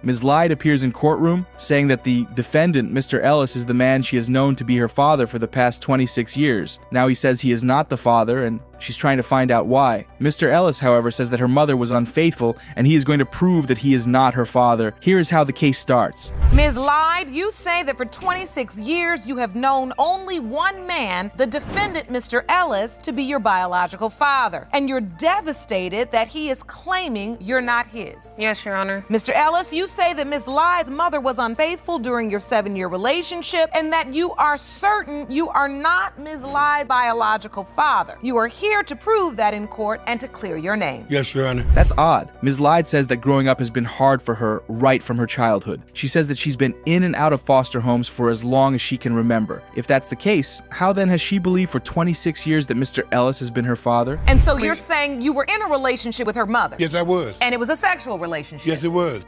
Ms. Lyde appears in courtroom, saying that the defendant, Mr. Ellis, is the man she has known to be her father for the past 26 years. Now he says he is not the father, and she's trying to find out why. Mr. Ellis, however, says that her mother was unfaithful, and he is going to prove that he is not her father. Here is how the case starts. Ms. Lyde, you say that for 26 years you have known only one man, the defendant, Mr. Ellis, to be your biological father, and you're devastated that he is claiming you're not his. Yes, Your Honor. Mr. Ellis, you say that Ms. Lyde's mother was unfaithful during your 7-year relationship, and that you are certain you are not Ms. Lyde's biological father. You are here to prove that in court and to clear your name. Yes, Your Honor. That's odd. Ms. Lyde says that growing up has been hard for her right from her childhood. She says that she's been in and out of foster homes for as long as she can remember. If that's the case, how then has she believed for 26 years that Mr. Ellis has been her father? And so you're saying you were in a relationship with her mother? Yes, I was. And it was a sexual relationship? Yes, it was.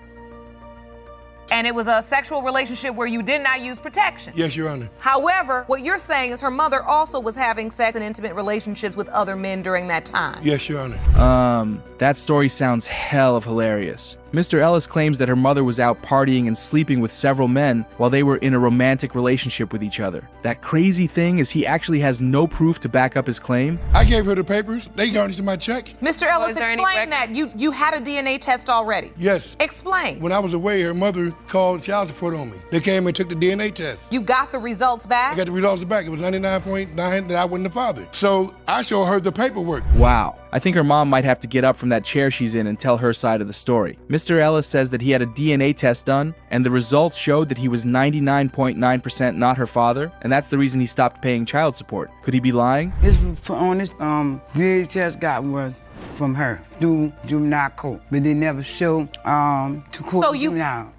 And it was a sexual relationship where you did not use protection? Yes, Your Honor. However, what you're saying is her mother also was having sex and intimate relationships with other men during that time? Yes, Your Honor. That story sounds hell of hilarious. Mr. Ellis claims that her mother was out partying and sleeping with several men while they were in a romantic relationship with each other. That crazy thing is he actually has no proof to back up his claim. I gave her the papers. They garnished my check. Mr. Ellis, explain that. You had a DNA test already? Yes. Explain. When I was away, her mother called child support on me. They came and took the DNA test. You got the results back? I got the results back. It was 99.9 that I wasn't the father. So I showed her the paperwork. Wow. I think her mom might have to get up from that chair she's in and tell her side of the story. Mr. Ellis says that he had a DNA test done, and the results showed that he was 99.9% not her father, and that's the reason he stopped paying child support. Could he be lying? This on this DNA test got was from her through juvenile court, but they never showed to court So juvenile.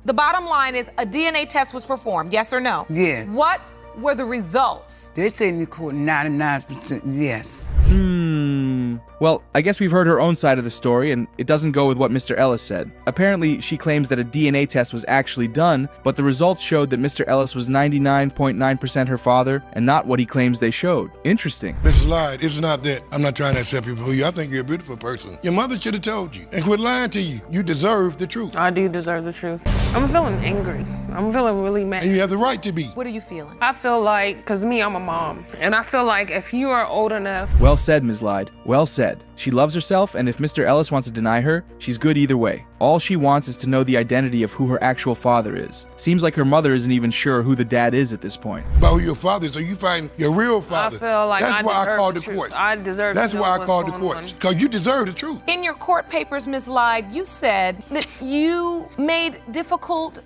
The bottom line is a DNA test was performed, yes or no? Yes. What were the results? They say in the court 99% yes. Well, I guess we've heard her own side of the story, and it doesn't go with what Mr. Ellis said. Apparently, she claims that a DNA test was actually done, but the results showed that Mr. Ellis was 99.9% her father, and not what he claims they showed. Interesting. Mrs. Lyde, it's not that. I'm not trying to accept you for who you are. I think you're a beautiful person. Your mother should have told you. And quit lying to you. You deserve the truth. I do deserve the truth. I'm feeling angry. I'm feeling really mad. And you have the right to be. What are you feeling? I feel like, because me, I'm a mom, and I feel like if you are old enough. Well said, Ms. Lyde. Well said. She loves herself, and if Mr. Ellis wants to deny her, she's good either way. All she wants is to know the identity of who her actual father is. Seems like her mother isn't even sure who the dad is at this point. About who your father is, so you find your real father. I feel like That's why I called the truth. courts. I deserve That's to know why I what's called the going courts. on. Because you deserve the truth. In your court papers, Ms. Lyde, you said that you made difficult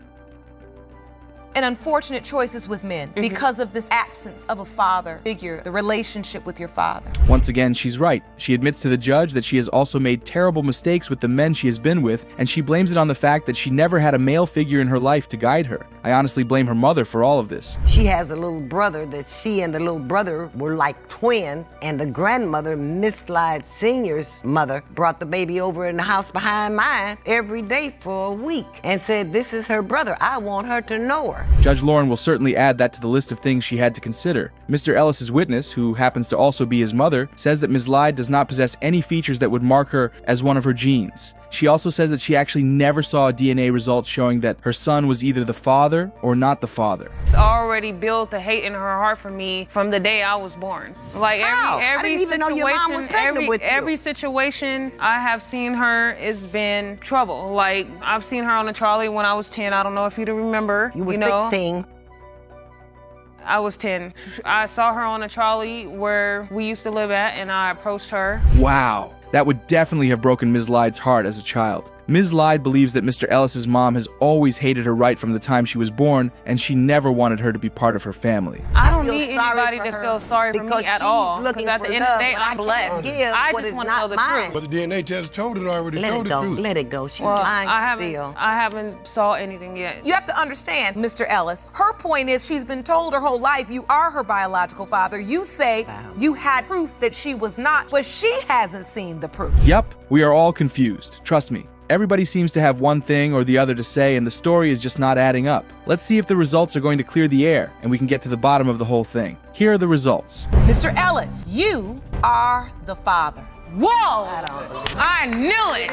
and unfortunate choices with men because of this absence of a father figure, the relationship with your father. Once again, she's right. She admits to the judge that she has also made terrible mistakes with the men she has been with, and she blames it on the fact that she never had a male figure in her life to guide her. I honestly blame her mother for all of this. She has a little brother that she and the little brother were like twins, and the grandmother, Miss Lyde Sr.'s mother, brought the baby over in the house behind mine every day for a week and said, this is her brother. I want her to know her. Judge Lauren will certainly add that to the list of things she had to consider. Mr. Ellis's witness, who happens to also be his mother, says that Ms. Lyde does not possess any features that would mark her as one of her genes. She also says that she actually never saw a DNA result showing that her son was either the father or not the father. It's already built the hate in her heart for me from the day I was born. Like every situation I have seen her has been trouble. Like I've seen her on a trolley when I was 10. I don't know if you remember. You were 16. I was 10. I saw her on a trolley where we used to live at, and I approached her. Wow. That would definitely have broken Ms. Lyde's heart as a child. Ms. Lyde believes that Mr. Ellis's mom has always hated her right from the time she was born, and she never wanted her to be part of her family. I don't need anybody to feel sorry for me at all, because at the end of the day, I'm blessed. I just want to know the truth. But the DNA test told it already. Let it go. Let it go. She's lying still. I haven't saw anything yet. You have to understand, Mr. Ellis, her point is she's been told her whole life you are her biological father. You say you had proof that she was not, but she hasn't seen the proof. Yep, we are all confused. Trust me. Everybody seems to have one thing or the other to say, and the story is just not adding up. Let's see if the results are going to clear the air, and we can get to the bottom of the whole thing. Here are the results. Mr. Ellis, you are the father. Whoa! I knew it.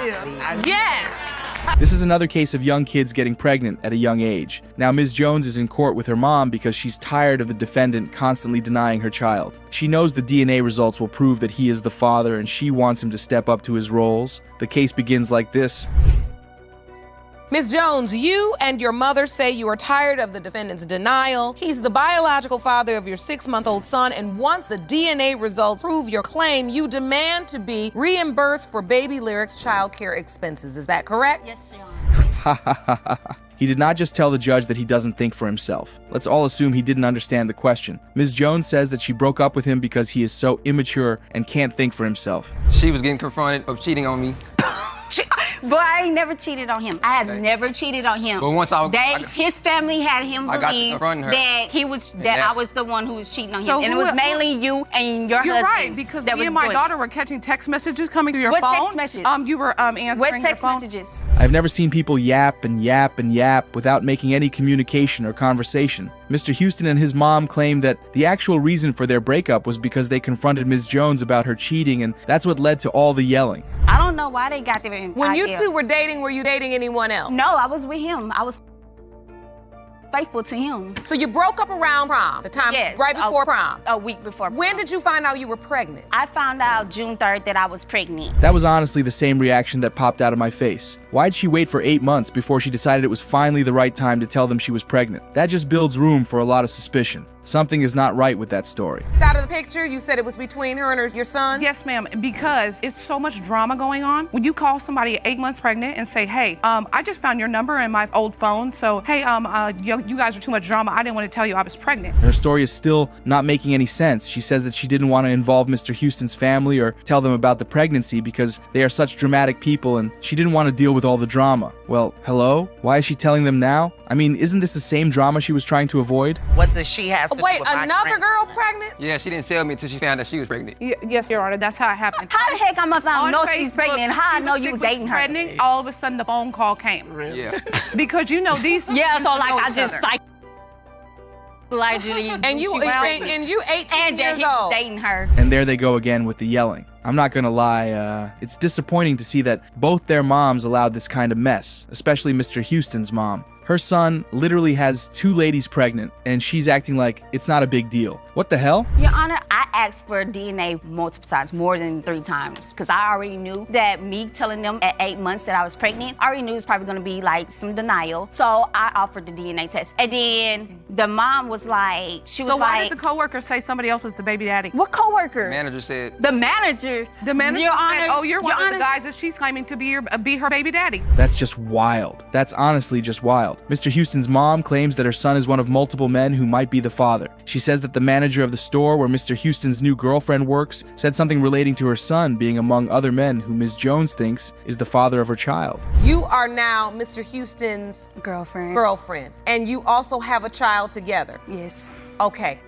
Yes. This is another case of young kids getting pregnant at a young age. Now, Ms. Jones is in court with her mom because she's tired of the defendant constantly denying her child. She knows the DNA results will prove that he is the father, and she wants him to step up to his roles. The case begins like this. Ms. Jones, you and your mother say you are tired of the defendant's denial. He's the biological father of your 6-month-old son, and once the DNA results prove your claim, you demand to be reimbursed for Baby Lyric's child care expenses. Is that correct? Yes, Your Honor. Ha ha ha ha. He did not just tell the judge that he doesn't think for himself. Let's all assume he didn't understand the question. Ms. Jones says that she broke up with him because he is so immature and can't think for himself. She was getting confronted of cheating on me. But I ain't never cheated on him. I have never cheated on him. But once his family had him I got to believe confront her. that he was I was the one who was cheating on So him, and it who- was mainly you and your You're husband. right, because that me was and my doing it. daughter were catching text messages coming through your What phone. text messages? You were answering What your text phone. messages? I've never seen people yap and yap and yap without making any communication or conversation. Mr. Houston and his mom claim that the actual reason for their breakup was because they confronted Ms. Jones about her cheating, and that's what led to all the yelling. I don't know why they got their When you idea. two were dating, were you dating anyone else? No, I was with him. I was faithful to him. So you broke up around prom, the time Yes, right before prom. A week before. When prom. did you find out you were pregnant? I found out June 3rd that I was pregnant. That was honestly the same reaction that popped out of my face. Why'd she wait for 8 months before she decided it was finally the right time to tell them she was pregnant? That just builds room for a lot of suspicion. Something is not right with that story. Out of the picture, you said it was between her and your son? Yes, ma'am, because it's so much drama going on. When you call somebody at 8 months pregnant and say, hey, I just found your number in my old phone, so hey, you guys are too much drama. I didn't want to tell you I was pregnant. Her story is still not making any sense. She says that she didn't want to involve Mr. Houston's family or tell them about the pregnancy because they are such dramatic people and she didn't want to deal with all the drama. Well, hello? Why is she telling them now? I mean, isn't this the same drama she was trying to avoid? What does she have to do Wait, with my another grant- girl pregnant? Yeah, she didn't tell me until she found out she was pregnant. Yes, Your Honor, that's how it happened. How the heck I'm gonna On know she's Facebook, pregnant and how I she know was you was 6 dating weeks her? pregnant, all of a sudden the phone call came. Yeah. Because you know these Yeah, used so to like know I each just other. psychologically. And you 18 and that years he was old. dating her. And there they go again with the yelling. I'm not gonna lie, it's disappointing to see that both their moms allowed this kind of mess, especially Mr. Houston's mom. Her son literally has 2 ladies pregnant, and she's acting like it's not a big deal. What the hell? Your Honor, I asked for DNA multiple times, more than 3 times, because I already knew that me telling them at 8 months that I was pregnant, I already knew it was probably gonna be like some denial. So I offered the DNA test. And then the mom was like, So why did the coworker say somebody else was the baby daddy? what coworker? Manager said, The manager. The manager Your said, Honor, oh, you're one Your of the Honor. guys that she's claiming to be her baby daddy. That's just wild. That's honestly just wild. Mr. Houston's mom claims that her son is one of multiple men who might be the father. She says that the manager of the store where Mr. Houston's new girlfriend works said something relating to her son being among other men who Ms. Jones thinks is the father of her child. You are now Mr. Houston's Girlfriend. and you also have a child together. Yes. Okay.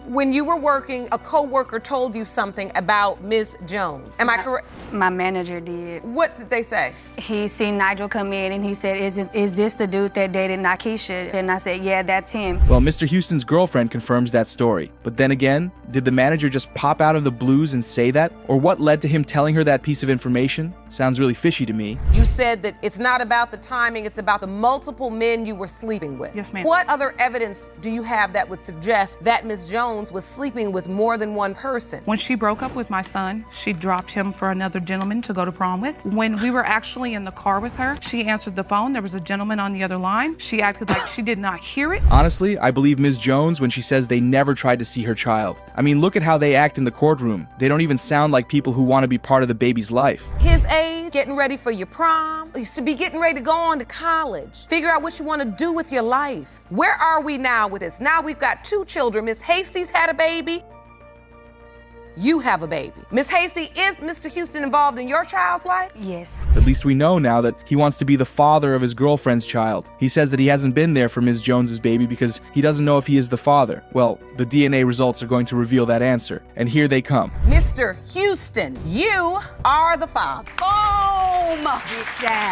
When you were working, a coworker told you something about Ms. Jones. Am I correct? My manager did. What did they say? He seen Nigel come in and he said, is this the dude that dated Nakisha? And I said, yeah, that's him. Well, Mr. Houston's girlfriend confirms that story. But then again, did the manager just pop out of the blues and say that? Or what led to him telling her that piece of information? Sounds really fishy to me. You said that it's not about the timing, it's about the multiple men you were sleeping with. Yes, ma'am. What other evidence do you have that would suggest that Ms. Jones was sleeping with more than one person? When she broke up with my son, she dropped him for another gentleman to go to prom with. When we were actually in the car with her, she answered the phone. There was a gentleman on the other line. She acted like she did not hear it. Honestly, I believe Ms. Jones when she says they never tried to see her child. I mean, look at how they act in the courtroom. They don't even sound like people who want to be part of the baby's life. His age, getting ready for your prom, you should be getting ready to go on to college. Figure out what you want to do with your life. Where are we now with this? Now we've got 2 children. Miss Hasty's had a baby. You have a baby. Miss Hasty, is Mr. Houston involved in your child's life? Yes. At least we know now that he wants to be the father of his girlfriend's child. He says that he hasn't been there for Ms. Jones's baby because he doesn't know if he is the father. Well, the DNA results are going to reveal that answer. And here they come. Mr. Houston, you are the father. Boom!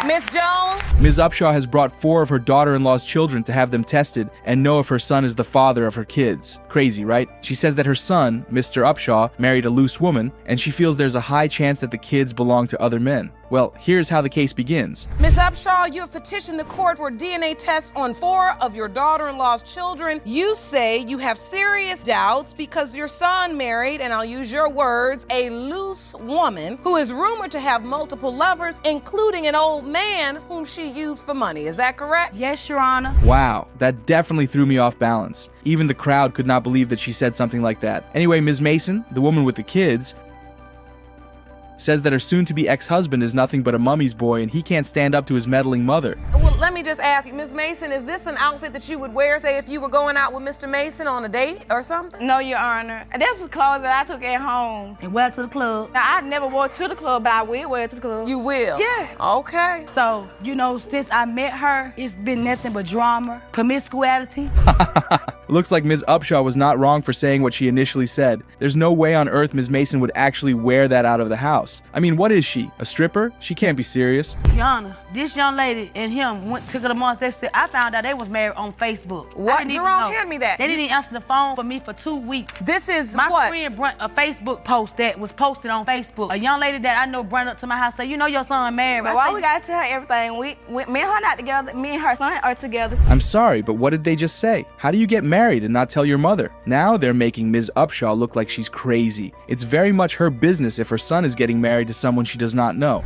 Miss Jones, Ms. Upshaw has brought 4 of her daughter-in-law's children to have them tested and know if her son is the father of her kids. Crazy, right? She says that her son, Mr. Upshaw, married a loose woman, and she feels there's a high chance that the kids belong to other men. Well, here's how the case begins. Ms. Upshaw, you have petitioned the court for DNA tests on 4 of your daughter-in-law's children. You say you have serious doubts because your son married, and I'll use your words, a loose woman who is rumored to have multiple lovers, including an old man whom she used for money. Is that correct? Yes, Your Honor. Wow, that definitely threw me off balance. Even the crowd could not believe that she said something like that. Anyway, Ms. Mason, the woman with the kids, says that her soon-to-be ex-husband is nothing but a mummy's boy and he can't stand up to his meddling mother. Well, let me just ask you, Ms. Mason, is this an outfit that you would wear, say, if you were going out with Mr. Mason on a date or something? No, Your Honor. That's the clothes that I took at home. And wear to the club. Now, I never wore it to the club, but I will wear it to the club. You will? Yeah. Okay. So, you know, since I met her, it's been nothing but drama, promiscuity. Looks like Ms. Upshaw was not wrong for saying what she initially said. There's no way on earth Ms. Mason would actually wear that out of the house. I mean, what is she? A stripper? She can't be serious. Your Honor, this young lady and him took it amongst they said I found out they was married on Facebook. What? Jerome, hand me that. They didn't answer the phone for me for 2 weeks. This is my what? friend brought a Facebook post that was posted on Facebook. A young lady that I know brought up to my house said, you know your son married. But why we gotta tell her everything? Me and her not together. Me and her son are together. I'm sorry, but what did they just say? How do you get married and not tell your mother? Now they're making Ms. Upshaw look like she's crazy. It's very much her business if her son is getting married to someone she does not know.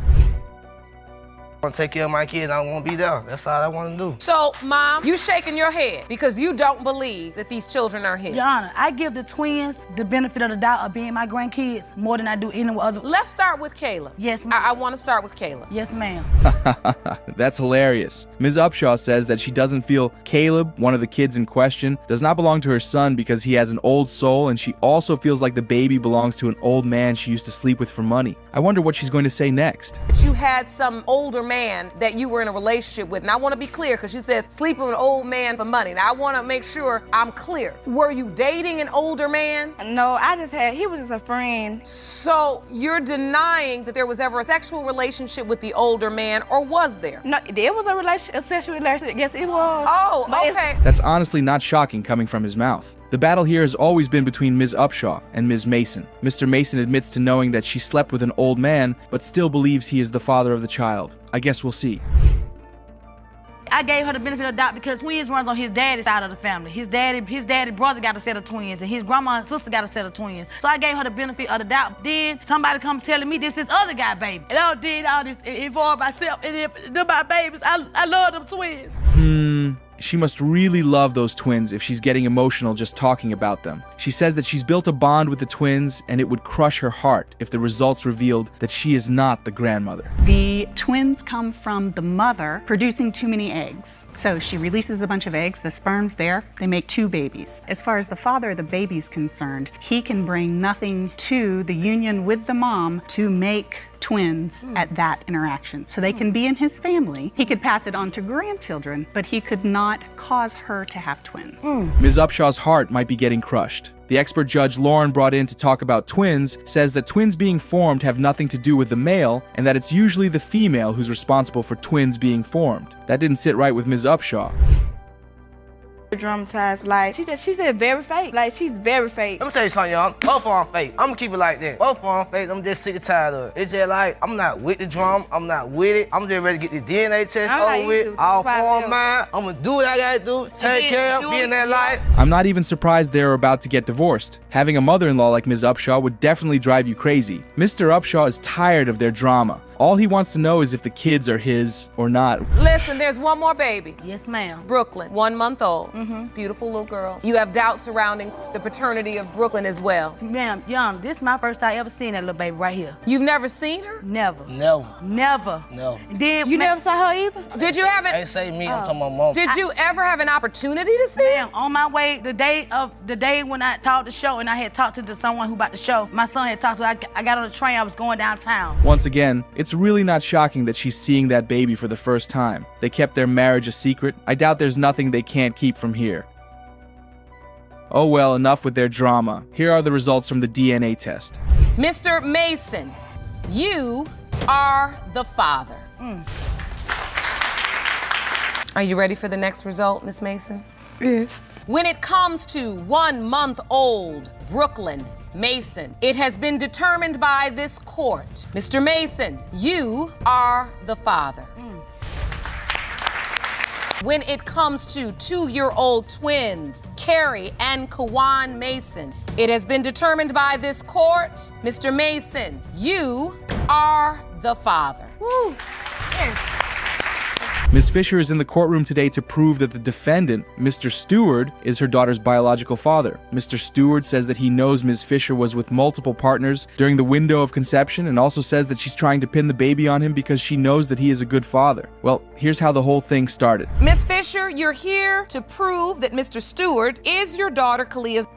I want to take care of my kid and I want to be there. That's all I want to do. So, Mom, you shaking your head because you don't believe that these children are his. Your Honor, I give the twins the benefit of the doubt of being my grandkids more than I do any other. Let's start with Caleb. Yes, ma'am. I want to start with Caleb. Yes, ma'am. That's hilarious. Ms. Upshaw says that she doesn't feel Caleb, one of the kids in question, does not belong to her son because he has an old soul, and she also feels like the baby belongs to an old man she used to sleep with for money. I wonder what she's going to say next. You had some older man that you were in a relationship with, and I want to be clear because she says sleep with an old man for money. Now I want to make sure I'm clear. Were you dating an older man? No, he was just a friend. So you're denying that there was ever a sexual relationship with the older man, or was there? No, there was a sexual relationship. Yes, it was. Oh, okay. That's honestly not shocking coming from his mouth. The battle here has always been between Ms. Upshaw and Ms. Mason. Mr. Mason admits to knowing that she slept with an old man, but still believes he is the father of the child. I guess we'll see. I gave her the benefit of the doubt because twins runs on his daddy's side of the family. His daddy brother got a set of twins, and his grandma and sister got a set of twins. So I gave her the benefit of the doubt. Then somebody come telling me this other guy baby. And I did all this involve myself and them my babies. I love them twins. She must really love those twins if she's getting emotional just talking about them. She says that she's built a bond with the twins and it would crush her heart if the results revealed that she is not the grandmother. The twins come from the mother producing too many eggs. So she releases a bunch of eggs, the sperm's there, they make 2 babies. As far as the father of the baby's concerned, he can bring nothing to the union with the mom to make twins at that interaction. So they can be in his family. He could pass it on to grandchildren, but he could not cause her to have twins. Ms. Upshaw's heart might be getting crushed. The expert judge Lauren brought in to talk about twins says that twins being formed have nothing to do with the male and that it's usually the female who's responsible for twins being formed. That didn't sit right with Ms. Upshaw. Dramatized, like she said very fake. Like she's very fake. Let me tell you something, y'all. Both of them fake. I'm gonna keep it like that. Both of them fake. I'm just sick and tired of it. It's just like I'm not with the drama. I'm not with it. I'm just ready to get the DNA test over with. All 4 of mine. I'm gonna do what I gotta do. Take care of, be in that life. I'm not even surprised they're about to get divorced. Having a mother-in-law like Ms. Upshaw would definitely drive you crazy. Mr. Upshaw is tired of their drama. All he wants to know is if the kids are his or not. Listen, there's one more baby. Yes, ma'am. Brooklyn, 1 month old. Beautiful little girl. You have doubts surrounding the paternity of Brooklyn as well. Ma'am, young, this is my first time ever seeing that little baby right here. You've never seen her? Never. No. Never. No. Then you never saw her either? Did you have it? Ain't say me, I'm talking about mom. Did you ever have an opportunity to see her? On my way, the day when I taught the show and I had talked to someone who about the show, my son had talked to her. I got on the train, I was going downtown. Once again, it's really not shocking that she's seeing that baby for the first time. They kept their marriage a secret. I doubt there's nothing they can't keep from here. Oh well, enough with their drama. Here are the results from the DNA test. Mr. Mason, you are the father. Are you ready for the next result, Miss Mason? Yes. When it comes to 1-month-old Brooklyn Mason, it has been determined by this court, Mr. Mason, you are the father. When it comes to 2-year-old twins, Carrie and Kawan Mason, it has been determined by this court, Mr. Mason, you are the father. Woo. Ms. Fisher is in the courtroom today to prove that the defendant, Mr. Stewart, is her daughter's biological father. Mr. Stewart says that he knows Ms. Fisher was with multiple partners during the window of conception and also says that she's trying to pin the baby on him because she knows that he is a good father. Well, here's how the whole thing started. Ms. Fisher, you're here to prove that Mr. Stewart is your daughter Kalia's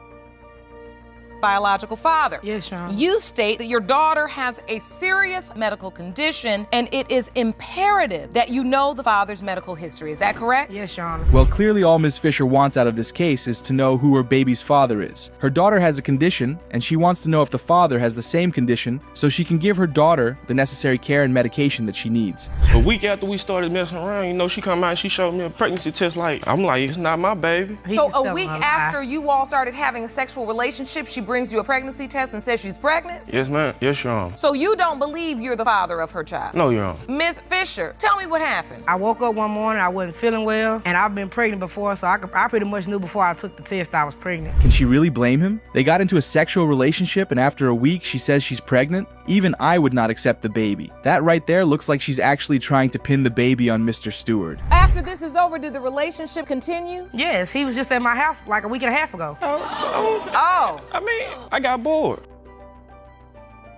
biological father. Yes, Sean. You state that your daughter has a serious medical condition and it is imperative that you know the father's medical history. Is that correct? Yes, Sean. Well, clearly all Ms. Fisher wants out of this case is to know who her baby's father is. Her daughter has a condition, and she wants to know if the father has the same condition so she can give her daughter the necessary care and medication that she needs. A week after we started messing around, she come out and she showed me a pregnancy test. I'm like, it's not my baby. So a week after you all started having a sexual relationship, she brings you a pregnancy test and says she's pregnant? Yes, ma'am. Yes, Your Honor. So you don't believe you're the father of her child? No, Your Honor. Ms. Fisher, tell me what happened. I woke up one morning, I wasn't feeling well, and I've been pregnant before, so I pretty much knew before I took the test I was pregnant. Can she really blame him? They got into a sexual relationship, and after a week she says she's pregnant? Even I would not accept the baby. That right there looks like she's actually trying to pin the baby on Mr. Stewart. After this is over, did the relationship continue? Yes, he was just at my house like a week and a half ago. I got bored.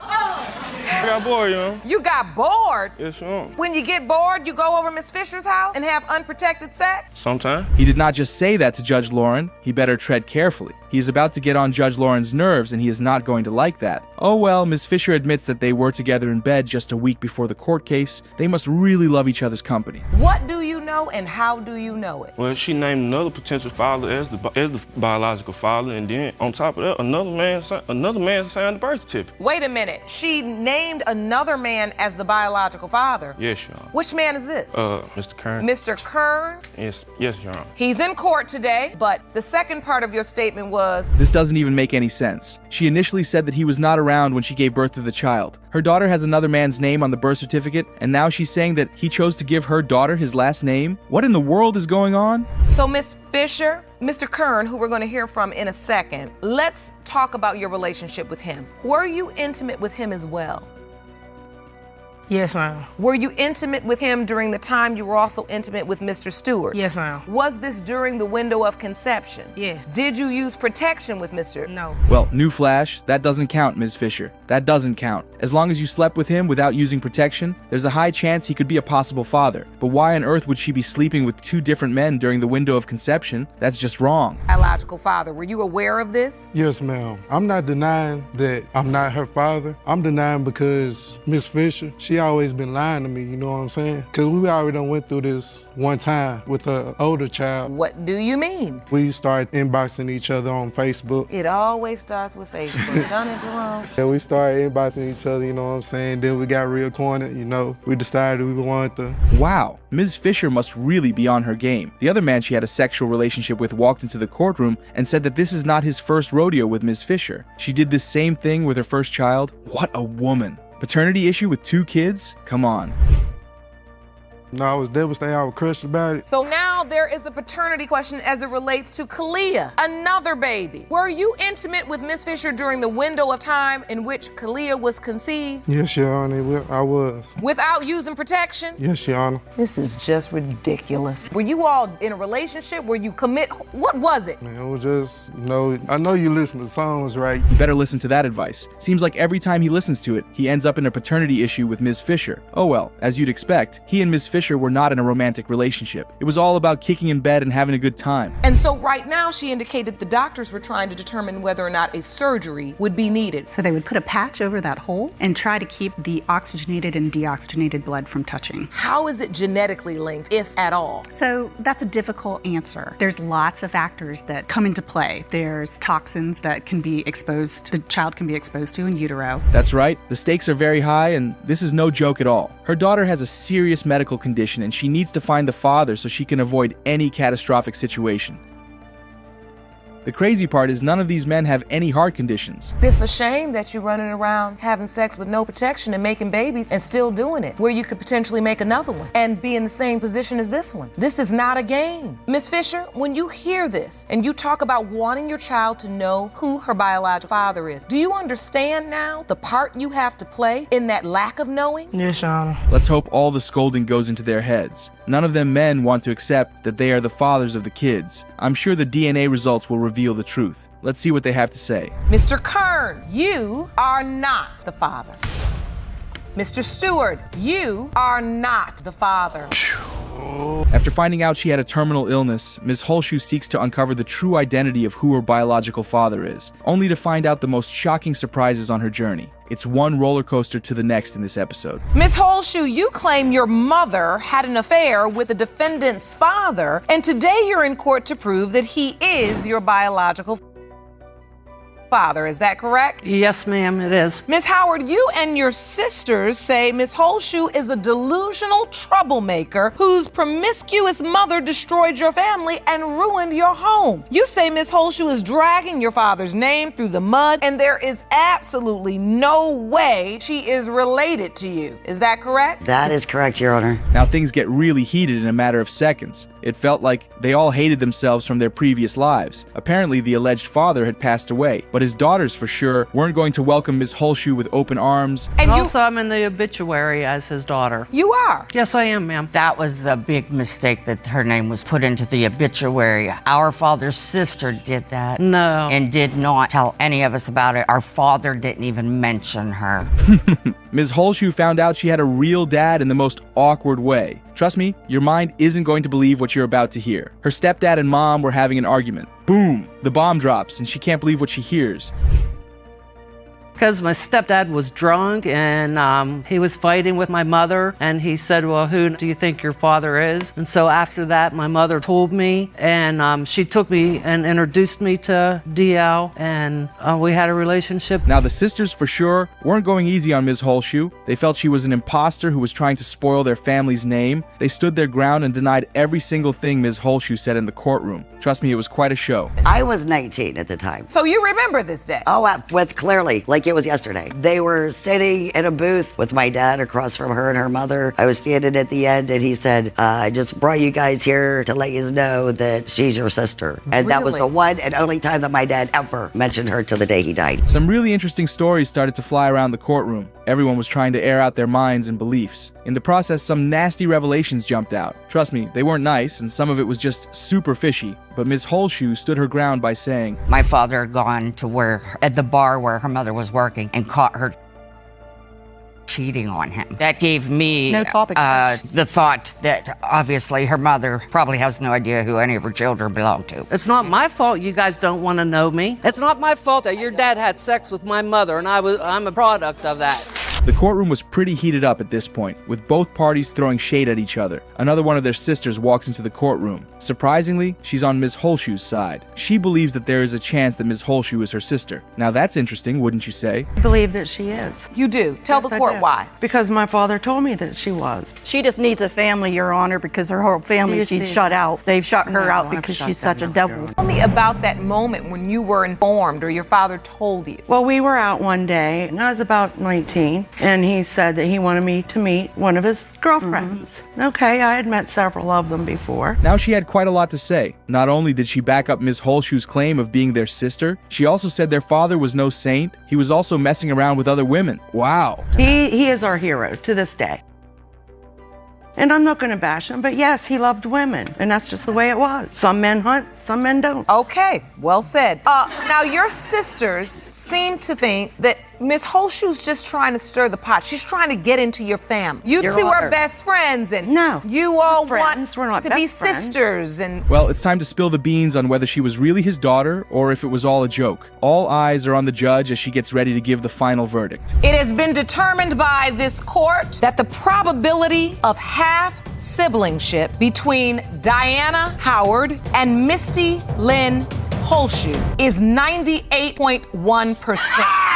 I got bored, You got bored? Yes, ma'am. When you get bored, you go over Miss Fisher's house and have unprotected sex? Sometimes. He did not just say that to Judge Lauren. He better tread carefully. He is about to get on Judge Lauren's nerves, and he is not going to like that. Oh well, Ms. Fisher admits that they were together in bed just a week before the court case. They must really love each other's company. What do you know and how do you know it? Well, she named another potential father as the biological father, and then on top of that, another man signed the birth certificate. Wait a minute. She named another man as the biological father? Yes, Your Honor. Which man is this? Mr. Kern. Mr. Kern? Yes, Your Honor. He's in court today, but the second part of your statement was... This doesn't even make any sense. She initially said that he was not around when she gave birth to the child. Her daughter has another man's name on the birth certificate, and now she's saying that he chose to give her daughter his last name? What in the world is going on? So, Miss Fisher, Mr. Kern, who we're going to hear from in a second, let's talk about your relationship with him. Were you intimate with him as well? Yes, ma'am. Were you intimate with him during the time you were also intimate with Mr. Stewart? Yes, ma'am. Was this during the window of conception? Yes. Did you use protection with Mr.? No. Well, newsflash, that doesn't count, Ms. Fisher. That doesn't count. As long as you slept with him without using protection, there's a high chance he could be a possible father. But why on earth would she be sleeping with 2 different men during the window of conception? That's just wrong. Biological father, were you aware of this? Yes, ma'am. I'm not denying that I'm not her father. I'm denying because Miss Fisher, she always been lying to me, you know what I'm saying? Because we already done went through this one time with her older child. What do you mean? We started inboxing each other on Facebook. It always starts with Facebook, don't it, Jerome? Yeah, we started inboxing each other, you know what I'm saying? Then we got real cornered, you know. We decided we wanted to. Wow, Ms. Fisher must really be on her game. The other man she had a sexual relationship with walked into the courtroom and said that this is not his first rodeo with Ms. Fisher. She did this same thing with her first child. What a woman. Paternity issue with 2 kids? Come on. No, I was devastated. I was crushed about it. So now there is a paternity question as it relates to Kalia, another baby. Were you intimate with Miss Fisher during the window of time in which Kalia was conceived? Yes, Your Honor, I was. Without using protection? Yes, Your Honor. This is just ridiculous. Were you all in a relationship? Were you what was it? Man, it was just, I know you listen to songs, right? You better listen to that advice. Seems like every time he listens to it, he ends up in a paternity issue with Ms. Fisher. Oh well, as you'd expect, he and Ms. Fisher were not in a romantic relationship. It was all about kicking in bed and having a good time. And so right now she indicated the doctors were trying to determine whether or not a surgery would be needed. So they would put a patch over that hole and try to keep the oxygenated and deoxygenated blood from touching. How is it genetically linked, if at all? So that's a difficult answer. There's lots of factors that come into play. There's toxins that the child can be exposed to in utero. That's right. The stakes are very high, and this is no joke at all. Her daughter has a serious medical condition, and she needs to find the father so she can avoid any catastrophic situation. The crazy part is none of these men have any heart conditions. It's a shame that you're running around having sex with no protection and making babies and still doing it, where you could potentially make another one and be in the same position as this one. This is not a game. Miss Fisher, when you hear this and you talk about wanting your child to know who her biological father is, do you understand now the part you have to play in that lack of knowing? Yes, Your Honor. Let's hope all the scolding goes into their heads. None of them men want to accept that they are the fathers of the kids. I'm sure the DNA results will reveal the truth. Let's see what they have to say. Mr. Kern, you are not the father. Mr. Stewart, you are not the father. After finding out she had a terminal illness, Ms. Holshoe seeks to uncover the true identity of who her biological father is, only to find out the most shocking surprises on her journey. It's one roller coaster to the next in this episode. Ms. Holshoe, you claim your mother had an affair with the defendant's father, and today you're in court to prove that he is your biological father. Is that correct? Yes, ma'am, it is. Ms. Howard, you and your sisters say Ms. Holshoe is a delusional troublemaker whose promiscuous mother destroyed your family and ruined your home. You say Ms. Holshoe is dragging your father's name through the mud, and there is absolutely no way she is related to you. Is that correct? That is correct, Your Honor. Now things get really heated in a matter of seconds. It felt like they all hated themselves from their previous lives. Apparently, the alleged father had passed away, but his daughters, for sure, weren't going to welcome Ms. Holshoe with open arms. And also, I'm in the obituary as his daughter. You are? Yes, I am, ma'am. That was a big mistake that her name was put into the obituary. Our father's sister did that. No. And did not tell any of us about it. Our father didn't even mention her. Ms. Holshoe found out she had a real dad in the most awkward way. Trust me, your mind isn't going to believe what you're about to hear. Her stepdad and mom were having an argument. Boom! The bomb drops, and she can't believe what she hears. Because my stepdad was drunk and he was fighting with my mother, and he said, well, who do you think your father is? And so after that, my mother told me, and she took me and introduced me to DL, and we had a relationship. Now, the sisters, for sure, weren't going easy on Ms. Holshoe. They felt she was an imposter who was trying to spoil their family's name. They stood their ground and denied every single thing Ms. Holshoe said in the courtroom. Trust me, it was quite a show. I was 19 at the time. So you remember this day? Oh, with clearly, like it was yesterday. They were sitting in a booth with my dad across from her and her mother. I was standing at the end, and he said, I just brought you guys here to let you know that she's your sister. And that was the one and only time that my dad ever mentioned her till the day he died. Some really interesting stories started to fly around the courtroom. Everyone was trying to air out their minds and beliefs. In the process, some nasty revelations jumped out. Trust me, they weren't nice, and some of it was just super fishy. But Ms. Holshoe stood her ground by saying, My father had gone to at the bar where her mother was working and caught her cheating on him. That gave me the thought that obviously her mother probably has no idea who any of her children belong to. It's not my fault you guys don't want to know me. It's not my fault that your dad had sex with my mother, and I'm a product of that. The courtroom was pretty heated up at this point, with both parties throwing shade at each other. Another one of their sisters walks into the courtroom. Surprisingly, she's on Ms. Holshoe's side. She believes that there is a chance that Ms. Holshoe is her sister. Now that's interesting, wouldn't you say? I believe that she is. You do? Tell the court why. Because my father told me that she was. She just needs a family, Your Honor, because her whole family, she's shut out. They've shut her out because she's such a devil. Tell me about that moment when you were informed or your father told you. Well, we were out one day, and I was about 19, and he said that he wanted me to meet one of his girlfriends. Okay, I had met several of them before. Now she had quite a lot to say. Not only did she back up Ms. Holshoe's claim of being their sister, she also said their father was no saint. He was also messing around with other women. Wow. He is our hero to this day. And I'm not going to bash him, but yes, he loved women, and that's just the way it was. Some men hunt, some men don't. Okay, well said. Now, your sisters seem to think that Miss Holshoe's just trying to stir the pot. She's trying to get into your family. You two are best friends, and you all want to be sisters. And well, it's time to spill the beans on whether she was really his daughter or if it was all a joke. All eyes are on the judge as she gets ready to give the final verdict. It has been determined by this court that the probability of half-siblingship between Diana Howard and Misty Lynn Holshoe is 98.1%.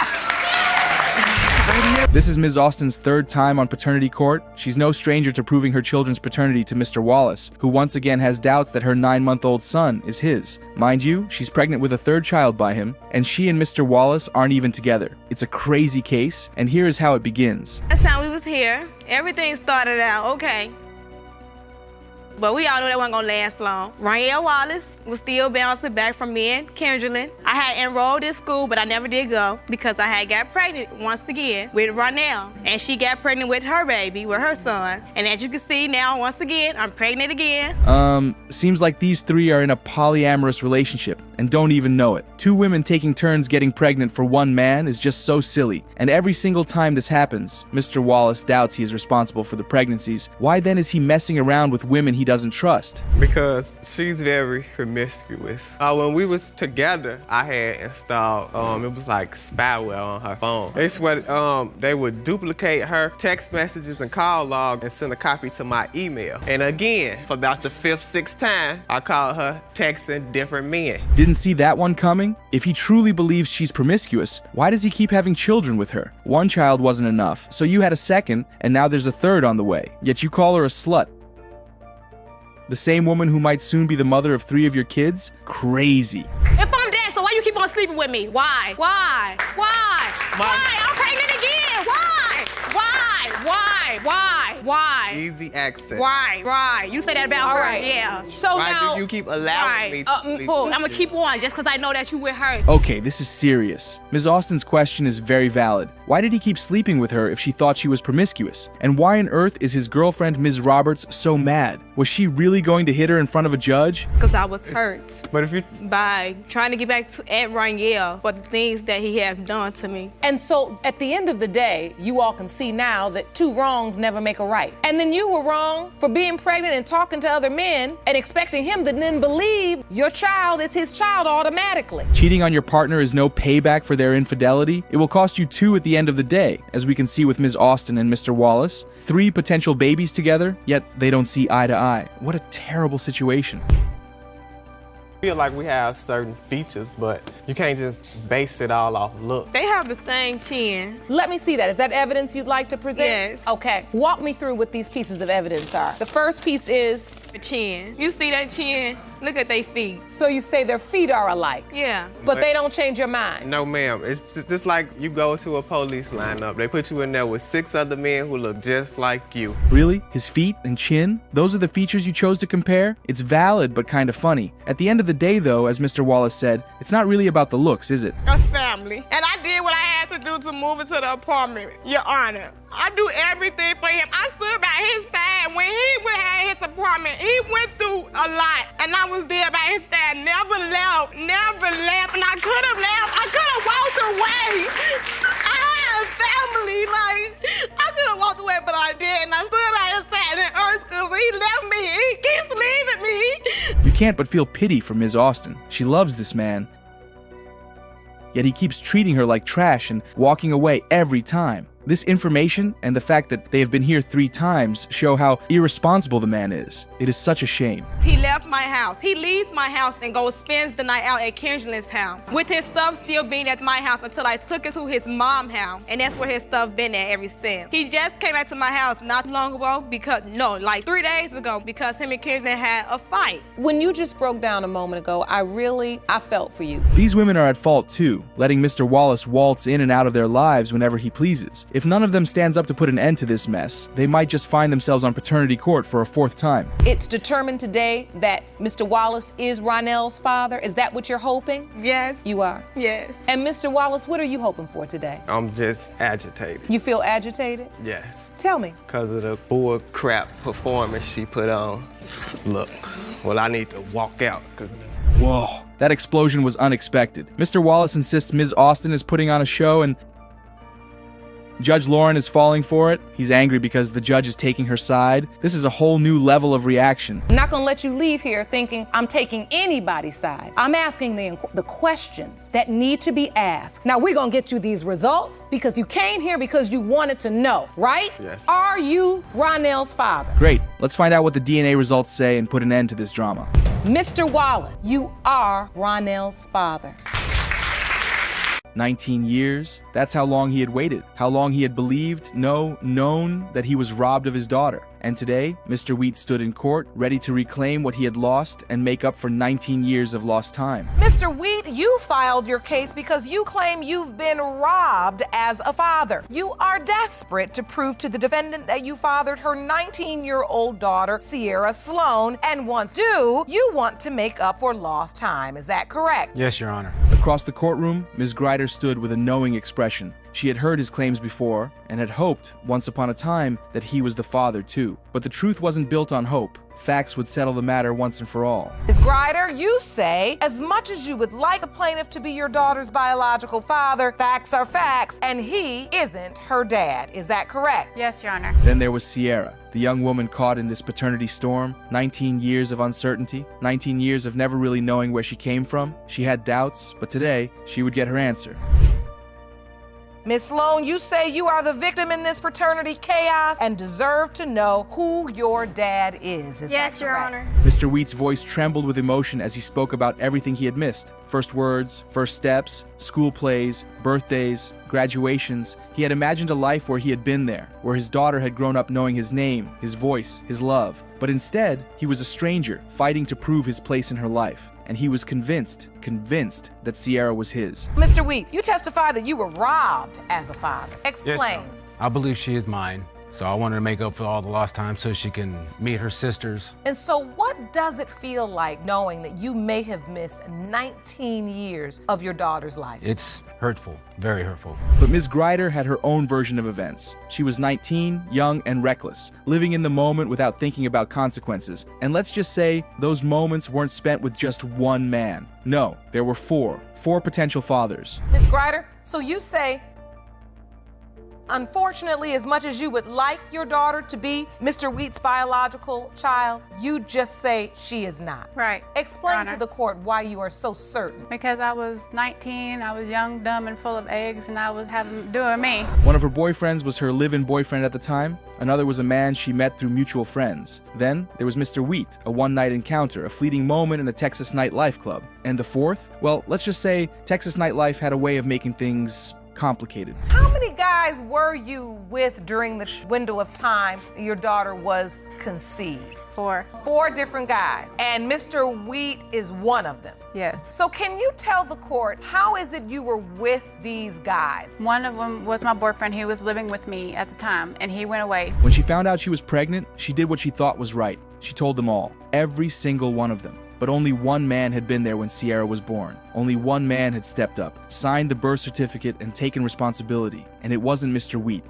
This is Ms. Austin's third time on paternity court. She's no stranger to proving her children's paternity to Mr. Wallace, who once again has doubts that her 9-month-old son is his. Mind you, she's pregnant with a third child by him, and she and Mr. Wallace aren't even together. It's a crazy case, and here is how it begins. Last time we was here, everything started out okay. But we all knew that wasn't gonna last long. Raniel Wallace was still bouncing back from me and Kendrelyn. I had enrolled in school, but I never did go because I had got pregnant once again with Raniel. And she got pregnant with her baby, with her son. And as you can see now, once again, I'm pregnant again. Seems like these three are in a polyamorous relationship and don't even know it. 2 women taking turns getting pregnant for one man is just so silly. And every single time this happens, Mr. Wallace doubts he is responsible for the pregnancies. Why then is he messing around with women he doesn't trust? Because she's very promiscuous. When we was together, I had installed, it was like spyware on her phone. It's what they would duplicate her text messages and call log and send a copy to my email. And again, for about the 5th, 6th time, I called her texting different men. Didn't see that one coming? If he truly believes she's promiscuous, why does he keep having children with her? 1 child wasn't enough, so you had a second, and now there's a third on the way. Yet you call her a slut. The same woman who might soon be the mother of 3 of your kids? Crazy. If I'm dead, so why you keep on sleeping with me? Why? Why? Why? Why? I'm pregnant again. Why? Why? Why? Why? Why? Easy access. Why? Right. You say that about her. right. Yeah. So Why now, do you keep allowing me to sleep I'm with gonna you? keep on just because I know that you with her. Okay, this is serious. Ms. Austin's question is very valid. Why did he keep sleeping with her if she thought she was promiscuous? And why on earth is his girlfriend, Ms. Roberts, so mad? Was she really going to hit her in front of a judge? Because I was hurt But if you by trying to get back to Aunt Raniel for the things that he has done to me. and so at the end of the day, you all can see now that 2 wrongs never make a right. And then you were wrong for being pregnant and talking to other men and expecting him to then believe your child is his child automatically. Cheating on your partner is no payback for their infidelity. It will cost you 2 at the end of the day, as we can see with Ms. Austin and Mr. Wallace. 3 potential babies together, yet they don't see eye to eye. What a terrible situation. feel like we have certain features, but you can't just base it all off look. They have the same chin. Let me see that. Is that evidence you'd like to present? Yes. Okay. Walk me through what these pieces of evidence are. The first piece is the chin. You see that chin? Look at their feet. So you say their feet are alike? Yeah. But they don't change your mind? No, ma'am. It's just like you go to a police lineup. They put you in there with 6 other men who look just like you. Really? His feet and chin? Those are the features you chose to compare? It's valid, but kind of funny. At the end of the day, though, as Mr. Wallace said, it's not really about the looks, is it? A family. And I did what I had to do to move into the apartment, Your Honor. I do everything for him. I stood by his side when he had his apartment. He went through a lot, and I was there by his side. Never left, never left. And I could have left. I could have walked away. I had a family. Like, I could have walked away, but I didn't. I stood by his side in earth because he left me. He keeps leaving me. You can't but feel pity for Ms. Austin. She loves this man. Yet he keeps treating her like trash and walking away every time. This information and the fact that they have been here 3 times show how irresponsible the man is. It is such a shame. He left my house. He leaves my house and goes spends the night out at Kendrelyn's house, with his stuff still being at my house until I took it to his mom's house, and that's where his stuff been at ever since. He just came back to my house not long ago like 3 days ago, because him and Kendrelyn had a fight. When you just broke down a moment ago, I felt for you. These women are at fault too, letting Mr. Wallace waltz in and out of their lives whenever he pleases. If none of them stands up to put an end to this mess, they might just find themselves on paternity court for a 4th time. It's determined today that Mr. Wallace is Ronell's father. Is that what you're hoping? Yes. You are? Yes. And Mr. Wallace, what are you hoping for today? I'm just agitated. You feel agitated? Yes. Tell me. Because of the bull crap performance she put on. Look, well, I need to walk out. Whoa, that explosion was unexpected. Mr. Wallace insists Ms. Austin is putting on a show and Judge Lauren is falling for it. He's angry because the judge is taking her side. This is a whole new level of reaction. I'm not gonna let you leave here thinking I'm taking anybody's side. I'm asking the questions that need to be asked. Now we're gonna get you these results because you came here because you wanted to know, right? Yes. Are you Ronell's father? Great, let's find out what the DNA results say and put an end to this drama. Mr. Wallace, you are Ronell's father. 19 years? That's how long he had waited, how long he had believed, known that he was robbed of his daughter. And today, Mr. Wheat stood in court, ready to reclaim what he had lost and make up for 19 years of lost time. Mr. Wheat, you filed your case because you claim you've been robbed as a father. You are desperate to prove to the defendant that you fathered her 19-year-old daughter, Sierra Sloan, and once you want to make up for lost time. Is that correct? Yes, Your Honor. Across the courtroom, Ms. Grider stood with a knowing expression. She had heard his claims before and had hoped, once upon a time, that he was the father too. But the truth wasn't built on hope. Facts would settle the matter once and for all. Ms. Grider, you say, as much as you would like the plaintiff to be your daughter's biological father, facts are facts, and he isn't her dad. Is that correct? Yes, Your Honor. Then there was Sierra, the young woman caught in this paternity storm. 19 years of uncertainty, 19 years of never really knowing where she came from. She had doubts, but today, she would get her answer. Miss Sloan, you say you are the victim in this paternity chaos and deserve to know who your dad is. Yes, Your Honor. Mr. Wheat's voice trembled with emotion as he spoke about everything he had missed. First words, first steps, school plays, birthdays, graduations. He had imagined a life where he had been there, where his daughter had grown up knowing his name, his voice, his love. But instead, he was a stranger, fighting to prove his place in her life. And he was convinced that Sierra was his. Mr. Wheat, you testified that you were robbed as a father. Explain. Yes, I believe she is mine. So I want her to make up for all the lost time so she can meet her sisters. And so what does it feel like knowing that you may have missed 19 years of your daughter's life? It's hurtful, very hurtful. But Ms. Grider had her own version of events. She was 19, young and reckless, living in the moment without thinking about consequences. And let's just say those moments weren't spent with just one man. No, there were four potential fathers. Ms. Grider, so you say, unfortunately, as much as you would like your daughter to be Mr. Wheat's biological child, you just say she is not. Right. Explain to the court why you are so certain. Because I was 19, I was young, dumb, and full of eggs, and I was doing me. One of her boyfriends was her live-in boyfriend at the time. Another was a man she met through mutual friends. Then there was Mr. Wheat, a one-night encounter, a fleeting moment in a Texas nightlife club. And the fourth? Well, let's just say Texas nightlife had a way of making things complicated. How many guys were you with during the window of time your daughter was conceived? 4. 4 different guys, and Mr. Wheat is one of them. Yes. So can you tell the court, how is it you were with these guys? One of them was my boyfriend. He was living with me at the time, and he went away. When she found out she was pregnant, she did what she thought was right. She told them all, every single one of them. But only one man had been there when Sierra was born. Only one man had stepped up, signed the birth certificate, and taken responsibility. And it wasn't Mr. Wheat.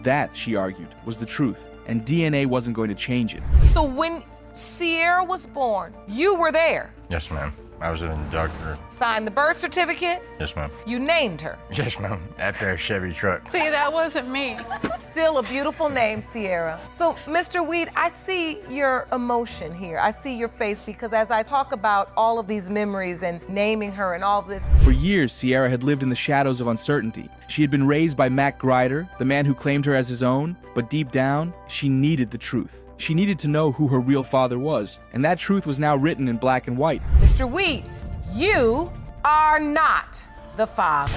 That, she argued, was the truth, and DNA wasn't going to change it. So when Sierra was born, you were there? Yes, ma'am. I was a doctor. Signed the birth certificate? Yes, ma'am. You named her? Yes, ma'am. After a Chevy truck. See, that wasn't me. Still a beautiful name, Sierra. So, Mr. Wheat, I see your emotion here. I see your face, because as I talk about all of these memories and naming her and all of this. For years, Sierra had lived in the shadows of uncertainty. She had been raised by Mac Grider, the man who claimed her as his own, but deep down, she needed the truth. She needed to know who her real father was, and that truth was now written in black and white. Mr. Wheat, you are not the father.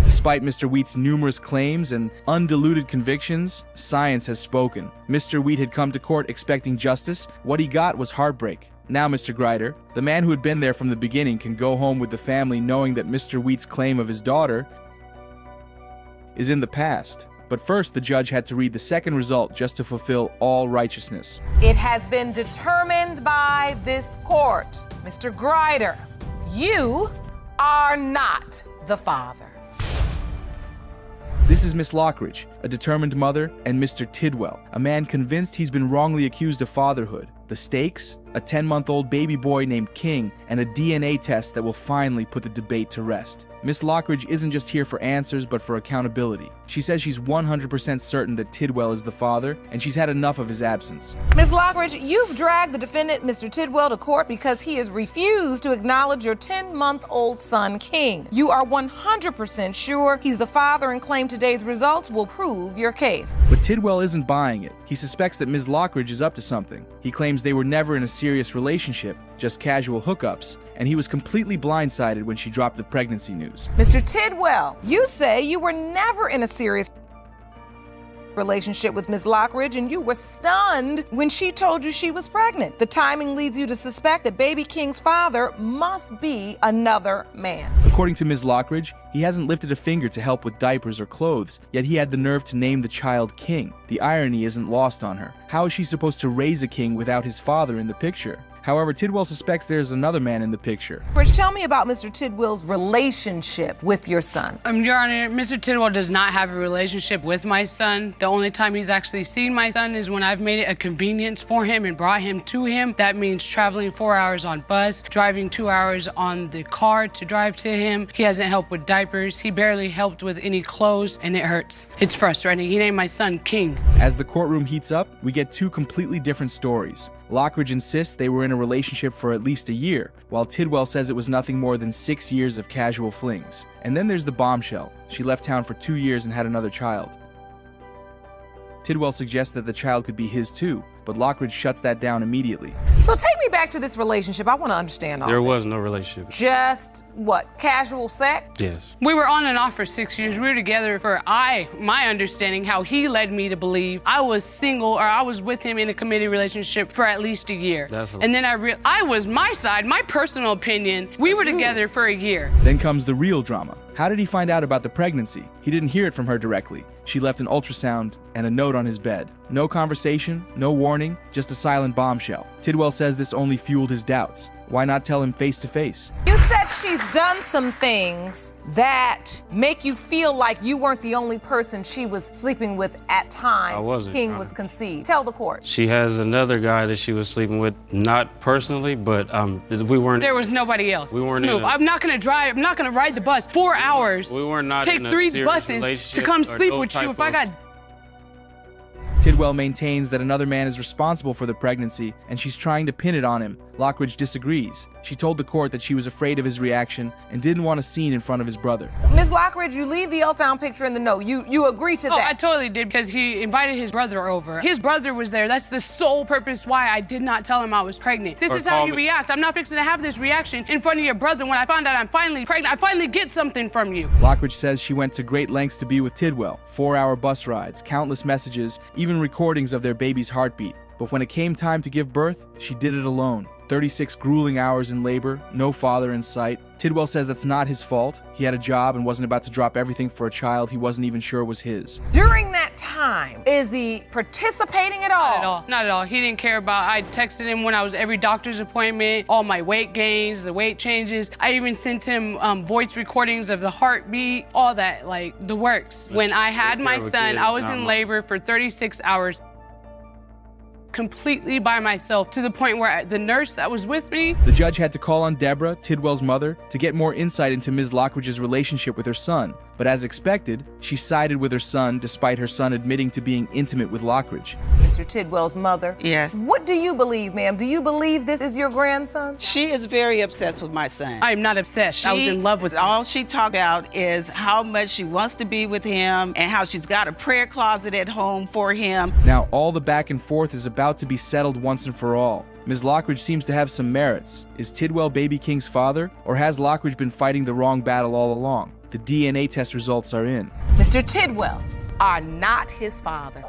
Despite Mr. Wheat's numerous claims and undiluted convictions, science has spoken. Mr. Wheat had come to court expecting justice. What he got was heartbreak. Now, Mr. Grider, the man who had been there from the beginning, can go home with the family knowing that Mr. Wheat's claim of his daughter is in the past. But first, the judge had to read the second result just to fulfill all righteousness. It has been determined by this court, Mr. Grider, you are not the father. This is Miss Lockridge, a determined mother, and Mr. Tidwell, a man convinced he's been wrongly accused of fatherhood. The stakes? A 10-month-old baby boy named King, and a DNA test that will finally put the debate to rest. Miss Lockridge isn't just here for answers, but for accountability. She says she's 100% certain that Tidwell is the father, and she's had enough of his absence. Ms. Lockridge, you've dragged the defendant, Mr. Tidwell, to court because he has refused to acknowledge your 10-month-old son, King. You are 100% sure he's the father and claim today's results will prove your case. But Tidwell isn't buying it. He suspects that Ms. Lockridge is up to something. He claims they were never in a serious relationship. just casual hookups, and he was completely blindsided when she dropped the pregnancy news. Mr. Tidwell, you say you were never in a serious relationship with Ms. Lockridge, and you were stunned when she told you she was pregnant. The timing leads you to suspect that baby King's father must be another man. According to Ms. Lockridge, he hasn't lifted a finger to help with diapers or clothes, yet he had the nerve to name the child King. The irony isn't lost on her. How is she supposed to raise a king without his father in the picture? However, Tidwell suspects there's another man in the picture. Rich, tell me about Mr. Tidwell's relationship with your son. Your Honor, Mr. Tidwell does not have a relationship with my son. The only time he's actually seen my son is when I've made it a convenience for him and brought him to him. That means traveling 4 hours on bus, driving 2 hours on the car to drive to him. He hasn't helped with diapers. He barely helped with any clothes, and it hurts. It's frustrating. He named my son King. As the courtroom heats up, we get two completely different stories. Lockridge insists they were in a relationship for at least a year, while Tidwell says it was nothing more than 6 years of casual flings. And then there's the bombshell. She left town for 2 years and had another child. Tidwell suggests that the child could be his too, but Lockridge shuts that down immediately. So take me back to this relationship. I want to understand all There this. was no relationship. Just, what, casual sex? Yes. We were on and off for 6 years. We were together for my understanding, how he led me to believe I was single, or I was with him in a committed relationship for at least a year. And then I was my side, my personal opinion. We were together for a year. Then comes the real drama. How did he find out about the pregnancy? He didn't hear it from her directly. She left an ultrasound and a note on his bed. No conversation, no warning, just a silent bombshell. Tidwell says this only fueled his doubts. Why not tell him face to face? You said she's done some things that make you feel like you weren't the only person she was sleeping with at time I wasn't, King Your was Honor. conceived. Tell the court. She has another guy that she was sleeping with, not personally, but we weren't. There was nobody else. We weren't Snoop, in a- I'm not gonna drive. I'm not gonna ride the bus 4 hours. We were not Take in a 3 serious buses to relationship come or sleep no with you type if I of- got. Tidwell maintains that another man is responsible for the pregnancy, and she's trying to pin it on him. Lockridge disagrees. She told the court that she was afraid of his reaction and didn't want a scene in front of his brother. Ms. Lockridge, you leave the ultrasound picture in the note. You agree to Oh, that? I totally did, because he invited his brother over. His brother was there. That's the sole purpose why I did not tell him I was pregnant. This Or is how call you me. react. I'm not fixing to have this reaction in front of your brother when I find out I'm finally pregnant. I finally get something from you. Lockridge says she went to great lengths to be with Tidwell. 4-hour bus rides, countless messages, even recordings of their baby's heartbeat. But when it came time to give birth, she did it alone. 36 grueling hours in labor, no father in sight. Tidwell says that's not his fault. He had a job and wasn't about to drop everything for a child he wasn't even sure was his. During that time, is he participating at all? Not at all. Not at all. He didn't care about. I texted him when I was every doctor's appointment, all my weight gains, the weight changes. I even sent him voice recordings of the heartbeat, all that, like the works. When I had my son, I was in labor for 36 hours. Completely by myself, to the point where the nurse that was with me. The judge had to call on Deborah, Tidwell's mother, to get more insight into Ms. Lockridge's relationship with her son. But as expected, she sided with her son despite her son admitting to being intimate with Lockridge. Mr. Tidwell's mother. Yes. What do you believe, ma'am? Do you believe this is your grandson? She is very obsessed with my son. I am not obsessed. I was in love with him. All she talked about is how much she wants to be with him and how she's got a prayer closet at home for him. Now, all the back and forth is about to be settled once and for all. Ms. Lockridge seems to have some merits. Is Tidwell baby King's father, or has Lockridge been fighting the wrong battle all along? The DNA test results are in. Mr. Tidwell are not his father.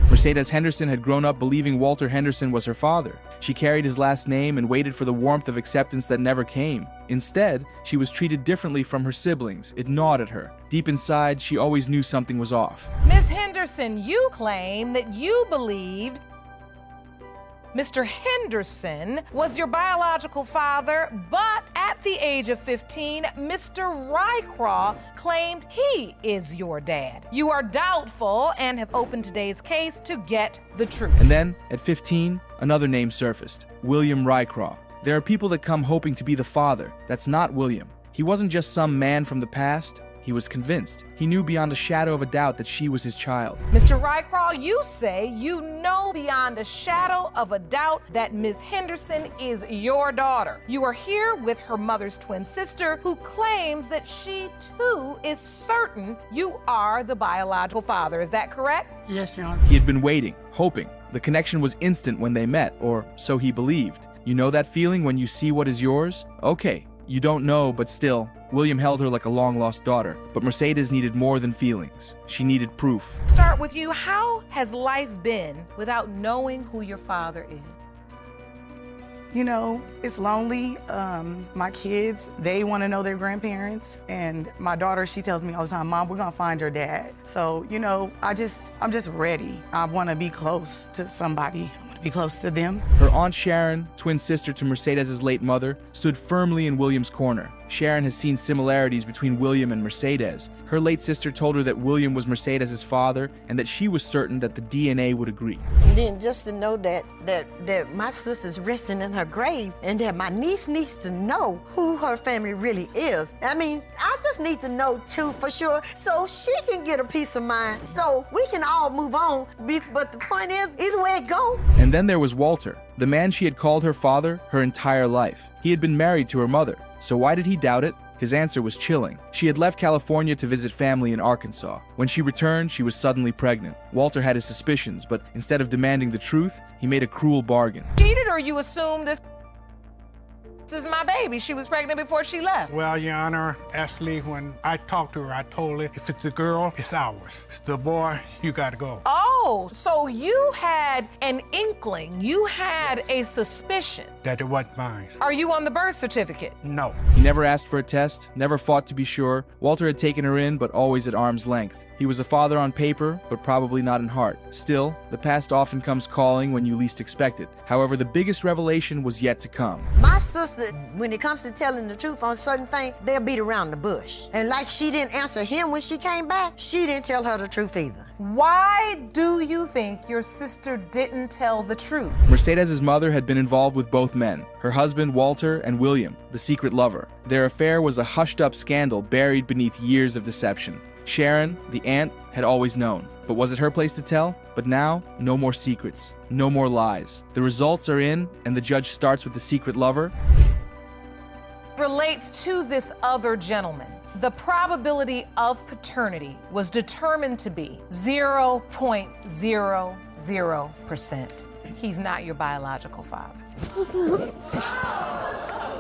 Mercedes Henderson had grown up believing Walter Henderson was her father. She carried his last name and waited for the warmth of acceptance that never came. Instead, she was treated differently from her siblings. It gnawed at her. Deep inside, she always knew something was off. Ms. Henderson, you claim that you believed Mr. Henderson was your biological father, but at the age of 15, Mr. Rycroft claimed he is your dad. You are doubtful and have opened today's case to get the truth. And then, at 15, another name surfaced, William Rycroft. There are people that come hoping to be the father. That's not William. He wasn't just some man from the past. He was convinced. He knew beyond a shadow of a doubt that she was his child. Mr. Rycraw, you say you know beyond a shadow of a doubt that Ms. Henderson is your daughter. You are here with her mother's twin sister, who claims that she too is certain you are the biological father. Is that correct? Yes, Your Honor. He had been waiting, hoping. The connection was instant when they met, or so he believed. You know that feeling when you see what is yours? Okay, you don't know, but still, William held her like a long-lost daughter. But Mercedes needed more than feelings. She needed proof. Start with you. How has life been without knowing who your father is? You know, it's lonely. My kids, they want to know their grandparents. And my daughter, she tells me all the time, Mom, we're going to find your dad. So, you know, I'm just ready. I want to be close to somebody. I want to be close to them. Her Aunt Sharon, twin sister to Mercedes' late mother, stood firmly in William's corner. Sharon has seen similarities between William and Mercedes. Her late sister told her that William was Mercedes' father and that she was certain that the DNA would agree. And then just to know that my sister's resting in her grave and that my niece needs to know who her family really is. I mean, I just need to know too for sure so she can get a peace of mind so we can all move on. But the point is, either way it go. And then there was Walter, the man she had called her father her entire life. He had been married to her mother. So why did he doubt it? His answer was chilling. She had left California to visit family in Arkansas. When she returned, she was suddenly pregnant. Walter had his suspicions, but instead of demanding the truth, he made a cruel bargain. Cheated, or you assume this is my baby? She was pregnant before she left. Well, Your Honor, actually, when I talked to her, I told her, if it's the girl, it's ours. If it's the boy, you gotta go. Oh, so you had an inkling, you had a suspicion. That it wasn't mine. Are you on the birth certificate? No. He never asked for a test, never fought to be sure. Walter had taken her in, but always at arm's length. He was a father on paper, but probably not in heart. Still, the past often comes calling when you least expect it. However, the biggest revelation was yet to come. My sister, when it comes to telling the truth on certain things, they'll beat around the bush. And like she didn't answer him when she came back, she didn't tell her the truth either. Why do you think your sister didn't tell the truth? Mercedes' mother had been involved with both men, her husband Walter and William, the secret lover. Their affair was a hushed-up scandal buried beneath years of deception. Sharon, the aunt, had always known. But was it her place to tell? But now, no more secrets, no more lies. The results are in, and the judge starts with the secret lover. Relates to this other gentleman. The probability of paternity was determined to be 0.00%. He's not your biological father. Get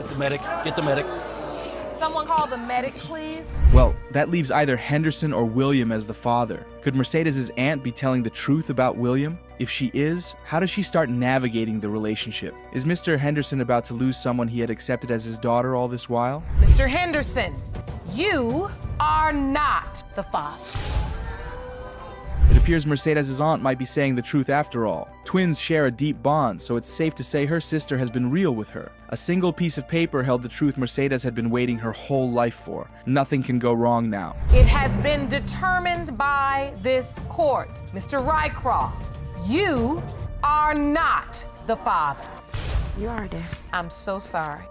the medic. Get the medic. Someone call the medic, please. Well, that leaves either Henderson or William as the father. Could Mercedes' aunt be telling the truth about William? If she is, how does she start navigating the relationship? Is Mr. Henderson about to lose someone he had accepted as his daughter all this while? Mr. Henderson, you are not the father. It appears Mercedes' aunt might be saying the truth after all. Twins share a deep bond, so it's safe to say her sister has been real with her. A single piece of paper held the truth Mercedes had been waiting her whole life for. Nothing can go wrong now. It has been determined by this court. Mr. Rycroft, you are not the father. You are, Dad. I'm so sorry.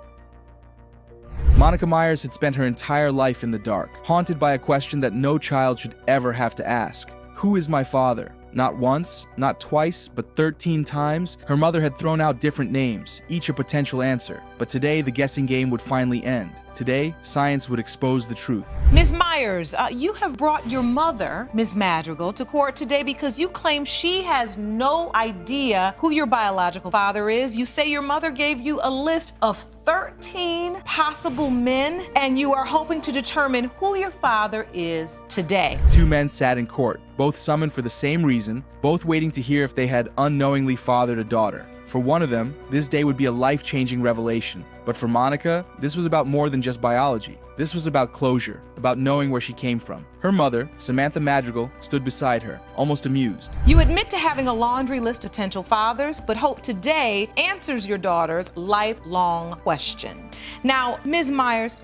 Monica Myers had spent her entire life in the dark, haunted by a question that no child should ever have to ask. Who is my father? Not once, not twice, but 13 times, her mother had thrown out different names, each a potential answer. But today, the guessing game would finally end. Today, science would expose the truth. Ms. Myers, you have brought your mother, Ms. Madrigal, to court today because you claim she has no idea who your biological father is. You say your mother gave you a list of 13 possible men, and you are hoping to determine who your father is today. Two men sat in court, both summoned for the same reason, both waiting to hear if they had unknowingly fathered a daughter. For one of them, this day would be a life-changing revelation. But for Monica, this was about more than just biology. This was about closure, about knowing where she came from. Her mother, Samantha Madrigal, stood beside her, almost amused. You admit to having a laundry list of potential fathers, but hope today answers your daughter's lifelong question. Now, Ms. Myers,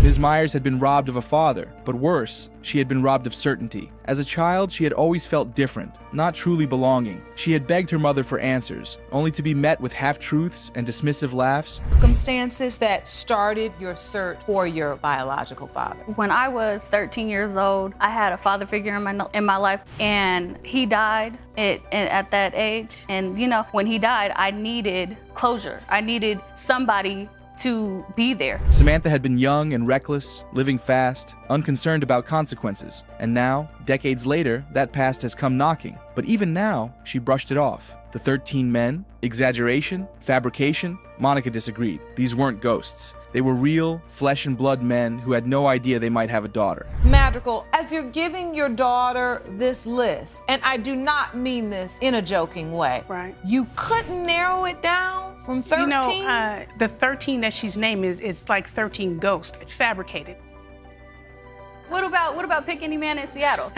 Ms. Myers had been robbed of a father, but worse, she had been robbed of certainty. As a child, she had always felt different, not truly belonging. She had begged her mother for answers, only to be met with half-truths and dismissive laughs. Circumstances that started your search for your biological father. When I was 13 years old, I had a father figure in my life, and he died at that age. And you know, when he died, I needed closure. I needed somebody to be there. Samantha had been young and reckless, living fast, unconcerned about consequences. And now, decades later, that past has come knocking. But even now, she brushed it off. The 13 men, exaggeration, fabrication, Monica disagreed. These weren't ghosts. They were real, flesh and blood men who had no idea they might have a daughter. Madrigal, as you're giving your daughter this list, and I do not mean this in a joking way, right? You couldn't narrow it down from 13? You know, the 13 that she's named is like 13 ghosts, fabricated. What about Pick Any Man in Seattle?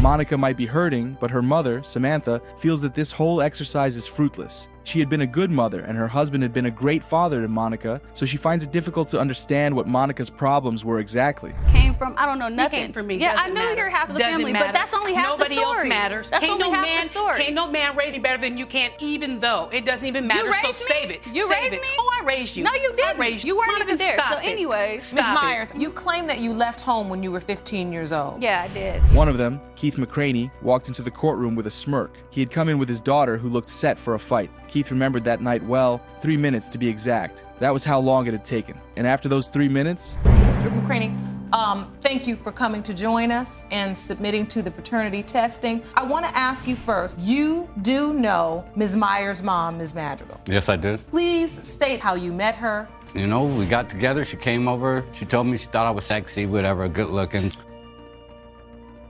Monica might be hurting, but her mother, Samantha, feels that this whole exercise is fruitless. She had been a good mother, and her husband had been a great father to Monica, so she finds it difficult to understand what Monica's problems were exactly. Came from, I don't know, nothing. He came from me. Yeah, I knew you're half of the family, but that's only half the story. Nobody else matters. That's only half the story. Can't no man raise you better than you can, even though it doesn't even matter. So save it. You raised me? Oh, I raised you. No, you didn't. I raised you. You weren't Monica, even there. stop So it. anyways, Ms. Myers, you claim that you left home when you were 15 years old. Yeah, I did. One of them, Keith McCraney, walked into the courtroom with a smirk. He had come in with his daughter, who looked set for a fight. Keith remembered that night well, 3 minutes to be exact. That was how long it had taken. And after those 3 minutes... Mr. McCraney, thank you for coming to join us and submitting to the paternity testing. I want to ask you first, you do know Ms. Myers' mom, Ms. Madrigal. Yes, I did. Please state how you met her. You know, we got together, she came over, she told me she thought I was sexy, whatever, good looking.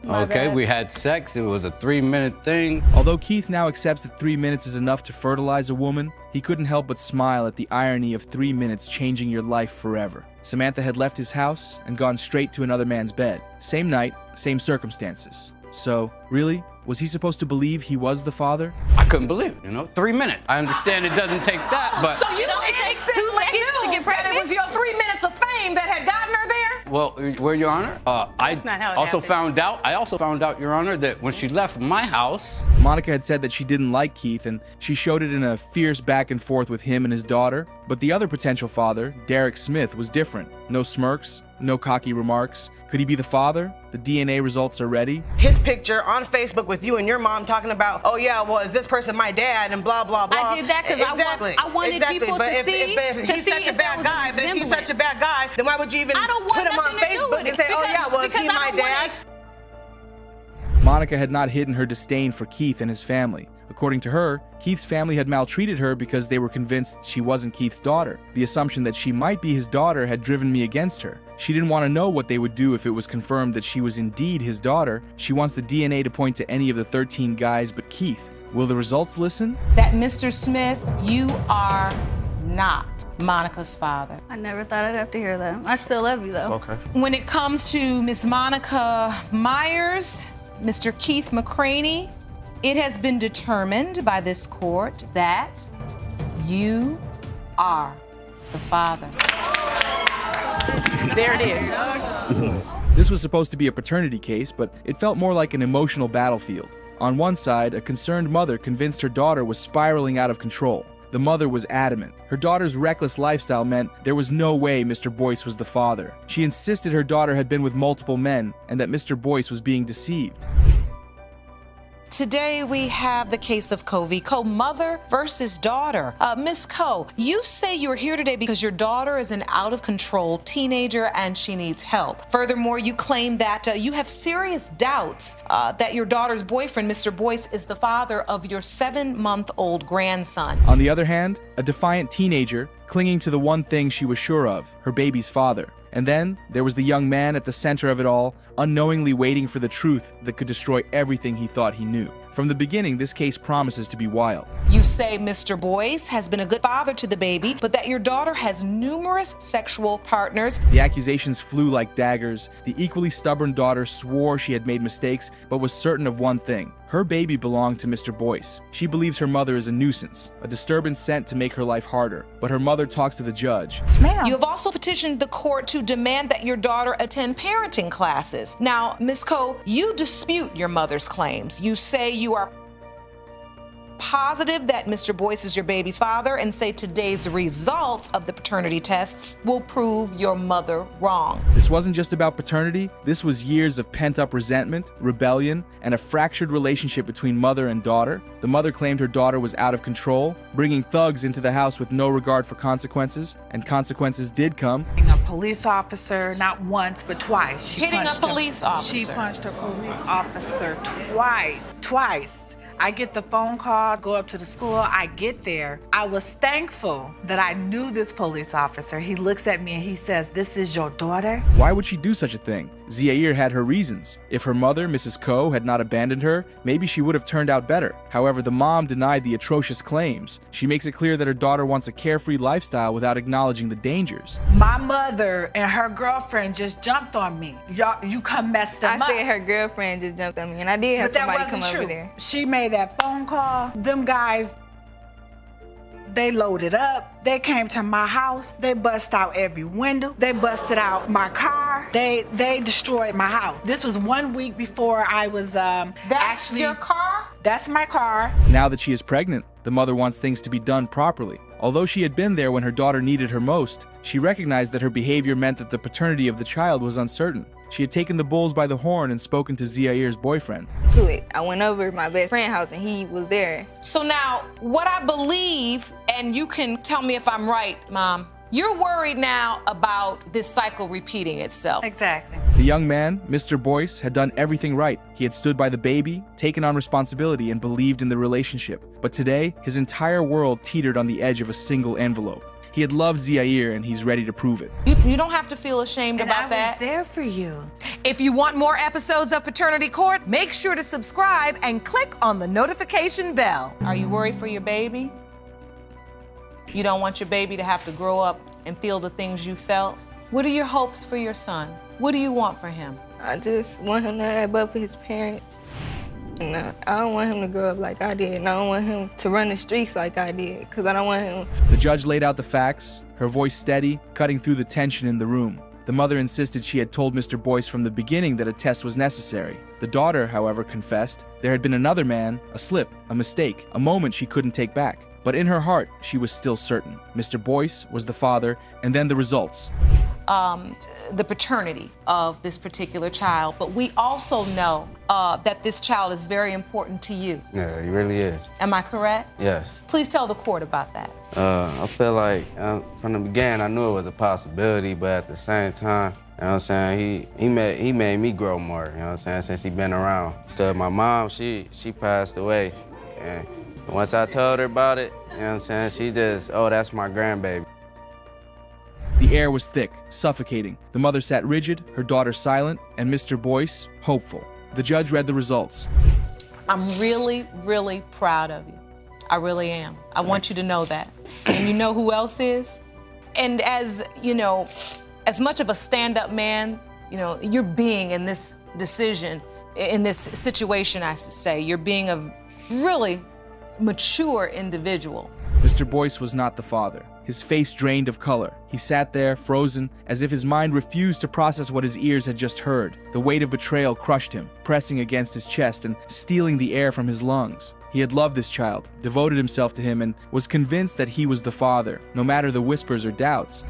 Okay, we had sex, it was a 3-minute thing. Although Keith now accepts that 3 minutes is enough to fertilize a woman, he couldn't help but smile at the irony of 3 minutes changing your life forever. Samantha had left his house and gone straight to another man's bed. Same night, same circumstances. So, really, was he supposed to believe he was the father? I couldn't believe it, 3 minutes. I understand it doesn't take that, but... So you don't take 2 seconds to get pregnant? It was your 3 minutes of fame that had gotten her there? Well, Your Honor, I also found out, Your Honor, that when she left my house... Monica had said that she didn't like Keith, and she showed it in a fierce back and forth with him and his daughter. But the other potential father, Derek Smith, was different. No smirks, no cocky remarks. Could he be the father? The DNA results are ready. His picture on Facebook with you and your mom talking about, oh yeah, well, is this person my dad and blah, blah, blah. I did that because I wanted people to see. But if he's such a bad guy, then why would you even put him on Facebook and say, oh yeah, well, is he my dad? Monica had not hidden her disdain for Keith and his family. According to her, Keith's family had maltreated her because they were convinced she wasn't Keith's daughter. The assumption that she might be his daughter had driven me against her. She didn't want to know what they would do if it was confirmed that she was indeed his daughter. She wants the DNA to point to any of the 13 guys but Keith. Will the results listen? That Mr. Smith, you are not Monica's father. I never thought I'd have to hear that. I still love you, though. It's okay. When it comes to Miss Monica Myers, Mr. Keith McCraney, it has been determined by this court that you are the father. There it is. This was supposed to be a paternity case, but it felt more like an emotional battlefield. On one side, a concerned mother convinced her daughter was spiraling out of control. The mother was adamant. Her daughter's reckless lifestyle meant there was no way Mr. Boyce was the father. She insisted her daughter had been with multiple men and that Mr. Boyce was being deceived. Today we have the case of Coe v. Coe, mother versus daughter. Miss Coe, you say you're here today because your daughter is an out-of-control teenager and she needs help. Furthermore, you claim that you have serious doubts that your daughter's boyfriend, Mr. Boyce, is the father of your 7-month-old grandson. On the other hand, a defiant teenager clinging to the one thing she was sure of, her baby's father. And then there was the young man at the center of it all, unknowingly waiting for the truth that could destroy everything he thought he knew. From the beginning, this case promises to be wild. You say Mr. Boyce has been a good father to the baby, but that your daughter has numerous sexual partners. The accusations flew like daggers. The equally stubborn daughter swore she had made mistakes, but was certain of one thing. Her baby belonged to Mr. Boyce. She believes her mother is a nuisance, a disturbance sent to make her life harder. But her mother talks to the judge. You have also petitioned the court to demand that your daughter attend parenting classes. Now, Ms. Coe, you dispute your mother's claims. You say you are positive that Mr. Boyce is your baby's father and say today's results of the paternity test will prove your mother wrong. This wasn't just about paternity. This was years of pent-up resentment, rebellion, and a fractured relationship between mother and daughter. The mother claimed her daughter was out of control, bringing thugs into the house with no regard for consequences, and consequences did come. A police officer, not once, but twice. Hitting a police officer. She punched a police officer twice. I get the phone call, go up to the school, I get there. I was thankful that I knew this police officer. He looks at me and he says, "This is your daughter?" Why would she do such a thing? Zaire had her reasons. If her mother, Mrs. Coe, had not abandoned her, maybe she would have turned out better. However, the mom denied the atrocious claims. She makes it clear that her daughter wants a carefree lifestyle without acknowledging the dangers. My mother and her girlfriend just jumped on me. You come mess them up. I said her girlfriend just jumped on me, and I did have somebody come over there. She made that phone call. Them guys, they loaded up. They came to my house. They bust out every window. They busted out my car. They destroyed my house. This was 1 week before I was That's your car? That's my car. Now that she is pregnant, the mother wants things to be done properly. Although she had been there when her daughter needed her most, she recognized that her behavior meant that the paternity of the child was uncertain. She had taken the bulls by the horn and spoken to Zaire's boyfriend. I went over to my best friend's house and he was there. So now, what I believe, and you can tell me if I'm right, Mom, you're worried now about this cycle repeating itself. Exactly. The young man, Mr. Boyce, had done everything right. He had stood by the baby, taken on responsibility, and believed in the relationship. But today, his entire world teetered on the edge of a single envelope. He had loved Zaire, and he's ready to prove it. You don't have to feel ashamed about that. I was there for you. If you want more episodes of Paternity Court, make sure to subscribe and click on the notification bell. Are you worried for your baby? You don't want your baby to have to grow up and feel the things you felt? What are your hopes for your son? What do you want for him? I just want him to have up for his parents. And I don't want him to grow up like I did, and I don't want him to run the streets like I did, because I don't want him. The judge laid out the facts, her voice steady, cutting through the tension in the room. The mother insisted she had told Mr. Boyce from the beginning that a test was necessary. The daughter, however, confessed there had been another man, a slip, a mistake, a moment she couldn't take back. But in her heart, she was still certain. Mr. Boyce was the father, and then the results. The paternity of this particular child, but we also know that this child is very important to you. Yeah, he really is. Am I correct? Yes. Please tell the court about that. I feel like from the beginning I knew it was a possibility, but at the same time, you know what I'm saying, he made me grow more, you know what I'm saying, since he been around. Because my mom, she passed away, and once I told her about it, you know what I'm saying, she just, oh, that's my grandbaby. The air was thick, suffocating. The mother sat rigid, her daughter silent, and Mr. Boyce hopeful. The judge read the results. I'm really, really proud of you. I really am. I want you to know that. And you know who else is? And as, you know, as much of a stand-up man, you know, you're being in this decision, in this situation, I should say, you're being a really mature individual. Mr. Boyce was not the father. His face drained of color. He sat there, frozen, as if his mind refused to process what his ears had just heard. The weight of betrayal crushed him, pressing against his chest and stealing the air from his lungs. He had loved this child, devoted himself to him, and was convinced that he was the father, no matter the whispers or doubts.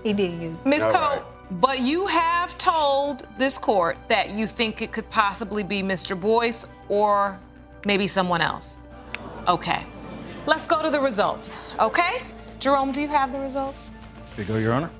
He did you. Ms. Coe, but you have told this court that you think it could possibly be Mr. Boyce or maybe someone else. Okay. Let's go to the results, okay? Jerome, do you have the results? Here you go, Your Honor.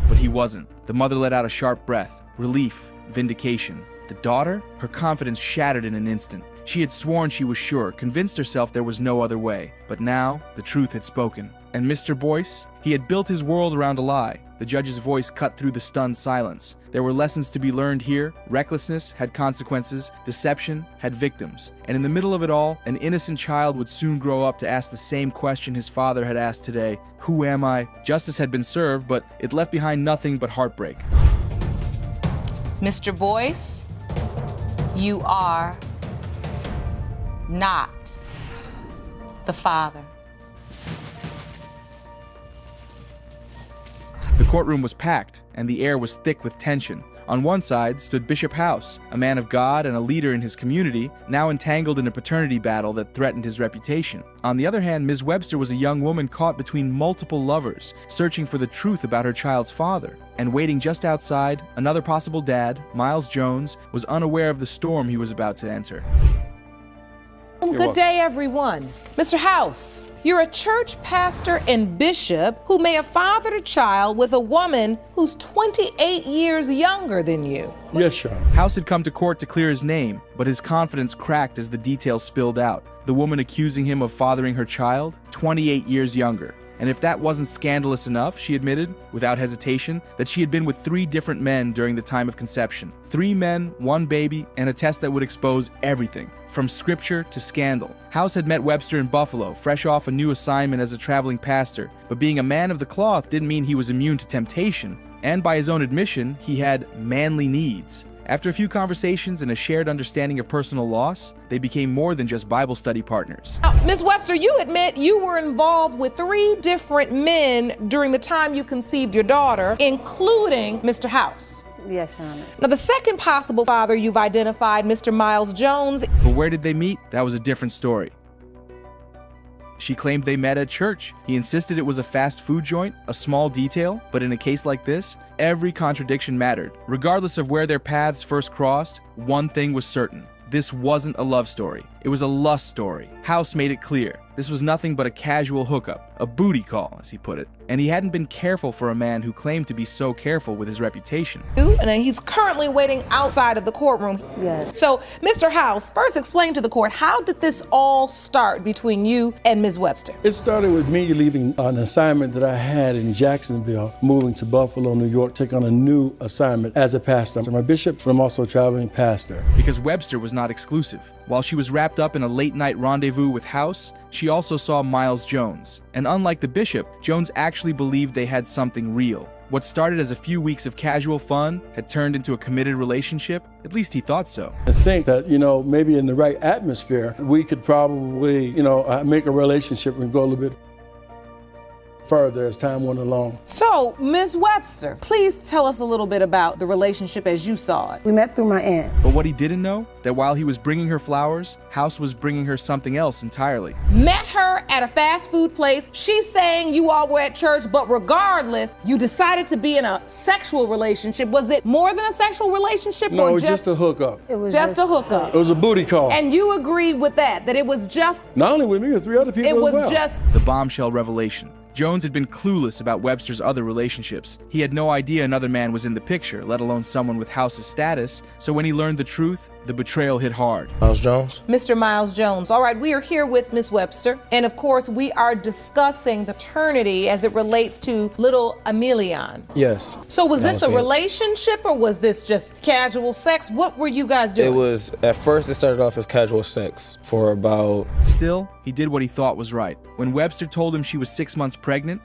But he wasn't. The mother let out a sharp breath. Relief, vindication. The daughter? Her confidence shattered in an instant. She had sworn she was sure, convinced herself there was no other way. But now, the truth had spoken. And Mr. Boyce? He had built his world around a lie. The judge's voice cut through the stunned silence. There were lessons to be learned here. Recklessness had consequences. Deception had victims. And in the middle of it all, an innocent child would soon grow up to ask the same question his father had asked today. Who am I? Justice had been served, but it left behind nothing but heartbreak. Mr. Boyce, you are not the father. The courtroom was packed, and the air was thick with tension. On one side stood Bishop House, a man of God and a leader in his community, now entangled in a paternity battle that threatened his reputation. On the other hand, Ms. Webster was a young woman caught between multiple lovers, searching for the truth about her child's father. And waiting just outside, another possible dad, Miles Jones, was unaware of the storm he was about to enter. Good day, everyone. Mr. House, you're a church pastor and bishop who may have fathered a child with a woman who's 28 years younger than you. Yes, Sean. House had come to court to clear his name, but his confidence cracked as the details spilled out. The woman accusing him of fathering her child, 28 years younger. And if that wasn't scandalous enough, she admitted, without hesitation, that she had been with 3 different men during the time of conception. 3 men, 1 baby, and a test that would expose everything, from scripture to scandal. House had met Webster in Buffalo, fresh off a new assignment as a traveling pastor, but being a man of the cloth didn't mean he was immune to temptation. And by his own admission, he had manly needs. After a few conversations and a shared understanding of personal loss, they became more than just Bible study partners. Ms. Webster, you admit you were involved with 3 different men during the time you conceived your daughter, including Mr. House. Yes, Your Honor. Now, the second possible father you've identified, Mr. Miles Jones. But where did they meet? That was a different story. She claimed they met at church. He insisted it was a fast food joint, a small detail, but in a case like this, every contradiction mattered. Regardless of where their paths first crossed, one thing was certain. This wasn't a love story. It was a lust story. House made it clear. This was nothing but a casual hookup, a booty call, as he put it. And he hadn't been careful for a man who claimed to be so careful with his reputation. And he's currently waiting outside of the courtroom. Yes. So, Mr. House, first explain to the court, how did this all start between you and Ms. Webster? It started with me leaving an assignment that I had in Jacksonville, moving to Buffalo, New York, take on a new assignment as a pastor. I'm a bishop, but I'm also a traveling pastor. Because Webster was not exclusive. While she was wrapped up in a late-night rendezvous with House, she also saw Miles Jones. And unlike the bishop, Jones actually believed they had something real. What started as a few weeks of casual fun had turned into a committed relationship. At least he thought so. I think that, maybe in the right atmosphere, we could probably, make a relationship and go a little bit further as time went along. So, Ms. Webster, please tell us a little bit about the relationship as you saw it. We met through my aunt. But what he didn't know, that while he was bringing her flowers, House was bringing her something else entirely. Met her at a fast food place. She's saying you all were at church, but regardless, you decided to be in a sexual relationship. Was it more than a sexual relationship? No, or it was just a hookup. It was just a hookup. It was a booty call. And you agreed with that it was just... Not only with me, but 3 other people as well. It was just... The bombshell revelation. Jones had been clueless about Webster's other relationships. He had no idea another man was in the picture, let alone someone with House's status, so when he learned the truth, the betrayal hit hard. Miles Jones? Mr. Miles Jones. All right, we are here with Ms. Webster, and of course, we are discussing paternity as it relates to little Emilion. Yes. So was this a relationship, or was this just casual sex? What were you guys doing? It was, at first it started off as casual sex for about... Still, he did what he thought was right. When Webster told him she was 6 months pregnant,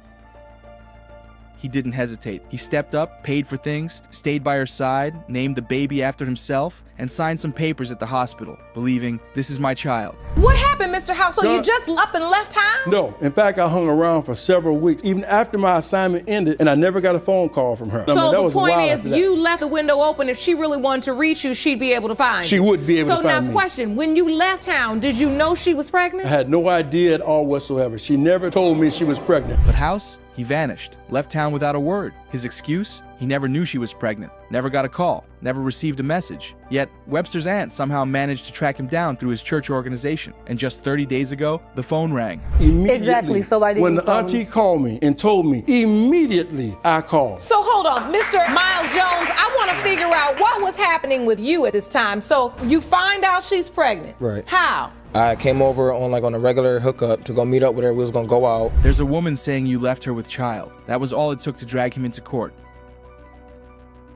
he didn't hesitate. He stepped up, paid for things, stayed by her side, named the baby after himself, and signed some papers at the hospital, believing, this is my child. What happened, Mr. House? So you just up and left town? No. In fact, I hung around for several weeks, even after my assignment ended, and I never got a phone call from her. So the point is, you left the window open. If she really wanted to reach you, she'd be able to find you. She would be able to find me. So now question, when you left town, did you know she was pregnant? I had no idea at all whatsoever. She never told me she was pregnant. But House, he vanished, left town without a word. His excuse? He never knew she was pregnant, never got a call, never received a message. Yet, Webster's aunt somehow managed to track him down through his church organization. And just 30 days ago, the phone rang. Exactly, so why didn't when you the auntie called me and told me, immediately I called. So hold on, Mr. Miles Jones, I want to figure out what was happening with you at this time. So you find out she's pregnant. Right. How? I came over on a regular hookup to go meet up with her. We was gonna go out. There's a woman saying you left her with child. That was all it took to drag him into court.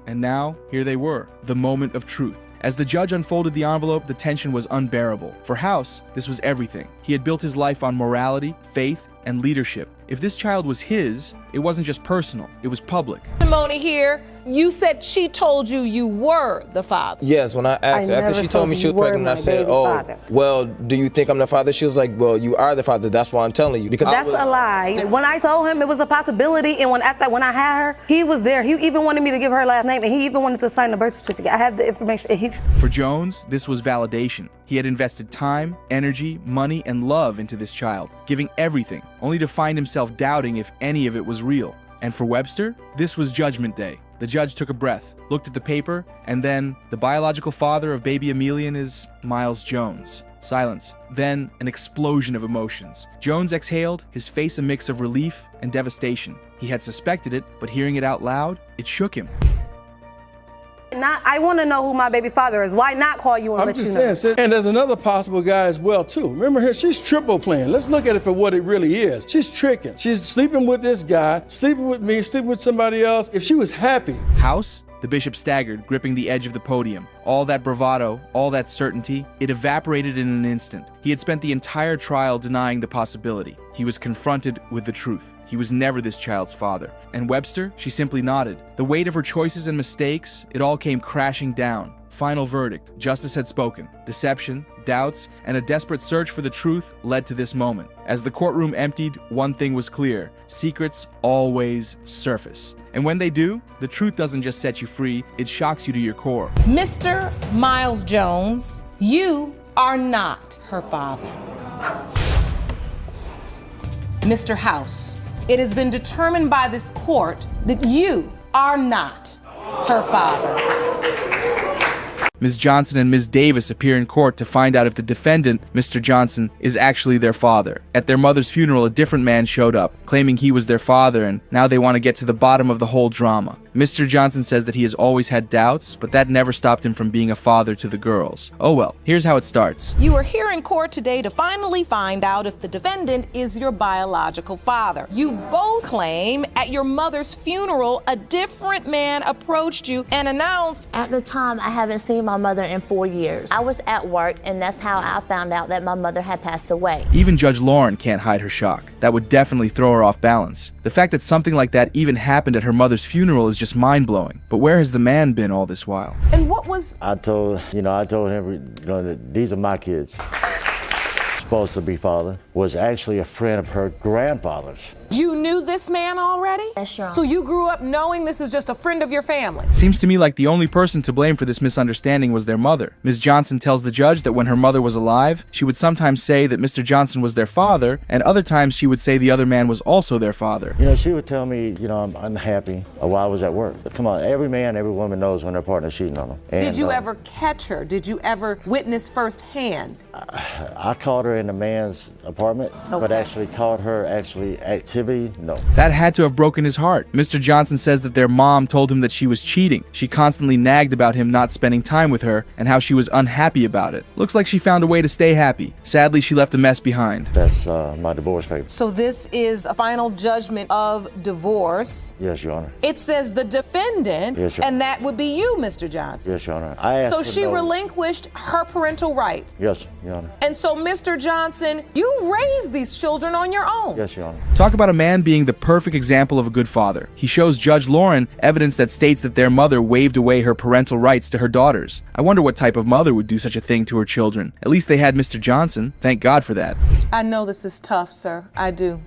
And now, here they were, the moment of truth. As the judge unfolded the envelope, the tension was unbearable. For House, this was everything. He had built his life on morality, faith, and leadership. If this child was his, it wasn't just personal, it was public. Testimony here. You said she told you you were the father. Yes, when I asked her, after she told me she was pregnant, I said, oh, well, do you think I'm the father? She was like, well, you are the father. That's why I'm telling you. Because that's a lie. When I told him it was a possibility, and when I had her, he was there. He even wanted me to give her last name, and he even wanted to sign the birth certificate. I have the information. For Jones, this was validation. He had invested time, energy, money, and love into this child, giving everything, only to find himself doubting if any of it was real. And for Webster, this was Judgment Day. The judge took a breath, looked at the paper, and then the biological father of baby Emelian is Miles Jones. Silence. Then an explosion of emotions. Jones exhaled, his face a mix of relief and devastation. He had suspected it, but hearing it out loud, it shook him. I want to know who my baby father is. Why not call you and let you know? I'm just saying, and there's another possible guy as well, too. Remember here, she's triple playing. Let's look at it for what it really is. She's tricking. She's sleeping with this guy, sleeping with me, sleeping with somebody else. If she was happy. House? The bishop staggered, gripping the edge of the podium. All that bravado, all that certainty, it evaporated in an instant. He had spent the entire trial denying the possibility. He was confronted with the truth. He was never this child's father. And Webster? She simply nodded. The weight of her choices and mistakes, it all came crashing down. Final verdict. Justice had spoken. Deception, doubts, and a desperate search for the truth led to this moment. As the courtroom emptied, one thing was clear. Secrets always surface. And when they do, the truth doesn't just set you free, it shocks you to your core. Mr. Miles Jones, you are not her father. Mr. House, it has been determined by this court that you are not her father. Ms. Johnson and Ms. Davis appear in court to find out if the defendant, Mr. Johnson, is actually their father. At their mother's funeral, a different man showed up, claiming he was their father, and now they want to get to the bottom of the whole drama. Mr. Johnson says that he has always had doubts, but that never stopped him from being a father to the girls. Oh well, here's how it starts. You are here in court today to finally find out if the defendant is your biological father. You both claim at your mother's funeral, a different man approached you and announced, at the time, I haven't seen my mother in 4 years. I was at work, and that's how I found out that my mother had passed away. Even Judge Lauren can't hide her shock. That would definitely throw her off balance. The fact that something like that even happened at her mother's funeral is just mind-blowing. But where has the man been all this while? And what was... I told him, that these are my kids. Supposed to be father, was actually a friend of her grandfather's. You knew this man already? That's right. So you grew up knowing this is just a friend of your family? Seems to me like the only person to blame for this misunderstanding was their mother. Ms. Johnson tells the judge that when her mother was alive, she would sometimes say that Mr. Johnson was their father, and other times she would say the other man was also their father. She would tell me, I'm unhappy while I was at work. But come on, every man, every woman knows when their partner's cheating on them. And, did you ever catch her? Did you ever witness firsthand? I caught her in a man's apartment, but actually caught her activity, no. That had to have broken his heart. Mr. Johnson says that their mom told him that she was cheating. She constantly nagged about him not spending time with her and how she was unhappy about it. Looks like she found a way to stay happy. Sadly, she left a mess behind. That's my divorce papers. So this is a final judgment of divorce. Yes, Your Honor. It says the defendant, yes, Your Honor. And that would be you, Mr. Johnson. Yes, Your Honor. So she relinquished her parental rights. Yes, Your Honor. And so, Mr. Johnson, you raised these children on your own. Yes, Your Honor. Talk about a man being the perfect example of a good father. He shows Judge Lauren evidence that states that their mother waved away her parental rights to her daughters. I wonder what type of mother would do such a thing to her children. At least they had Mr. Johnson. Thank God for that. I know this is tough, sir. I do.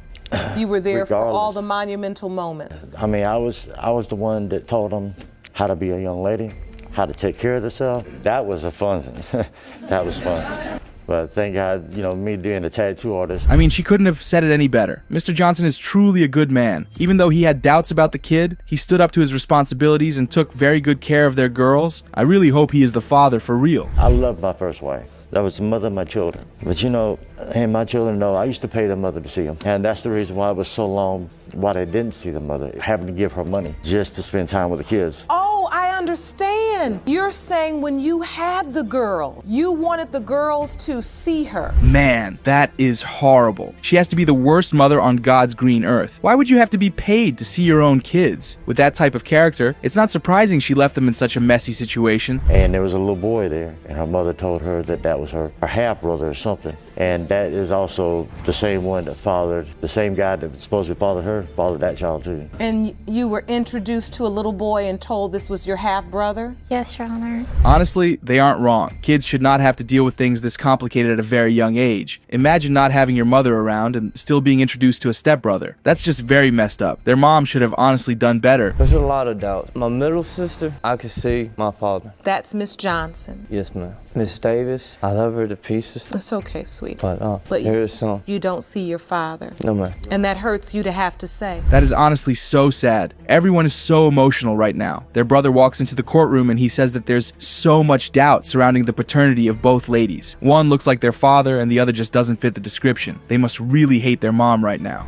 You were there for all the monumental moments. I was the one that taught them how to be a young lady, how to take care of themselves. That was a fun thing. That was fun. But thank God, me being a tattoo artist. I mean, she couldn't have said it any better. Mr. Johnson is truly a good man. Even though he had doubts about the kid, he stood up to his responsibilities and took very good care of their girls. I really hope he is the father for real. I love my first wife. That was the mother of my children. But and my children know, I used to pay the mother to see them. And that's the reason why it was so long why they didn't see the mother, having to give her money just to spend time with the kids. Oh, I understand. You're saying when you had the girl, you wanted the girls to see her. Man, that is horrible. She has to be the worst mother on God's green earth. Why would you have to be paid to see your own kids? With that type of character, it's not surprising she left them in such a messy situation. And there was a little boy there, and her mother told her that that was her half-brother or something. And that is also the same one that fathered, the same guy that was supposed to father her, fathered that child too. And you were introduced to a little boy and told this was your half-brother? Yes, Your Honor. Honestly, they aren't wrong. Kids should not have to deal with things this complicated at a very young age. Imagine not having your mother around and still being introduced to a stepbrother. That's just very messed up. Their mom should have honestly done better. There's a lot of doubt. My middle sister, I could see my father. That's Miss Johnson. Yes, ma'am. Miss Davis, I love her to pieces. It's okay, sweet. But here's some. You don't see your father. No, ma'am. And that hurts you to have to say. That is honestly so sad. Everyone is so emotional right now. Their brother walks into the courtroom and he says that there's so much doubt surrounding the paternity of both ladies. One looks like their father and the other just doesn't fit the description. They must really hate their mom right now.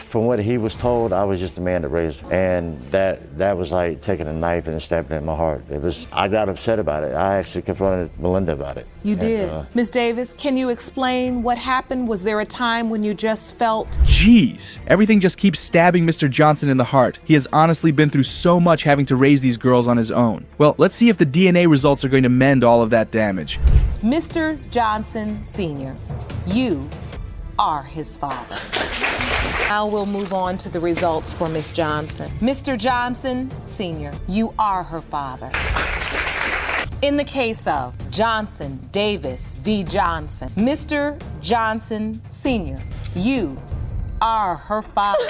From what he was told, I was just the man that raised her. And that was like taking a knife and stabbing it in my heart. I got upset about it. I actually confronted Melinda about it. You did. Ms. Davis, can you explain what happened? Was there a time when you just felt... Jeez, everything just keeps stabbing Mr. Johnson in the heart. He has honestly been through so much having to raise these girls on his own. Well, let's see if the DNA results are going to mend all of that damage. Mr. Johnson Sr., you are his father. Now we'll move on to the results for Miss Johnson. Mr. Johnson Sr., you are her father. In the case of Johnson Davis v. Johnson, Mr. Johnson Sr., you are her father.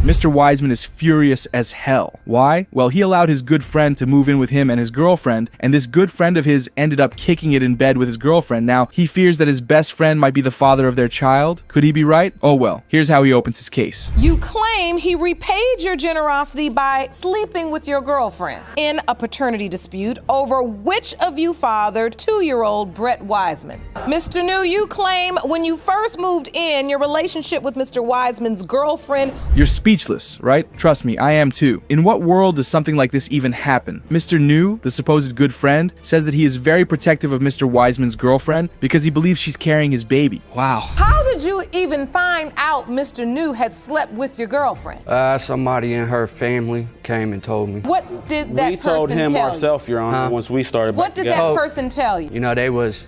Mr. Wiseman is furious as hell. Why? Well, he allowed his good friend to move in with him and his girlfriend, and this good friend of his ended up kicking it in bed with his girlfriend. Now, he fears that his best friend might be the father of their child. Could he be right? Oh well, here's how he opens his case. You claim he repaid your generosity by sleeping with your girlfriend in a paternity dispute over which of you fathered 2-year-old Brett Wiseman. Mr. New, you claim when you first moved in, your relationship with Mr. Wiseman's girlfriend... You're speechless, right? Trust me, I am too. In what world does something like this even happen? Mr. New, the supposed good friend, says that he is very protective of Mr. Wiseman's girlfriend because he believes she's carrying his baby. Wow. How did you even find out Mr. New had slept with your girlfriend? Somebody in her family came and told me. What did that person tell you? We told him ourselves, Your Honor, once we started. What did that person tell you? You know, they was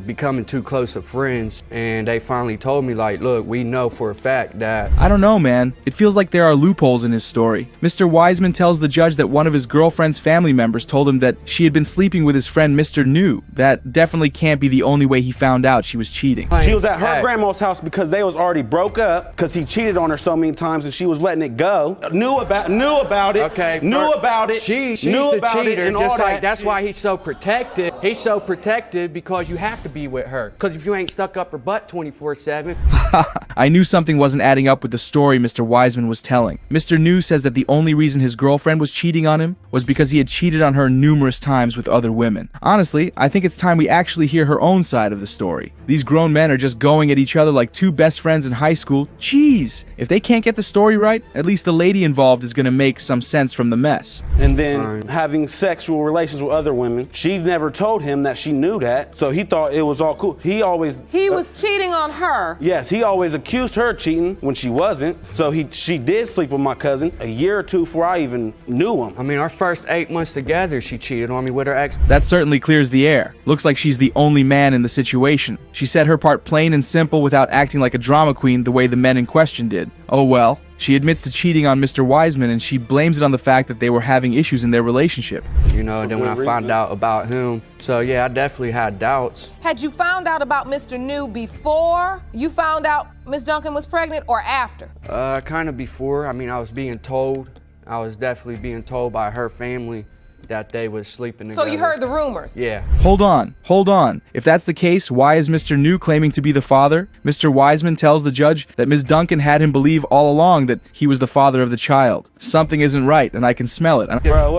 becoming too close of friends, and they finally told me, like, look, we know for a fact that... I don't know, man. It feels like there are loopholes in his story. Mr. Wiseman tells the judge that one of his girlfriend's family members told him that she had been sleeping with his friend Mr. New. That definitely can't be the only way he found out she was cheating. She was at her grandma's house because they was already broke up because he cheated on her so many times and she was letting it go. Knew about it. Okay. Knew about it. She's knew the about cheater, it and just all like that. that's why he's so protected. He's so protected because you have to be with her. Because if you ain't stuck up her butt 24/7. I knew something wasn't adding up with the story Mr. Wiseman was telling. Mr. New says that the only reason his girlfriend was cheating on him was because he had cheated on her numerous times with other women. Honestly, I think it's time we actually hear her own side of the story. These grown men are just going at each other like two best friends in high school. Jeez, if they can't get the story right, at least the lady involved is gonna make some sense from the mess. And then having sexual relations with other women. She never told him that she knew that, so he thought it was all cool. He was cheating on her. Yes, he always accused her of cheating when she wasn't. So she did sleep with my cousin a year or two before I even knew him. I mean, our first 8 months together, she cheated on me with her ex. That certainly clears the air. Looks like she's the only man in the situation. She said her part plain and simple without acting like a drama queen the way the men in question did. Oh well. She admits to cheating on Mr. Wiseman and she blames it on the fact that they were having issues in their relationship. You know, then when I found out about him, so yeah, I definitely had doubts. Had you found out about Mr. New before you found out Miss Duncan was pregnant or after? Kind of before. I mean, I was being told. I was definitely being told by her family that they was sleeping So together. you heard the rumors? Yeah. Hold on. If that's the case, why is Mr. New claiming to be the father? Mr. Wiseman tells the judge that Ms. Duncan had him believe all along that he was the father of the child. Something isn't right, and I can smell it.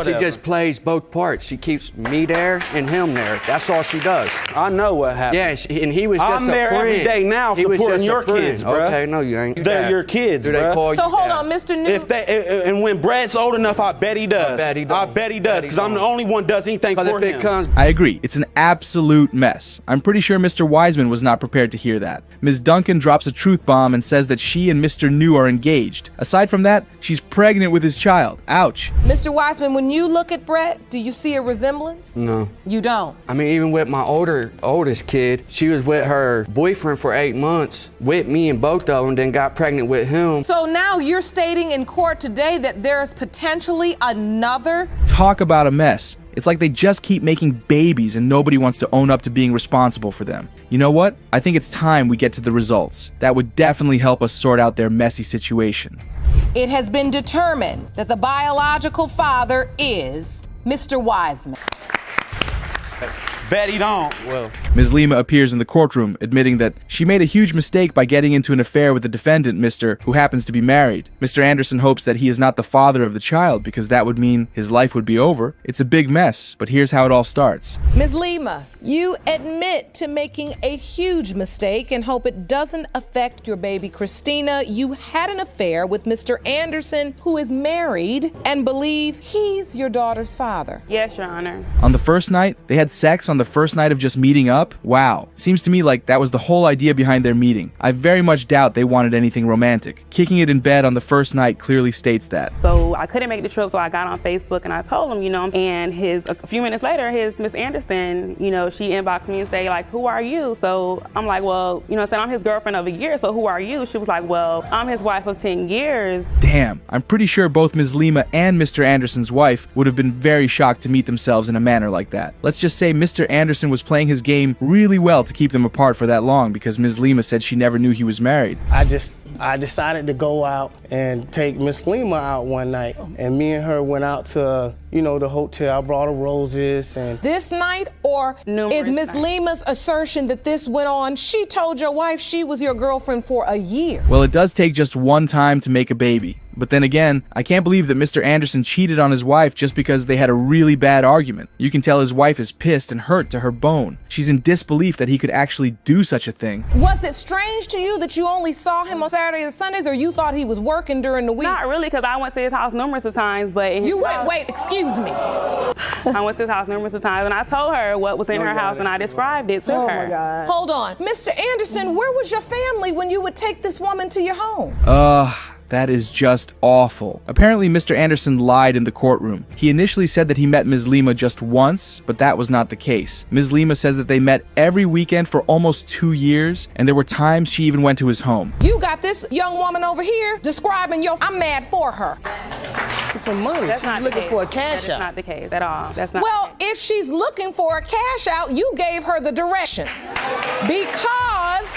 She just plays both parts. She keeps me there and him there. That's all she does. I know what happened. Yeah, and he was just I'm a there friend. every day now He was supporting just a your friend. kids, bro. Okay, no, you ain't. They're your kids, Do they bro. call So you hold dad? on, Mr. New. If they and when Brad's old enough, I bet he does. I bet he does, because I'm the only one does anything for him. I agree. It's an absolute mess. I'm pretty sure Mr. Wiseman was not prepared to hear that. Ms. Duncan drops a truth bomb and says that she and Mr. New are engaged. Aside from that, she's pregnant with his child. Ouch. Mr. Wiseman, when you look at Brett, do you see a resemblance? No. You don't? I mean, even with my oldest kid, she was with her boyfriend for 8 months, with me and both of them, then got pregnant with him. So now you're stating in court today that there's potentially another? Talk about a mess. It's like they just keep making babies and nobody wants to own up to being responsible for them. You know what? I think it's time we get to the results. That would definitely help us sort out their messy situation. It has been determined that the biological father is Mr. Wiseman. Bet he don't. Well, Ms. Lima appears in the courtroom, admitting that she made a huge mistake by getting into an affair with the defendant, Mr., who happens to be married. Mr. Anderson hopes that he is not the father of the child because that would mean his life would be over. It's a big mess, but here's how it all starts. Ms. Lima, you admit to making a huge mistake and hope it doesn't affect your baby Christina. You had an affair with Mr. Anderson, who is married, and believe he's your daughter's father. Yes, Your Honor. On the first night, they had sex on the first night of just meeting up? Wow. Seems to me like that was the whole idea behind their meeting. I very much doubt they wanted anything romantic. Kicking it in bed on the first night clearly states that. So I couldn't make the trip, so I got on Facebook and I told him, and a few minutes later, his Miss Anderson, she inboxed me and say, like, who are you? So I'm like, well, said I'm his girlfriend of a year, so who are you? She was like, well, I'm his wife of 10 years. Damn, I'm pretty sure both Ms. Lima and Mr. Anderson's wife would have been very shocked to meet themselves in a manner like that. Let's just say Mr. Anderson was playing his game really well to keep them apart for that long because Ms. Lima said she never knew he was married. I decided to go out and take Miss Lima out one night, and me and her went out to, the hotel. I brought her roses and... This night, or is Miss Lima's assertion that this went on, she told your wife she was your girlfriend for a year? Well, it does take just one time to make a baby. But then again, I can't believe that Mr. Anderson cheated on his wife just because they had a really bad argument. You can tell his wife is pissed and hurt to her bone. She's in disbelief that he could actually do such a thing. Was it strange to you that you only saw him on Saturdays and Sundays, or you thought he was working during the week? Not really, because I went to his house numerous of times, but... Wait, excuse me. I went to his house numerous of times, and I told her what was in her house, and I described it to her. My God. Hold on. Mr. Anderson, where was your family when you would take this woman to your home? That is just awful. Apparently, Mr. Anderson lied in the courtroom. He initially said that he met Ms. Lima just once, but that was not the case. Ms. Lima says that they met every weekend for almost 2 years, and there were times she even went to his home. You got this young woman over here describing I'm mad for her. For some money. She's looking for a cash out. That's not the case at all. That's not. Well, if she's looking for a cash out, you gave her the directions because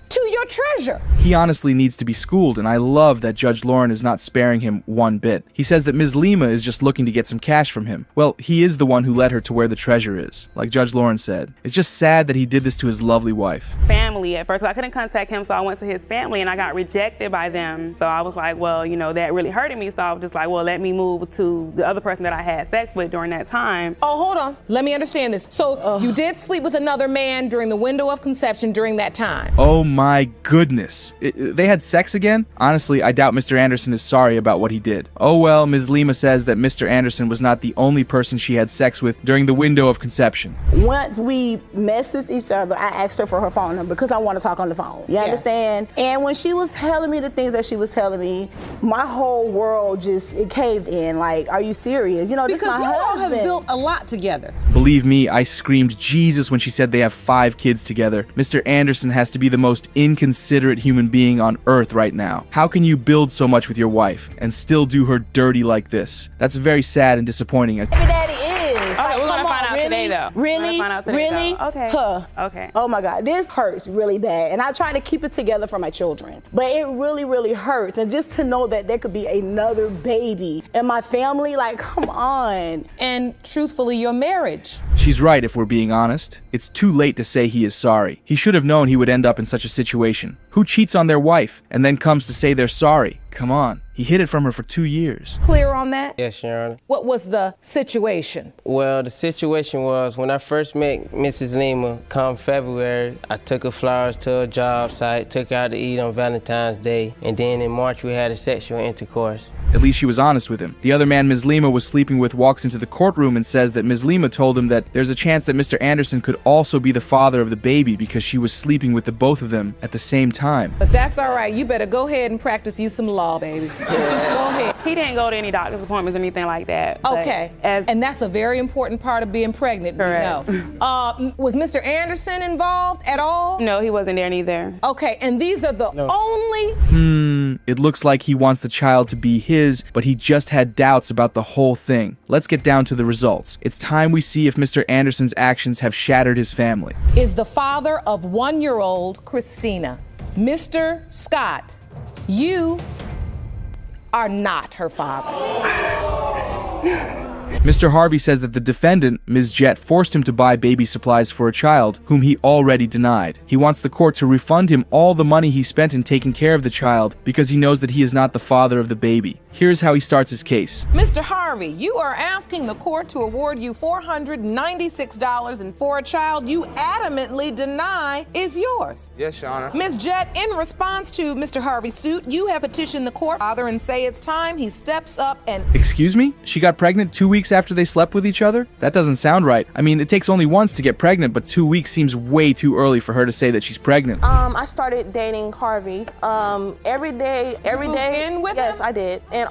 to your treasure. He honestly needs to be schooled, and I love that Judge Lauren is not sparing him one bit. He says that Ms. Lima is just looking to get some cash from him. Well, he is the one who led her to where the treasure is, like Judge Lauren said. It's just sad that he did this to his lovely wife. Family at first. I couldn't contact him, so I went to his family, and I got rejected by them. So I was like, well, that really hurted me. So I was just like, well, let me move to the other person that I had sex with during that time. Oh, hold on. Let me understand this. So you did sleep with another man during the window of conception during that time? Oh my goodness. They had sex again? Honestly, I doubt Mr. Anderson is sorry about what he did. Oh well, Ms. Lima says that Mr. Anderson was not the only person she had sex with during the window of conception. Once we messaged each other, I asked her for her phone number because I want to talk on the phone. You understand? And when she was telling me the things that she was telling me, my whole world it caved in. Like, are you serious? This because my husband. you all have built a lot together. Believe me, I screamed Jesus when she said they have 5 kids together. Mr. Anderson has to be the most inconsiderate human being on earth right now. How can you build so much with your wife and still do her dirty like this? That's very sad and disappointing. Baby daddy is. Okay, we're gonna find out out today, though. Really? Find out today, Really? though. Okay. Huh. Okay. Oh my God, this hurts really bad. And I try to keep it together for my children. But it really, really hurts. And just to know that there could be another baby in my family, like, come on. And truthfully, your marriage. She's right if we're being honest. It's too late to say he is sorry. He should have known he would end up in such a situation. Who cheats on their wife and then comes to say they're sorry? Come on. He hid it from her for 2 years. Clear on that? Yes, Your Honor. What was the situation? Well, the situation was when I first met Mrs. Lima, come February, I took her flowers to a job site, took her out to eat on Valentine's Day, and then in March we had a sexual intercourse. At least she was honest with him. The other man Ms. Lima was sleeping with walks into the courtroom and says that Ms. Lima told him that there's a chance that Mr. Anderson could also be the father of the baby because she was sleeping with the both of them at the same time. But that's all right. You better go ahead and practice you some law, baby. Go ahead. He didn't go to any doctor's appointments or anything like that. Okay. And that's a very important part of being pregnant, Correct. we know. Was Mr. Anderson involved at all? No, he wasn't there neither. Okay, and these are the only... It looks like he wants the child to be his, but he just had doubts about the whole thing. Let's get down to the results. It's time we see if Mr. Anderson's actions have shattered his family. Is the father of 1-year-old Christina. Mr. Scott, you are not her father. Mr. Harvey says that the defendant, Ms. Jett, forced him to buy baby supplies for a child whom he already denied. He wants the court to refund him all the money he spent in taking care of the child because he knows that he is not the father of the baby. Here's how he starts his case. Mr. Harvey, you are asking the court to award you $496 and for a child you adamantly deny is yours. Yes, Your Honor. Ms. Jett, in response to Mr. Harvey's suit, you have petitioned the court father and say it's time he steps up and... Excuse me? She got pregnant 2 weeks after they slept with each other? That doesn't sound right. I mean, it takes only once to get pregnant, but 2 weeks seems way too early for her to say that she's pregnant. I started dating Harvey. Every day. Moved in with Yes, him? I did. And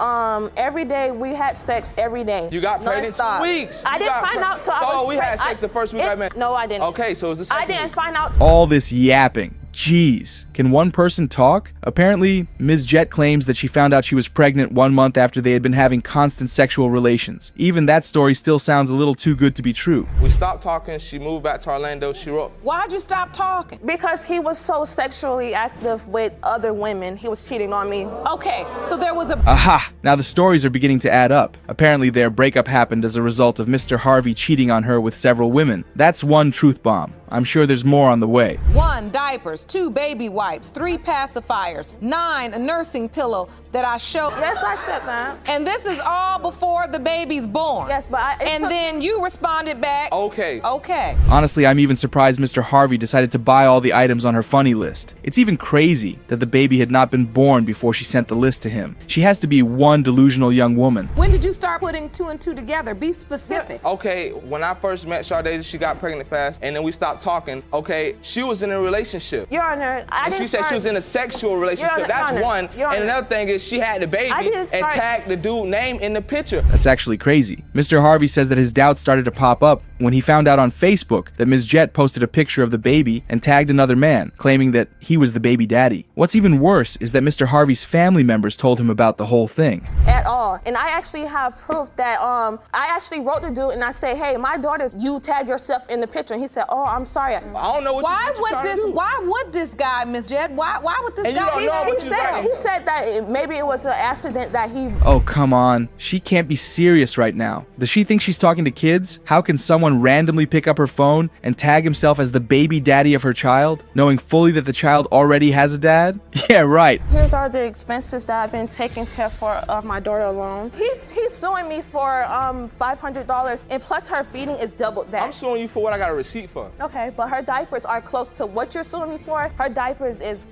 every day we had sex every day. You got pregnant nonstop. 2 weeks. I didn't find out till I was. So we had sex the first week I met. No, I didn't. Okay, so it's the second I didn't week. find out. All this yapping. Jeez, can one person talk? Apparently, Ms. Jett claims that she found out she was pregnant 1 month after they had been having constant sexual relations. Even that story still sounds a little too good to be true. We stopped talking, she moved back to Orlando, she wrote. Why'd you stop talking? Because he was so sexually active with other women. He was cheating on me. Okay, so there was a... Aha! Now the stories are beginning to add up. Apparently their breakup happened as a result of Mr. Harvey cheating on her with several women. That's one truth bomb. I'm sure there's more on the way. 1, diapers, 2, baby wipes, 3, pacifiers, 9, a nursing pillow that I showed. Yes, I said that. And this is all before the baby's born. Yes, but then you responded back. Okay. Okay. Honestly, I'm even surprised Mr. Harvey decided to buy all the items on her funny list. It's even crazy that the baby had not been born before she sent the list to him. She has to be one delusional young woman. When did you start putting 2 and 2 together? Be specific. Okay, when I first met Sade, she got pregnant fast, and then we stopped talking. Okay, she was in a relationship. Your Honor, I didn't She said start... she was in a sexual relationship. Your Honor, That's Your one. Your Honor. And another thing is she had the baby and tagged the dude's name in the picture. That's actually crazy. Mr. Harvey says that his doubts started to pop up when he found out on Facebook that Ms. Jett posted a picture of the baby and tagged another man, claiming that he was the baby daddy. What's even worse is that Mr. Harvey's family members told him about the whole thing. At all. And I actually have proof that I actually wrote the dude and I said, hey, my daughter, you tagged yourself in the picture. And he said, oh, I'm sorry. I don't know what Why would this guy, Ms. Jett? Why would this And guy? you don't know what you writing. He said that maybe it was an accident that he... Oh, come on. She can't be serious right now. Does she think she's talking to kids? How can someone randomly pick up her phone and tag himself as the baby daddy of her child, knowing fully that the child already has a dad? Yeah, right. Here's all the expenses that I've been taking care for of my daughter alone. He's suing me for $500, and plus her feeding is double that. I'm suing you for what I got a receipt for. Okay, but her diapers are close to what you're suing me for. Her diapers is...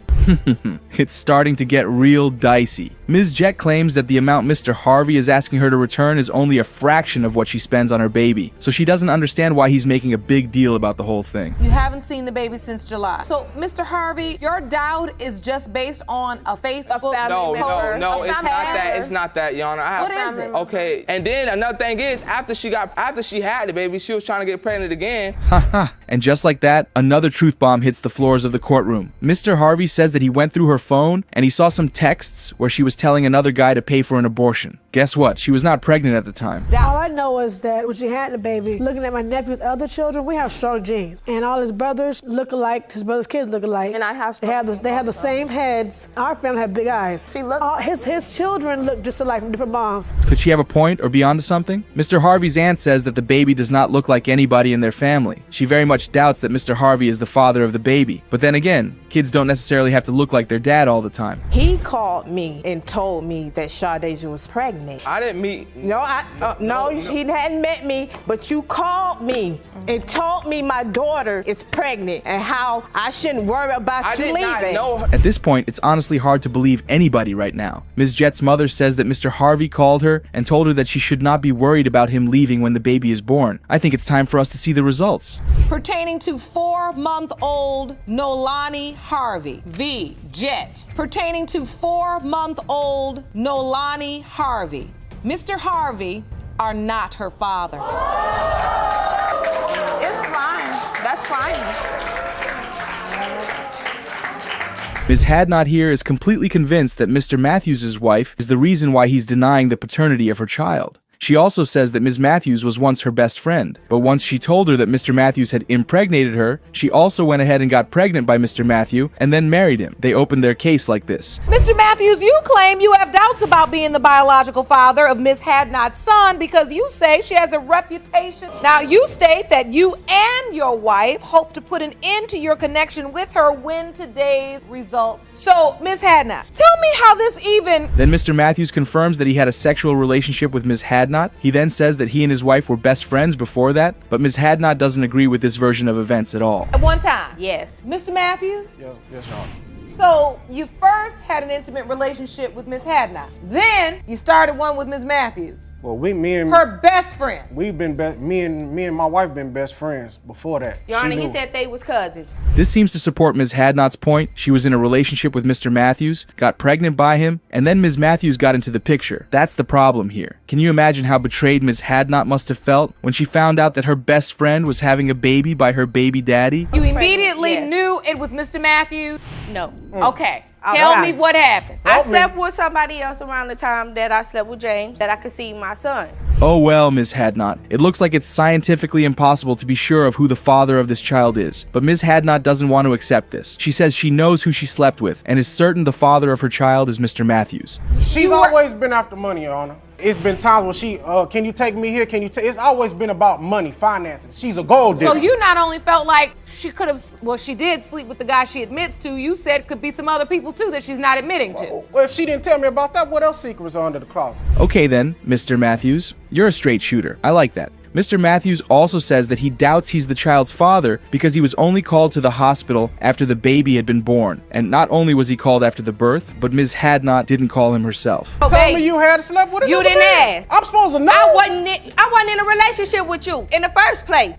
It's starting to get real dicey. Ms. Jett claims that the amount Mr. Harvey is asking her to return is only a fraction of what she spends on her baby, so she doesn't understand why he's making a big deal about the whole thing. You haven't seen the baby since July. So, Mr. Harvey, your doubt is just based on a Facebook post? No, it's not that. It's not that, Your Honor. What is it? Okay, and then another thing is, after she had the baby, she was trying to get pregnant again. Haha. And just like that, another truth bomb hits the floors of the courtroom. Mr. Harvey says that he went through her phone and he saw some texts where she was telling another guy to pay for an abortion. Guess what? She was not pregnant at the time. All I know is that when she had the baby, looking at my nephew's other children, we have strong genes. And all his brothers look alike, his brother's kids look alike. And I have they have the same heads. Our family have big eyes. His children look just alike from different moms. Could she have a point or be onto something? Mr. Harvey's aunt says that the baby does not look like anybody in their family. She very much doubts that Mr. Harvey is the father of the baby. But then again, kids don't necessarily have to look like their dad all the time. He called me and told me that Shadasia was pregnant. I didn't meet. No, he hadn't met me, but you called me and told me my daughter is pregnant and how I shouldn't worry about you leaving. At this point, it's honestly hard to believe anybody right now. Ms. Jett's mother says that Mr. Harvey called her and told her that she should not be worried about him leaving when the baby is born. I think it's time for us to see the results. Pertaining to 4-month-old Nolani Harvey, V. Jett. Pertaining to 4-month-old Nolani Harvey. Mr. Harvey are not her father. It's fine. That's fine. Ms. Hadnot here is completely convinced that Mr. Matthews' wife is the reason why he's denying the paternity of her child. She also says that Ms. Matthews was once her best friend, but once she told her that Mr. Matthews had impregnated her, she also went ahead and got pregnant by Mr. Matthew and then married him. They opened their case like this. Mr. Matthews, you claim you have doubts about being the biological father of Ms. Hadnot's son because you say she has a reputation. Now, you state that you and your wife hope to put an end to your connection with her when today's results. So, Ms. Hadnot, tell me how this even... Then Mr. Matthews confirms that he had a sexual relationship with Ms. Hadnot. He then says that he and his wife were best friends before that, but Ms. Hadnot doesn't agree with this version of events at all. At one time? Yes. Mr. Matthews? Yes, y'all. So, you first had an intimate relationship with Ms. Hadnot. Then, you started one with Ms. Matthews. Well, her best friend. We've been me and my wife been best friends before that. Your Honor, he said they was cousins. This seems to support Ms. Hadnot's point. She was in a relationship with Mr. Matthews, got pregnant by him, and then Ms. Matthews got into the picture. That's the problem here. Can you imagine how betrayed Ms. Hadnot must have felt when she found out that her best friend was having a baby by her baby daddy? You immediately knew it was Mr. Matthews? No. Okay. Tell me what happened. I slept with somebody else around the time that I slept with James, that I could see my son. Oh well, Ms. Hadnot. It looks like it's scientifically impossible to be sure of who the father of this child is. But Ms. Hadnot doesn't want to accept this. She says she knows who she slept with and is certain the father of her child is Mr. Matthews. She's always been after money, Your Honor. It's been times where she, can you take me here? It's always been about money, finances. She's a gold digger. So you not only felt like she could have, well, she did sleep with the guy she admits to. You said it could be some other people too that she's not admitting to. Well, if she didn't tell me about that, what else secrets are under the closet? Okay then, Mr. Matthews. You're a straight shooter. I like that. Mr. Matthews also says that he doubts he's the child's father because he was only called to the hospital after the baby had been born. And not only was he called after the birth, but Ms. Hadnot didn't call him herself. Tell me you had slept with her. You didn't ask. I'm supposed to know. I wasn't in a relationship with you in the first place.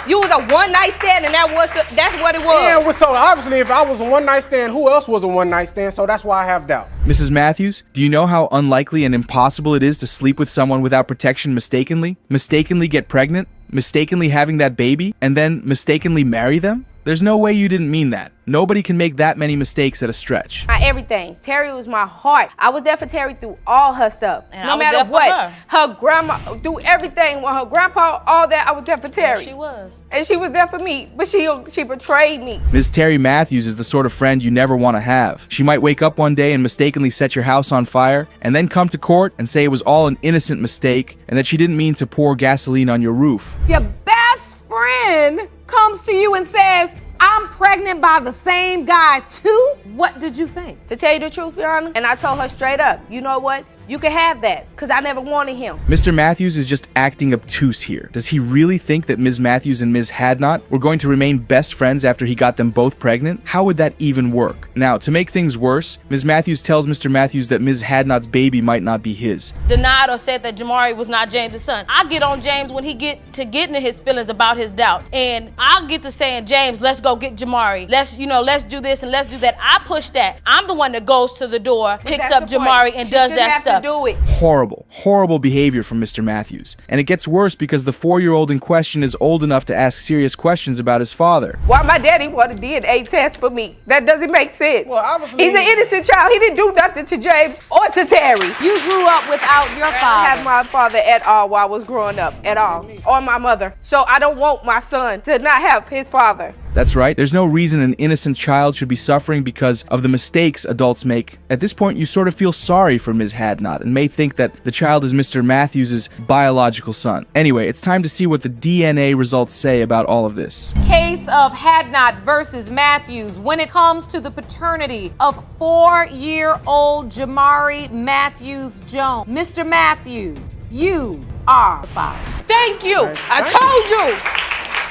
You was a one-night stand, and that's what it was. Yeah, well, so obviously if I was a one-night stand, who else was a one-night stand? So that's why I have doubt. Mrs. Matthews, do you know how unlikely and impossible it is to sleep with someone without protection mistakenly? Mistakenly get pregnant? Mistakenly having that baby? And then mistakenly marry them? There's no way you didn't mean that. Nobody can make that many mistakes at a stretch. My everything. Terry was my heart. I was there for Terry through all her stuff. And no matter what. Her grandma, through everything. With her grandpa, all that, I was there for Terry. Yes, she was. And she was there for me, but she betrayed me. Ms. Terry Matthews is the sort of friend you never want to have. She might wake up one day and mistakenly set your house on fire, and then come to court and say it was all an innocent mistake, and that she didn't mean to pour gasoline on your roof. Your best friend comes to you and says, I'm pregnant by the same guy too? What did you think? To tell you the truth, Your Honor, and I told her straight up, you know what? You can have that, because I never wanted him. Mr. Matthews is just acting obtuse here. Does he really think that Ms. Matthews and Ms. Hadnot were going to remain best friends after he got them both pregnant? How would that even work? Now, to make things worse, Ms. Matthews tells Mr. Matthews that Ms. Hadnot's baby might not be his. Denied or said that Jamari was not James' son. I get on James when he get to getting into his feelings about his doubts. And I'll get to saying, James, let's go get Jamari. Let's do this and let's do that. I push that. I'm the one that goes to the door, picks up Jamari and does that stuff. do it. Horrible, horrible behavior from Mr. Matthews. And it gets worse because the 4-year-old in question is old enough to ask serious questions about his father. Why my daddy want a DNA test for me? That doesn't make sense. Well, obviously, he's an innocent child. He didn't do nothing to James or to Terry. You grew up without your I didn't father. have my father at all while I was growing up, at all, or my mother. So I don't want my son to not have his father. That's right, there's no reason an innocent child should be suffering because of the mistakes adults make. At this point, you sort of feel sorry for Ms. Hadnot and may think that the child is Mr. Matthews' biological son. Anyway, it's time to see what the DNA results say about all of this. Case of Hadnot versus Matthews when it comes to the paternity of 4-year-old Jamari Matthews Jones. Mr. Matthews, you are the father. Thank you. I told you.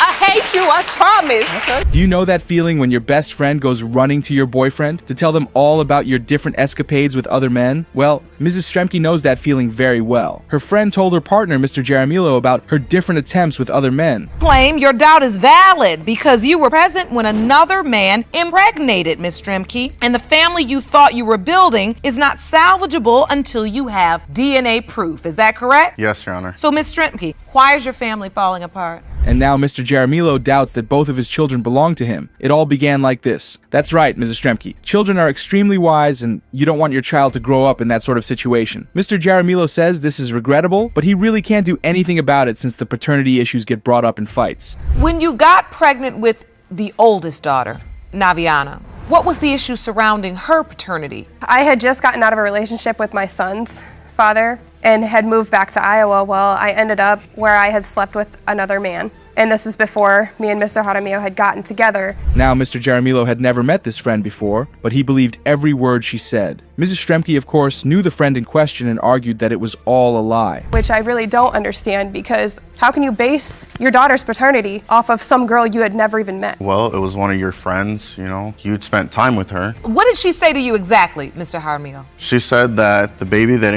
I hate you, I promise. Do you know that feeling when your best friend goes running to your boyfriend to tell them all about your different escapades with other men? Well, Mrs. Stremke knows that feeling very well. Her friend told her partner, Mr. Jaramillo, about her different attempts with other men. Claim your doubt is valid because you were present when another man impregnated Miss Stremke, and the family you thought you were building is not salvageable until you have DNA proof. Is that correct? Yes, Your Honor. So, Miss Stremke, why is your family falling apart? And now Mr. Jaramillo doubts that both of his children belong to him. It all began like this. That's right, Mrs. Stremke. Children are extremely wise, and you don't want your child to grow up in that sort of situation. Mr. Jaramillo says this is regrettable, but he really can't do anything about it since the paternity issues get brought up in fights. When you got pregnant with the oldest daughter, Naviana, what was the issue surrounding her paternity? I had just gotten out of a relationship with my son's father and had moved back to Iowa. Well, I ended up where I had slept with another man. And this is before me and Mr. Jaramillo had gotten together. Now, Mr. Jaramillo had never met this friend before, but he believed every word she said. Mrs. Stremke, of course, knew the friend in question and argued that it was all a lie. Which I really don't understand, because how can you base your daughter's paternity off of some girl you had never even met? Well, it was one of your friends, you know, you'd spent time with her. What did she say to you exactly, Mr. Jaramillo? She said that the baby that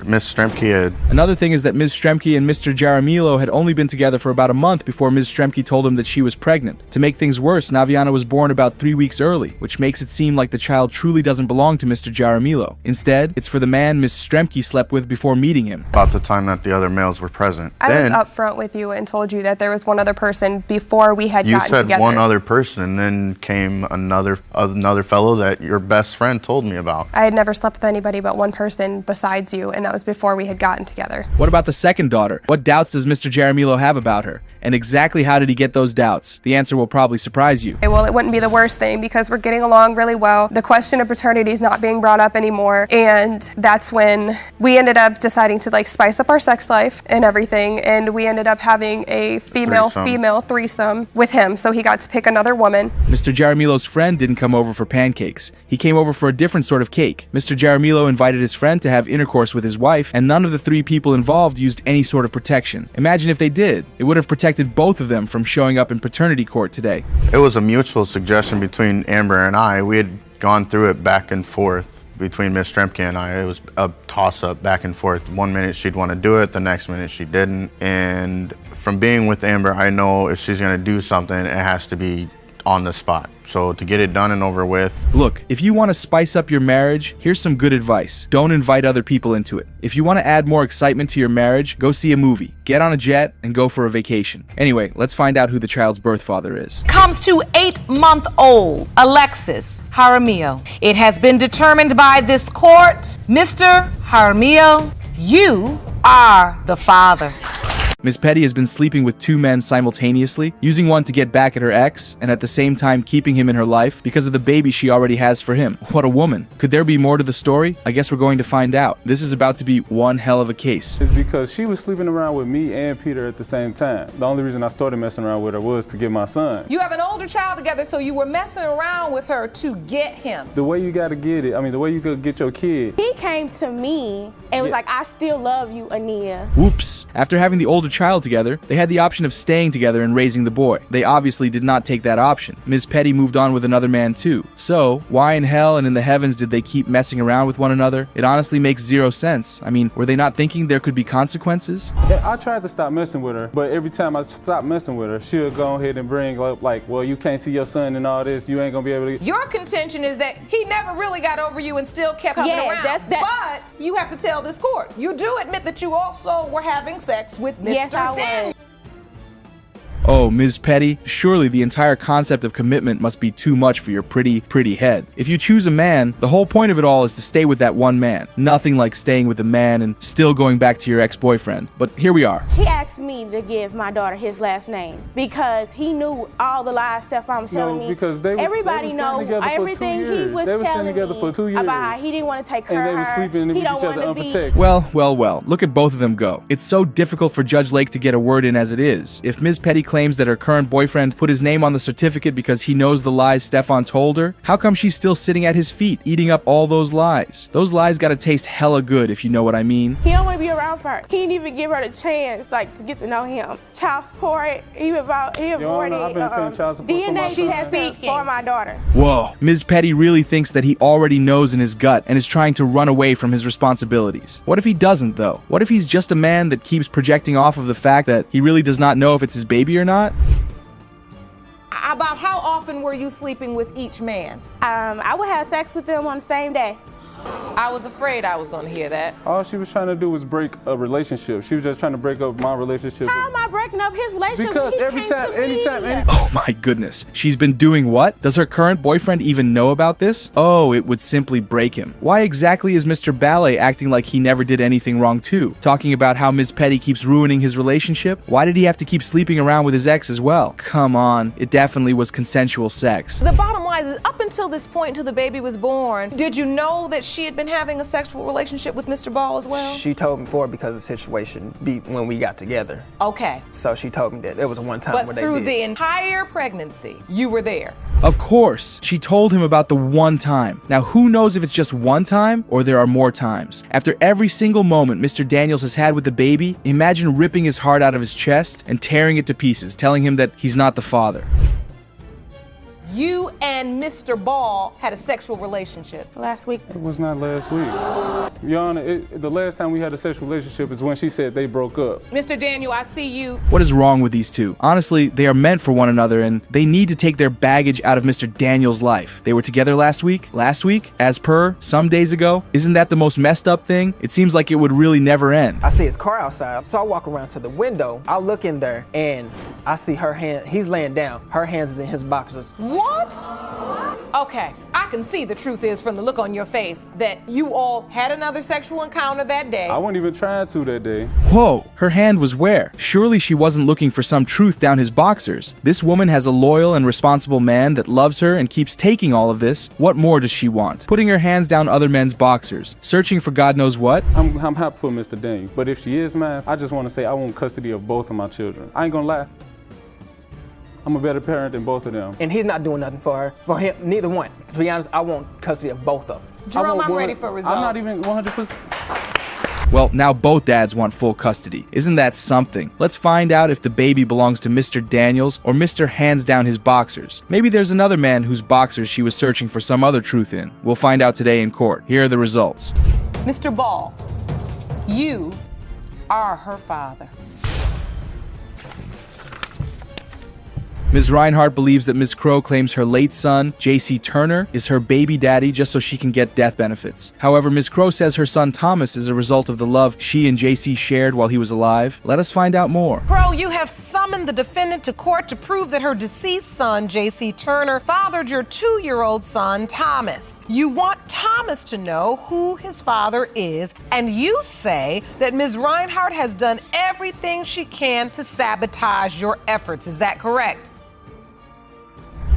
Miss Stremke had... Another thing is that Ms. Stremke and Mr. Jaramillo had only been together for about a month before Ms. Stremke told him that she was pregnant. To make things worse, Naviana was born about 3 weeks early, which makes it seem like the child truly doesn't belong to Mr. Jaramillo. Instead, it's for the man Ms. Stremke slept with before meeting him. About the time that the other males were present. I was upfront with you and told you that there was one other person before we had gotten together. You said one other person, and then came another fellow that your best friend told me about. I had never slept with anybody but one person besides you, and that was before we had gotten together. What about the second daughter? What doubts does Mr. Jaramillo have about her? And exactly how did he get those doubts? The answer will probably surprise you. Well, it wouldn't be the worst thing because we're getting along really well. The question of paternity is not being brought up anymore. And that's when we ended up deciding to spice up our sex life and everything. And we ended up having a female-female threesome with him. So he got to pick another woman. Mr. Jaramillo's friend didn't come over for pancakes. He came over for a different sort of cake. Mr. Jaramillo invited his friend to have intercourse with his wife, and none of the 3 people involved used any sort of protection. Imagine if they did. It would have protected both of them from showing up in paternity court today. It was a mutual suggestion between Amber and I. We had gone through it back and forth between Miss Stremke and I. It was a toss-up back and forth. One minute she'd want to do it, the next minute she didn't. And from being with Amber, I know if she's going to do something, it has to be on the spot. So to get it done and over with. Look, if you want to spice up your marriage, here's some good advice. Don't invite other people into it. If you want to add more excitement to your marriage, go see a movie, get on a jet, and go for a vacation. Anyway, let's find out who the child's birth father is. Comes to 8-month-old Alexis Jaramillo. It has been determined by this court, Mr. Jaramillo, you are the father. Ms. Petty has been sleeping with 2 men simultaneously, using one to get back at her ex, and at the same time keeping him in her life because of the baby she already has for him. What a woman. Could there be more to the story? I guess we're going to find out. This is about to be one hell of a case. It's because she was sleeping around with me and Peter at the same time. The only reason I started messing around with her was to get my son. You have an older child together, so you were messing around with her to get him. The way you gotta get it, the way you could get your kid. He came to me and was like, I still love you, Ania. Whoops. After having the older child together, they had the option of staying together and raising the boy. They obviously did not take that option. Ms. Petty moved on with another man too. So, why in hell and in the heavens did they keep messing around with one another? It honestly makes zero sense. I mean, were they not thinking there could be consequences? I tried to stop messing with her, but every time I stopped messing with her, she would go ahead and bring up like, well, you can't see your son and all this, you ain't gonna be able to. Your contention is that he never really got over you and still kept coming around. But you have to tell this court. You do admit that you also were having sex with Mr. Yes, I Daniels. Oh, Ms. Petty, surely the entire concept of commitment must be too much for your pretty head. If you choose a man, the whole point of it all is to stay with that one man. Nothing like staying with a man and still going back to your ex-boyfriend. But here we are. He asked me to give my daughter his last name because he knew all the lies Stefan was telling me. Because everybody know everything he was telling together for 2 years. About how he didn't want to take care and of they were sleeping with each other unprotected. Well, look at both of them go. It's so difficult for Judge Lake to get a word in as it is. If Ms. Petty claims that her current boyfriend put his name on the certificate because he knows the lies Stefan told her, how come she's still sitting at his feet, eating up all those lies? Those lies gotta taste hella good, if you know what I mean. He don't want to be around for her. He didn't even give her the chance, like, to get to know him. Child support, he avoided DNA testing for my daughter. Whoa, Ms. Petty really thinks that he already knows in his gut and is trying to run away from his responsibilities. What if he doesn't, though? What if he's just a man that keeps projecting off of the fact that he really does not know if it's his baby or not? About how often were you sleeping with each man? I would have sex with them on the same day. I was afraid I was going to hear that. All she was trying to do was break a relationship. She was just trying to break up my relationship. How am I breaking up his relationship? Because anytime. Oh my goodness. She's been doing what? Does her current boyfriend even know about this? Oh, it would simply break him. Why exactly is Mr. Ballet acting like he never did anything wrong too? Talking about how Ms. Petty keeps ruining his relationship? Why did he have to keep sleeping around with his ex as well? Come on, it definitely was consensual sex. The bottom line is, up until this point, until the baby was born, did you know that she had been having a sexual relationship with Mr. Ball as well? She told me before because of the situation when we got together. Okay. So she told me that it was a one time where they did. But through the entire pregnancy, you were there. Of course, she told him about the one time. Now, who knows if it's just one time or there are more times? After every single moment Mr. Daniels has had with the baby, imagine ripping his heart out of his chest and tearing it to pieces, telling him that he's not the father. You and Mr. Ball had a sexual relationship. Last week. It was not last week. Your Honor, the last time we had a sexual relationship is when she said they broke up. Mr. Daniel, I see you. What is wrong with these two? Honestly, they are meant for one another and they need to take their baggage out of Mr. Daniel's life. They were together last week, as per, some days ago. Isn't that the most messed up thing? It seems like it would really never end. I see his car outside, so I walk around to the window. I look in there and I see her hand, he's laying down. Her hands is in his boxers. What? Okay, I can see the truth is from the look on your face that you all had another sexual encounter that day. I wasn't even trying to that day. Whoa, her hand was where? Surely she wasn't looking for some truth down his boxers. This woman has a loyal and responsible man that loves her and keeps taking all of this. What more does she want? Putting her hands down other men's boxers, searching for God knows what? I'm happy for Mr. Daniel, but if she is mine, I just want to say I want custody of both of my children. I ain't gonna lie. I'm a better parent than both of them. And he's not doing nothing for her, for him, neither one. To be honest, I want custody of both of them. Jerome, I'm ready for results. I'm not even 100%. Well, now both dads want full custody. Isn't that something? Let's find out if the baby belongs to Mr. Daniels or Mr. Hands Down His Boxers. Maybe there's another man whose boxers she was searching for some other truth in. We'll find out today in court. Here are the results. Mr. Ball, you are her father. Ms. Reinhardt believes that Ms. Crow claims her late son, J.C. Turner, is her baby daddy just so she can get death benefits. However, Ms. Crow says her son Thomas is a result of the love she and J.C. shared while he was alive. Let us find out more. Crow, you have summoned the defendant to court to prove that her deceased son, J.C. Turner, fathered your 2-year-old son, Thomas. You want Thomas to know who his father is, and you say that Ms. Reinhardt has done everything she can to sabotage your efforts. Is that correct?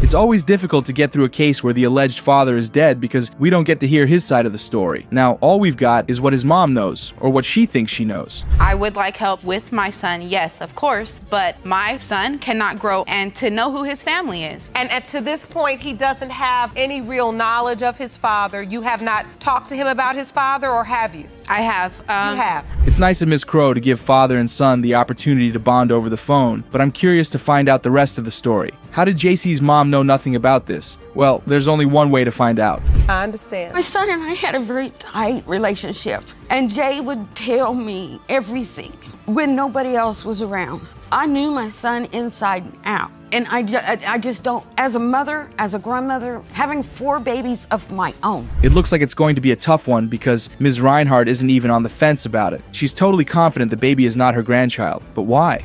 It's always difficult to get through a case where the alleged father is dead because we don't get to hear his side of the story. Now, all we've got is what his mom knows, or what she thinks she knows. I would like help with my son, yes, of course, but my son cannot grow and to know who his family is. And to this point, he doesn't have any real knowledge of his father. You have not talked to him about his father, or have you? I have. You have. It's nice of Ms. Crow to give father and son the opportunity to bond over the phone, but I'm curious to find out the rest of the story. How did JC's mom know nothing about this? Well, there's only one way to find out. I understand. My son and I had a very tight relationship, and Jay would tell me everything when nobody else was around. I knew my son inside and out. And I just don't, as a mother, as a grandmother, having 4 babies of my own. It looks like it's going to be a tough one because Ms. Reinhardt isn't even on the fence about it. She's totally confident the baby is not her grandchild. But why?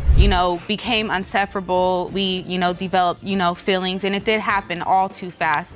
Became inseparable. We, developed, feelings, and it did happen all too fast.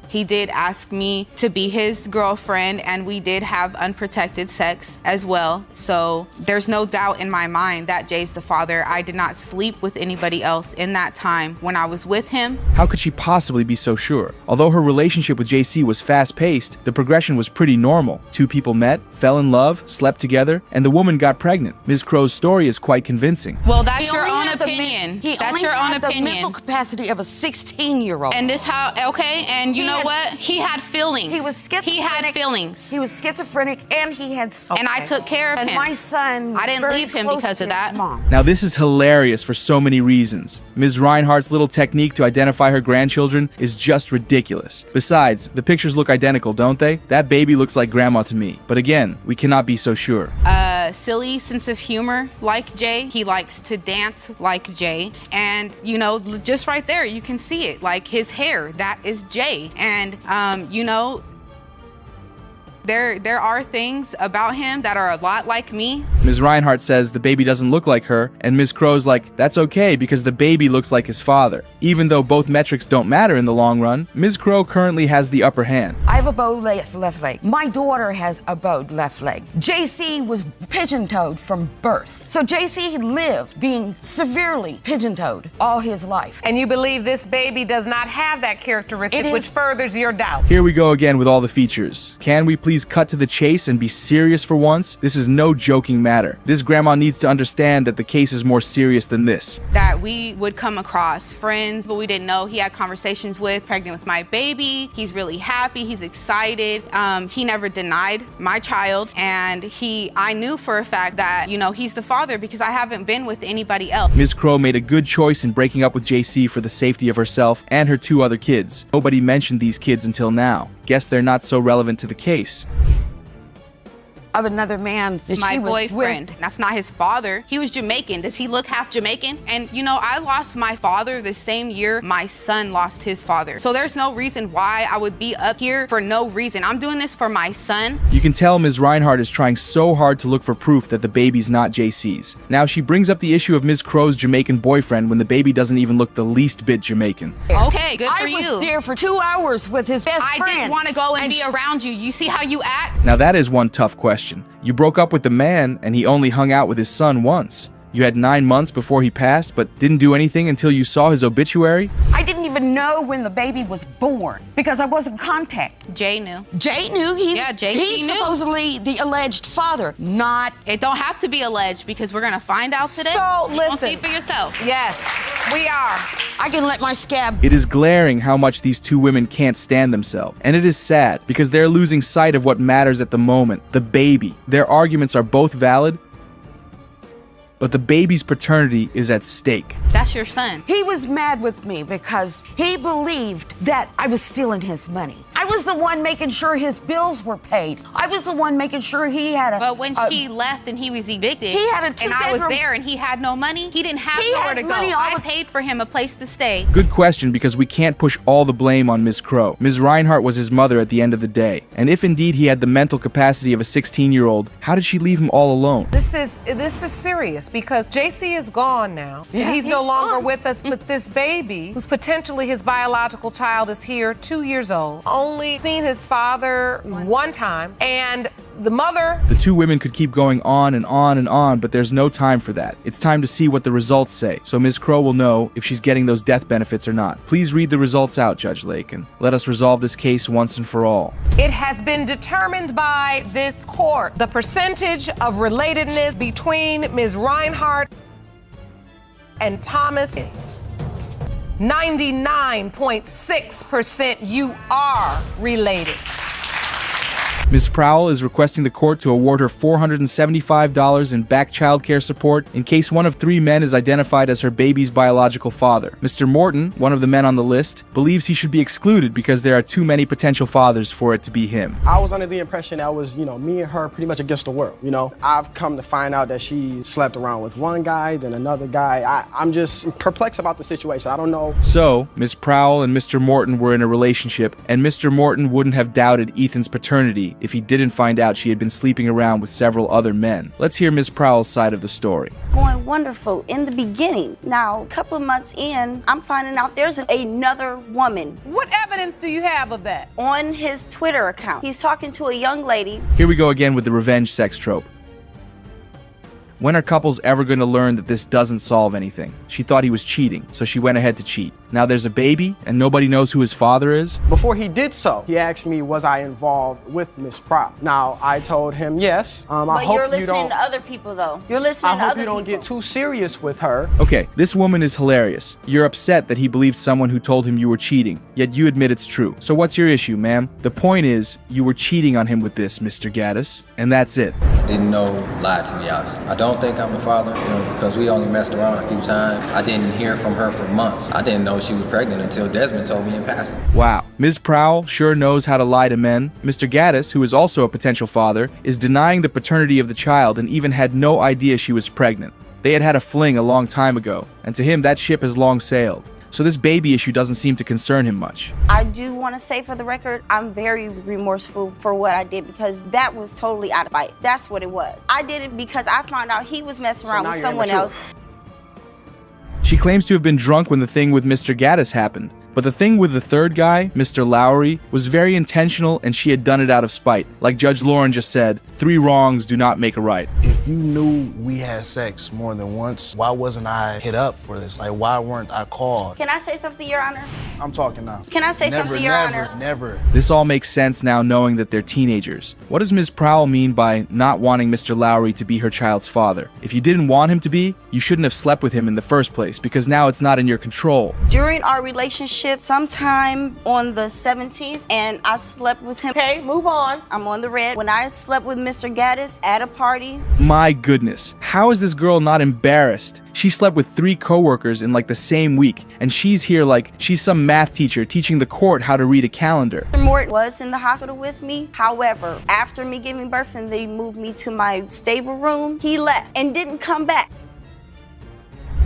He did ask me to be his girlfriend, and we did have unprotected sex as well. So there's no doubt in my mind that Jay's the father. I did not sleep with anybody else in that time when I was with him. How could she possibly be so sure? Although her relationship with JC was fast-paced, the progression was pretty normal. 2 people met, fell in love, slept together, and the woman got pregnant. Ms. Crow's story is quite convincing. Well, that's your own opinion. That's your own opinion. The mental capacity of a 16-year-old. And this and you know what? He had feelings. He was schizophrenic. He had feelings. He was schizophrenic, and he had. And I took care of him. And my son. I didn't leave him because of that. Now this is hilarious for so many reasons. Ms. Reinhardt's little technique to identify her grandchildren is just ridiculous. Besides, the pictures look identical, don't they? That baby looks like grandma to me. But again, we cannot be so sure. Silly sense of humor like Jay. He likes to dance like Jay. And, just right there, you can see it. Like his hair, that is Jay. And, there are things about him that are a lot like me. Ms. Reinhardt says the baby doesn't look like her, and Ms. Crow's like, that's okay because the baby looks like his father. Even though both metrics don't matter in the long run, Ms. Crow currently has the upper hand. I have a bowed left leg. My daughter has a bowed left leg. JC was pigeon-toed from birth. So JC lived being severely pigeon-toed all his life. And you believe this baby does not have that characteristic, which furthers your doubt. Here we go again with all the features. Can we please cut to the chase and be serious for once? This is no joking matter. This grandma needs to understand that the case is more serious than this. That we would come across friends, but we didn't know he had conversations with, pregnant with my baby. He's really happy, he's excited. He never denied my child, and I knew for a fact that, he's the father because I haven't been with anybody else. Ms. Crow made a good choice in breaking up with JC for the safety of herself and her 2 other kids. Nobody mentioned these kids until now. Guess they're not so relevant to the case. Of another man that my she was boyfriend. with. That's not his father. He was Jamaican. Does he look half Jamaican? And I lost my father the same year my son lost his father. So there's no reason why I would be up here for no reason. I'm doing this for my son. You can tell Ms. Reinhardt is trying so hard to look for proof that the baby's not JC's. Now she brings up the issue of Ms. Crow's Jamaican boyfriend when the baby doesn't even look the least bit Jamaican. Okay, good for you. I was there for 2 hours with his best friend. I didn't want to go and be around you. You see how you act? Now that is one tough question. You broke up with the man and he only hung out with his son once. You had 9 months before he passed, but didn't do anything until you saw his obituary? I didn't even know when the baby was born because I wasn't in contact. Jay knew. Jay knew. He's knew. Supposedly the alleged father, not. It don't have to be alleged because we're gonna find out today. So You're listen. gonna see for yourself. Yes, we are. I can let my scab. It is glaring how much these 2 women can't stand themselves. And it is sad because they're losing sight of what matters at the moment, the baby. Their arguments are both valid, but the baby's paternity is at stake. That's your son. He was mad with me because he believed that I was stealing his money. I was the one making sure his bills were paid. I was the one making sure he had a... But when she left and he was evicted, he had a 2-bedroom... and I was there and he had no money, he didn't have nowhere to go. I paid for him a place to stay. Good question, because we can't push all the blame on Ms. Crow. Ms. Reinhardt was his mother at the end of the day. And if indeed he had the mental capacity of a 16-year-old, how did she leave him all alone? This is serious because JC is gone now. Yeah, he's no longer with us, but this baby, who's potentially his biological child, is here, 2 years old. Only seen his father one time, and the mother... The 2 women could keep going on and on and on, but there's no time for that. It's time to see what the results say, so Ms. Crow will know if she's getting those death benefits or not. Please read the results out, Judge Lake, and let us resolve this case once and for all. It has been determined by this court the percentage of relatedness between Ms. Reinhardt and Thomas is 99.6% you are related. Ms. Prowl is requesting the court to award her $475 in back child care support in case one of 3 men is identified as her baby's biological father. Mr. Morton, one of the men on the list, believes he should be excluded because there are too many potential fathers for it to be him. I was under the impression that was, me and her pretty much against the world, I've come to find out that she slept around with one guy, then another guy. I'm just perplexed about the situation. I don't know. So, Ms. Prowl and Mr. Morton were in a relationship, and Mr. Morton wouldn't have doubted Ethan's paternity if he didn't find out she had been sleeping around with several other men. Let's hear Ms. Prowl's side of the story. Going wonderful in the beginning. Now, a couple of months in, I'm finding out there's another woman. What evidence do you have of that? On his Twitter account. He's talking to a young lady. Here we go again with the revenge sex trope. When are couples ever going to learn that this doesn't solve anything? She thought he was cheating, so she went ahead to cheat. Now there's a baby, and nobody knows who his father is? Before he did so, he asked me, was I involved with Miss Prowl? Now, I told him yes. But you're listening to other people, though. You're listening to other people. I hope you don't get too serious with her. Okay, this woman is hilarious. You're upset that he believed someone who told him you were cheating, yet you admit it's true. So what's your issue, ma'am? The point is, you were cheating on him with this, Mr. Gaddis, and that's it. Didn't know, lied to me, obviously. I don't think I'm the father, because we only messed around a few times. I didn't hear from her for months. I didn't know she was pregnant until Desmond told me in passing. Wow. Ms. Prowl sure knows how to lie to men. Mr. Gaddis, who is also a potential father, is denying the paternity of the child and even had no idea she was pregnant. They had a fling a long time ago, and to him that ship has long sailed. So this baby issue doesn't seem to concern him much. I do want to say for the record, I'm very remorseful for what I did because that was totally out of spite. That's what it was. I did it because I found out he was messing around with someone else. She claims to have been drunk when the thing with Mr. Gaddis happened. But the thing with the third guy, Mr. Lowry, was very intentional and she had done it out of spite. Like Judge Lauren just said, 3 wrongs do not make a right. If you knew we had sex more than once, why wasn't I hit up for this? Like, why weren't I called? Can I say something, Your Honor? I'm talking now. Can I say something, Your Honor? Never. This all makes sense now knowing that they're teenagers. What does Ms. Prowl mean by not wanting Mr. Lowry to be her child's father? If you didn't want him to be, you shouldn't have slept with him in the first place because now it's not in your control. During our relationship, sometime on the 17th, and I slept with him. Okay, move on. I'm on the red. When I slept with Mr. Gaddis at a party. My goodness, how is this girl not embarrassed? She slept with 3 coworkers in like the same week, and she's here like she's some math teacher teaching the court how to read a calendar. Mr. Morton was in the hospital with me. However, after me giving birth and they moved me to my stable room, he left and didn't come back.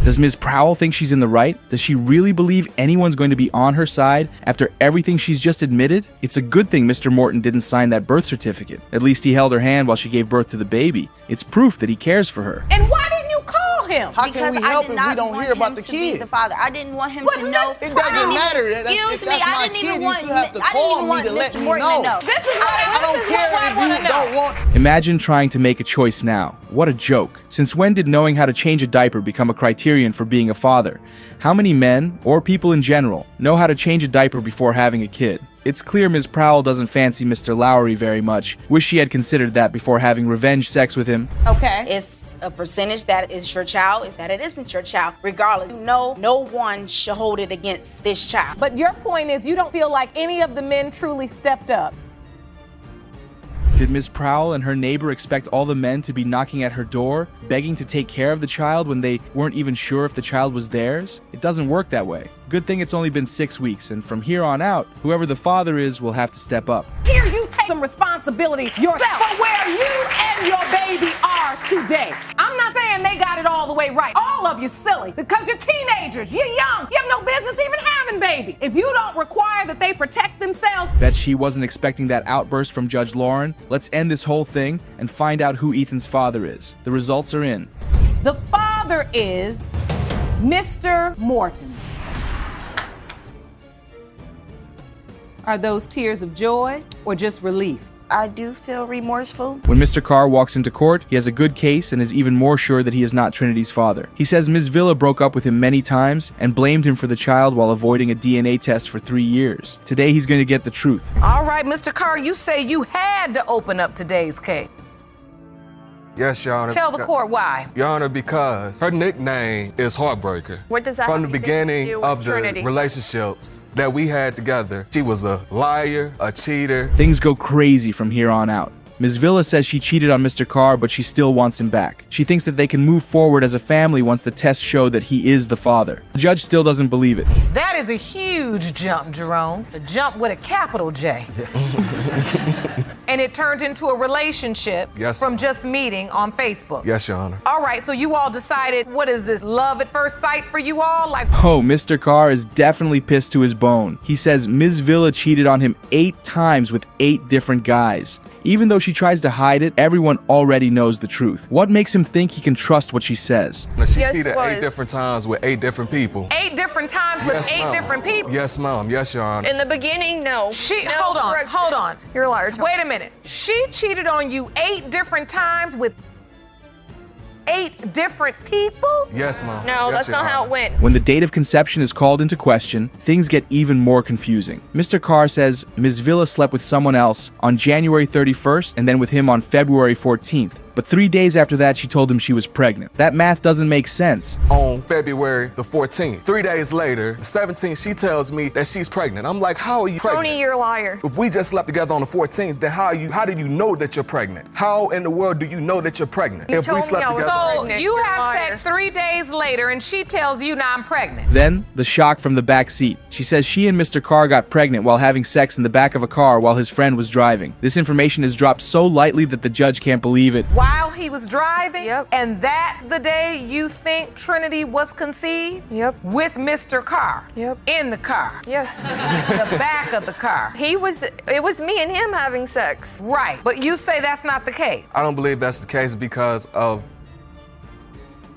Does Ms. Prowl think she's in the right? Does she really believe anyone's going to be on her side after everything she's just admitted? It's a good thing Mr. Morton didn't sign that birth certificate. At least he held her hand while she gave birth to the baby. It's proof that he cares for her. And why didn't you call him? How can we help if we don't hear about the kid? The father. I didn't want him to know. It doesn't matter. If that's my kid, you should have to call me to let me know. This is what I don't care if you don't want. Imagine trying to make a choice now. What a joke. Since when did knowing how to change a diaper become a criterion for being a father? How many men, or people in general, know how to change a diaper before having a kid? It's clear Ms. Prowl doesn't fancy Mr. Lowry very much. Wish she had considered that before having revenge sex with him. Okay. It's a percentage that is your child, is that it isn't your child. Regardless, no one should hold it against this child. But your point is you don't feel like any of the men truly stepped up. Did Ms. Prowl and her neighbor expect all the men to be knocking at her door, begging to take care of the child when they weren't even sure if the child was theirs? It doesn't work that way. Good thing it's only been 6 weeks, and from here on out, whoever the father is will have to step up. Here, you take some responsibility yourself for where you and your baby are today. I'm not saying they got it all the way right. All of you silly, because you're teenagers, you're young, you have no business even having baby. If you don't require that they protect themselves. Bet she wasn't expecting that outburst from Judge Lauren. Let's end this whole thing and find out who Ethan's father is. The results are in. The father is Mr. Morton. Are those tears of joy or just relief? I do feel remorseful. When Mr. Carr walks into court, he has a good case and is even more sure that he is not Trinity's father. He says Ms. Villa broke up with him many times and blamed him for the child while avoiding a DNA test for 3 years. Today he's going to get the truth. All right, Mr. Carr, you say you had to open up today's case. Yes, Your Honor. Tell the court why. Your Honor, because her nickname is Heartbreaker. What does that From have the anything to beginning do with of the Trinity? relationships that we had together, she was a liar, a cheater. Things go crazy from here on out. Ms. Villa says she cheated on Mr. Carr, but she still wants him back. She thinks that they can move forward as a family once the tests show that he is the father. The judge still doesn't believe it. That is a huge jump, Jerome. A jump with a capital J. And it turned into a relationship from just meeting on Facebook. Yes, Your Honor. All right, so you all decided, what is this, love at first sight for you all? Like, Oh, Mr. Carr is definitely pissed to his bone. He says Ms. Villa cheated on him 8 times with 8 different guys. Even though she tries to hide it, everyone already knows the truth. What makes him think he can trust what she says? Now, she cheated 8 different times with 8 different people. 8 different times with 8 different people? Yes, Mom. Yes, Your Honor. In the beginning, no. Hold on. You're a liar. Wait a minute. She cheated on you 8 different times with 8 different people? Yes, Mom. No, that's not how it went. When the date of conception is called into question, things get even more confusing. Mr. Carr says Ms. Villa slept with someone else on January 31st and then with him on February 14th. But 3 days after that, she told him she was pregnant. That math doesn't make sense. On February the 14th, 3 days later, the 17th, she tells me that she's pregnant. I'm like, how are you pregnant? Tony, you're a liar. If we just slept together on the 14th, then how did you know that you're pregnant? How in the world do you know that you're pregnant? You if told we me slept I was together. So pregnant. you You're a have liar. sex 3 days later and she tells you, now I'm pregnant. Then, the shock from the back seat. She says she and Mr. Carr got pregnant while having sex in the back of a car while his friend was driving. This information is dropped so lightly that the judge can't believe it. While he was driving? Yep. And that's the day you think Trinity was conceived? Yep. With Mr. Carr? Yep. In the car? Yes. The back of the car? It was me and him having sex. Right. But you say that's not the case. I don't believe that's the case because of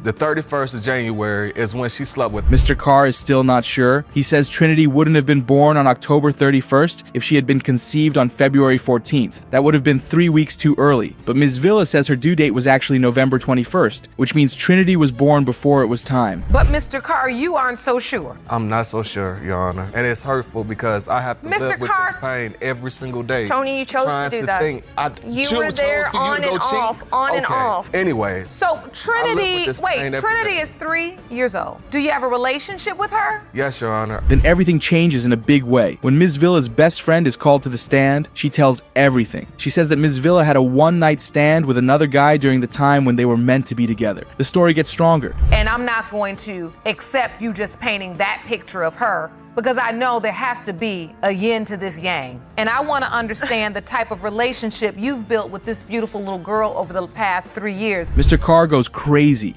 the 31st of January is when she slept with Mr. Carr is still not sure. He says Trinity wouldn't have been born on October 31st if she had been conceived on February 14th. That would have been 3 weeks too early. But Ms. Villa says her due date was actually November 21st, which means Trinity was born before it was time. But Mr. Carr, you aren't so sure. I'm not so sure, Your Honor. And it's hurtful because I have to Mr. live with Carr- this pain every single day. Tony, you chose trying to do that. You were there on and off, and off. Anyways. So I live Trinity, with this pain wait, every Trinity day. is 3 years old. Do you have a relationship with her? Yes, Your Honor. Then everything changes in a big way. When Ms. Villa's best friend is called to the stand, she tells everything. She says that Ms. Villa had a one-night stand with another guy during the time when they were meant to be together. The story gets stronger. And I'm not going to accept you just painting that picture of her because I know there has to be a yin to this yang. And I want to understand the type of relationship you've built with this beautiful little girl over the past 3 years. Mr. Carr goes crazy.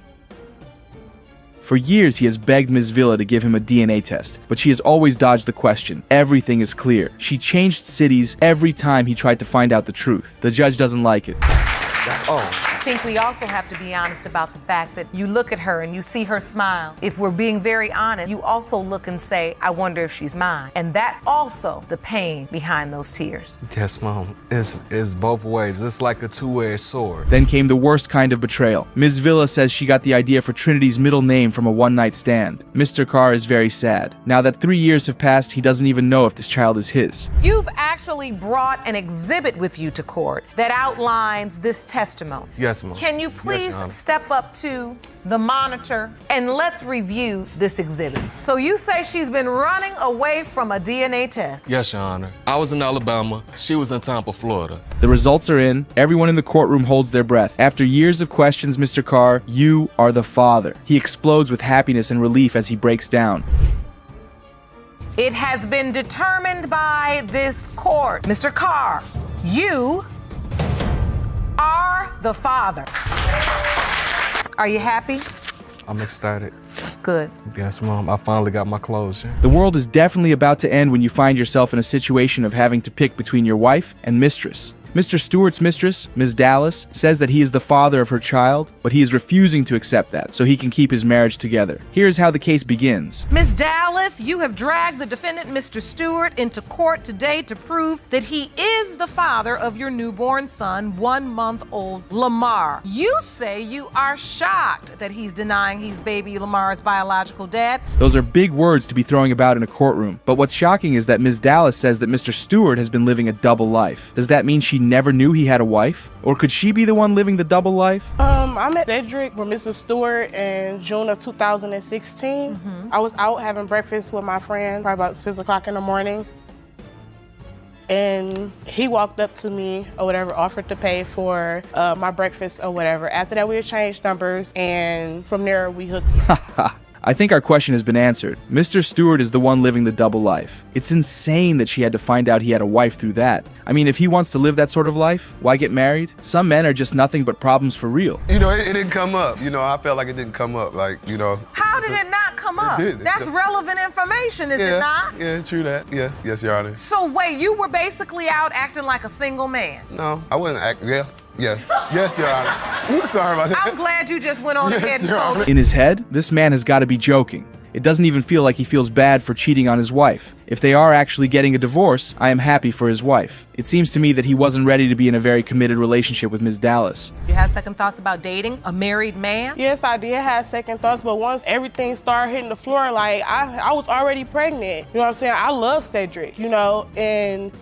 For years, he has begged Ms. Villa to give him a DNA test, but she has always dodged the question. Everything is clear. She changed cities every time he tried to find out the truth. The judge doesn't like it. I think we also have to be honest about the fact that you look at her and you see her smile. If we're being very honest, you also look and say, I wonder if she's mine. And that's also the pain behind those tears. Yes, Mom. It's both ways. It's like a two-edged sword. Then came the worst kind of betrayal. Ms. Villa says she got the idea for Trinity's middle name from a one-night stand. Mr. Carr is very sad. Now that 3 years have passed, he doesn't even know if this child is his. You've actually brought an exhibit with you to court that outlines this testimony. Yes, Mom. Can you Yes, please Your Honor. step up to the monitor and let's review this exhibit? So you say she's been running away from a DNA test. Yes, Your Honor. I was in Alabama. She was in Tampa, Florida. The results are in. Everyone in the courtroom holds their breath. After years of questions, Mr. Carr, you are the father. He explodes with happiness and relief as he breaks down. It has been determined by this court. Mr. Carr, you are the father. Are you happy? I'm excited. Good. Yes, Mom. I finally got my closure. The world is definitely about to end when you find yourself in a situation of having to pick between your wife and mistress. Mr. Stewart's mistress, Ms. Dallas, says that he is the father of her child, but he is refusing to accept that so he can keep his marriage together. Here's how the case begins. Ms. Dallas, you have dragged the defendant, Mr. Stewart, into court today to prove that he is the father of your newborn son, 1-month-old Lamar. You say you are shocked that he's denying he's baby Lamar's biological dad. Those are big words to be throwing about in a courtroom, but what's shocking is that Ms. Dallas says that Mr. Stewart has been living a double life. Does that mean she never knew he had a wife? Or could she be the one living the double life? I met Cedric with Mr. Stewart in June of 2016. I was out having breakfast with my friend, probably about 6 o'clock in the morning. And he walked up to me or whatever, offered to pay for my breakfast or whatever. After that, we exchanged numbers, and from there, we hooked. I think our question has been answered. Mr. Stewart is the one living the double life. It's insane that she had to find out he had a wife through that. I mean, if he wants to live that sort of life, why get married? Some men are just nothing but problems for real. You know, it didn't come up. You know, I felt like it didn't come up. Like, you know. How did it not come up? That's relevant information, is it not? Yeah, true that. Yes, Your Honor. So wait, you were basically out acting like a single man? No, I wouldn't act, Yes, Your Honor. Sorry about that. I'm glad you just went on ahead and told me. In his head, this man has got to be joking. It doesn't even feel like he feels bad for cheating on his wife. If they are actually getting a divorce, I am happy for his wife. It seems to me that he wasn't ready to be in a very committed relationship with Ms. Dallas. You have second thoughts about dating a married man? Yes, I did have second thoughts, but once everything started hitting the floor, like, I was already pregnant. You know what I'm saying? I love Cedric, you know, and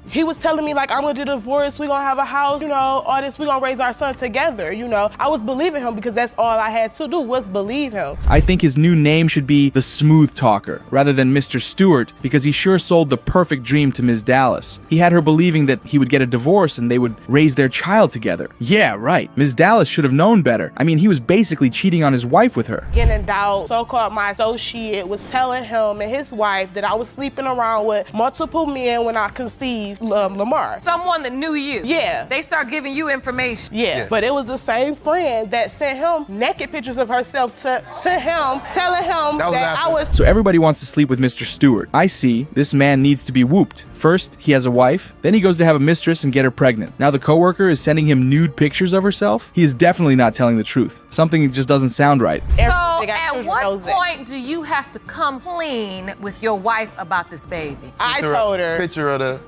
he was telling me, like, I'm gonna do the divorce, we're gonna have a house, you know, all this, we're gonna raise our son together, you know. I was believing him because that's all I had to do was believe him. I think his new name should be the Smooth Talker, rather than Mr. Stewart, because he sure sold the perfect dream to Ms. Dallas. He had her believing that he would get a divorce and they would raise their child together. Yeah, right. Ms. Dallas should have known better. I mean, he was basically cheating on his wife with her. Getting in doubt, so-called my associate was telling him and his wife that I was sleeping around with multiple men when I conceived Lamar. Someone that knew you? Yeah. They start giving you information? Yeah. But it was the same friend that sent him naked pictures of herself to him, telling him that I was... So everybody wants to sleep with Mr. Stewart. I see. This man needs to be whooped. First, he has a wife. Then he goes to have a mistress and get her pregnant. Now the coworker is sending him nude pictures of herself? He is definitely not telling the truth. Something just doesn't sound right. So at what point do you have to come clean with your wife about this baby? I told her. Picture of the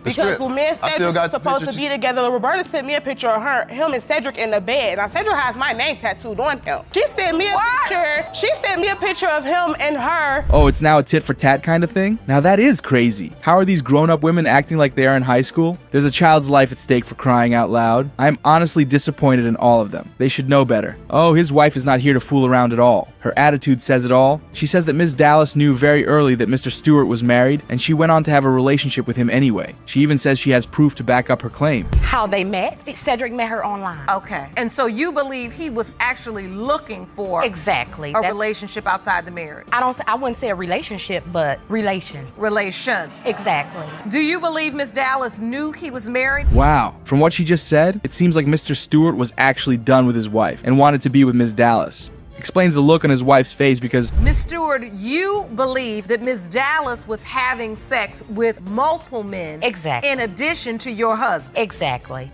because when me and Cedric were supposed to be together, Roberta sent me a picture of him and Cedric in the bed. Now Cedric has my name tattooed on him. She sent me a picture. She sent me a picture of him and her. Oh, it's now a tit for tat kind of thing? Now that is crazy. How are these grown-up women acting like they are in high school? There's a child's life at stake for crying out loud. I'm honestly disappointed in all of them. They should know better. Oh, his wife is not here to fool around at all. Her attitude says it all. She says that Ms. Dallas knew very early that Mr. Stewart was married, and she went on to have a relationship with him anyway. She even says she has proof to back up her claims. How they met? Cedric met her online. Okay. And so you believe he was actually looking for a relationship outside the marriage? I wouldn't say a relationship, but relations. Exactly. Do you believe Ms. Dallas knew he was married? Wow. From what she just said, it seems like Mr. Stewart was actually done with his wife and wanted to be with Ms. Dallas. Explains the look on his wife's face because... Ms. Stewart, you believe that Ms. Dallas was having sex with multiple men. Exactly. In addition to your husband. Exactly.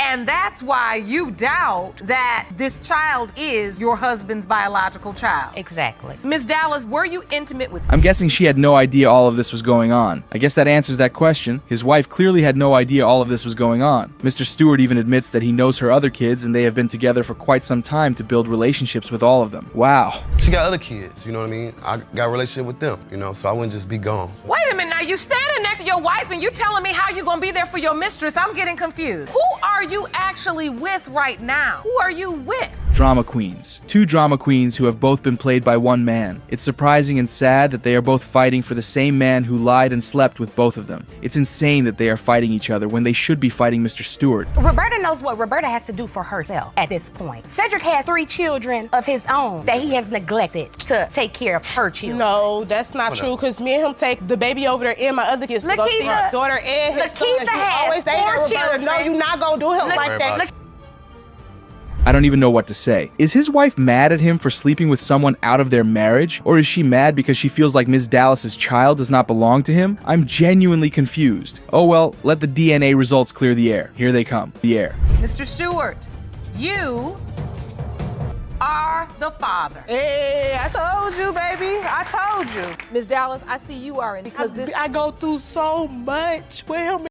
And that's why you doubt that this child is your husband's biological child. Exactly. Ms. Dallas, were you intimate with... I'm guessing she had no idea all of this was going on. I guess that answers that question. His wife clearly had no idea all of this was going on. Mr. Stewart even admits that he knows her other kids and they have been together for quite some time to build relationships with all of them. Wow. She got other kids, you know what I mean? I got a relationship with them, you know, so I wouldn't just be gone. Wait a minute, now you standing next to your wife and you telling me how you gonna be there for your mistress. I'm getting confused. Who are you actually with right now? Who are you with? Drama queens. Two drama queens who have both been played by one man. It's surprising and sad that they are both fighting for the same man who lied and slept with both of them. It's insane that they are fighting each other when they should be fighting Mr. Stewart. Roberta knows what Roberta has to do for herself at this point. Cedric has 3 children of his own that he has neglected to take care of her children. No, that's not true, because me and him take the baby over there and my other kids to go see my daughter and his son. He always say that, Roberta, no, you're not gonna do him like that. I don't even know what to say. Is his wife mad at him for sleeping with someone out of their marriage? Or is she mad because she feels like Ms. Dallas's child does not belong to him? I'm genuinely confused. Oh well, let the DNA results clear the air. Here they come. The air. Mr. Stewart, you are the father. Hey, I told you, baby. I told you. Ms. Dallas, I see you are in because I go through so much with him.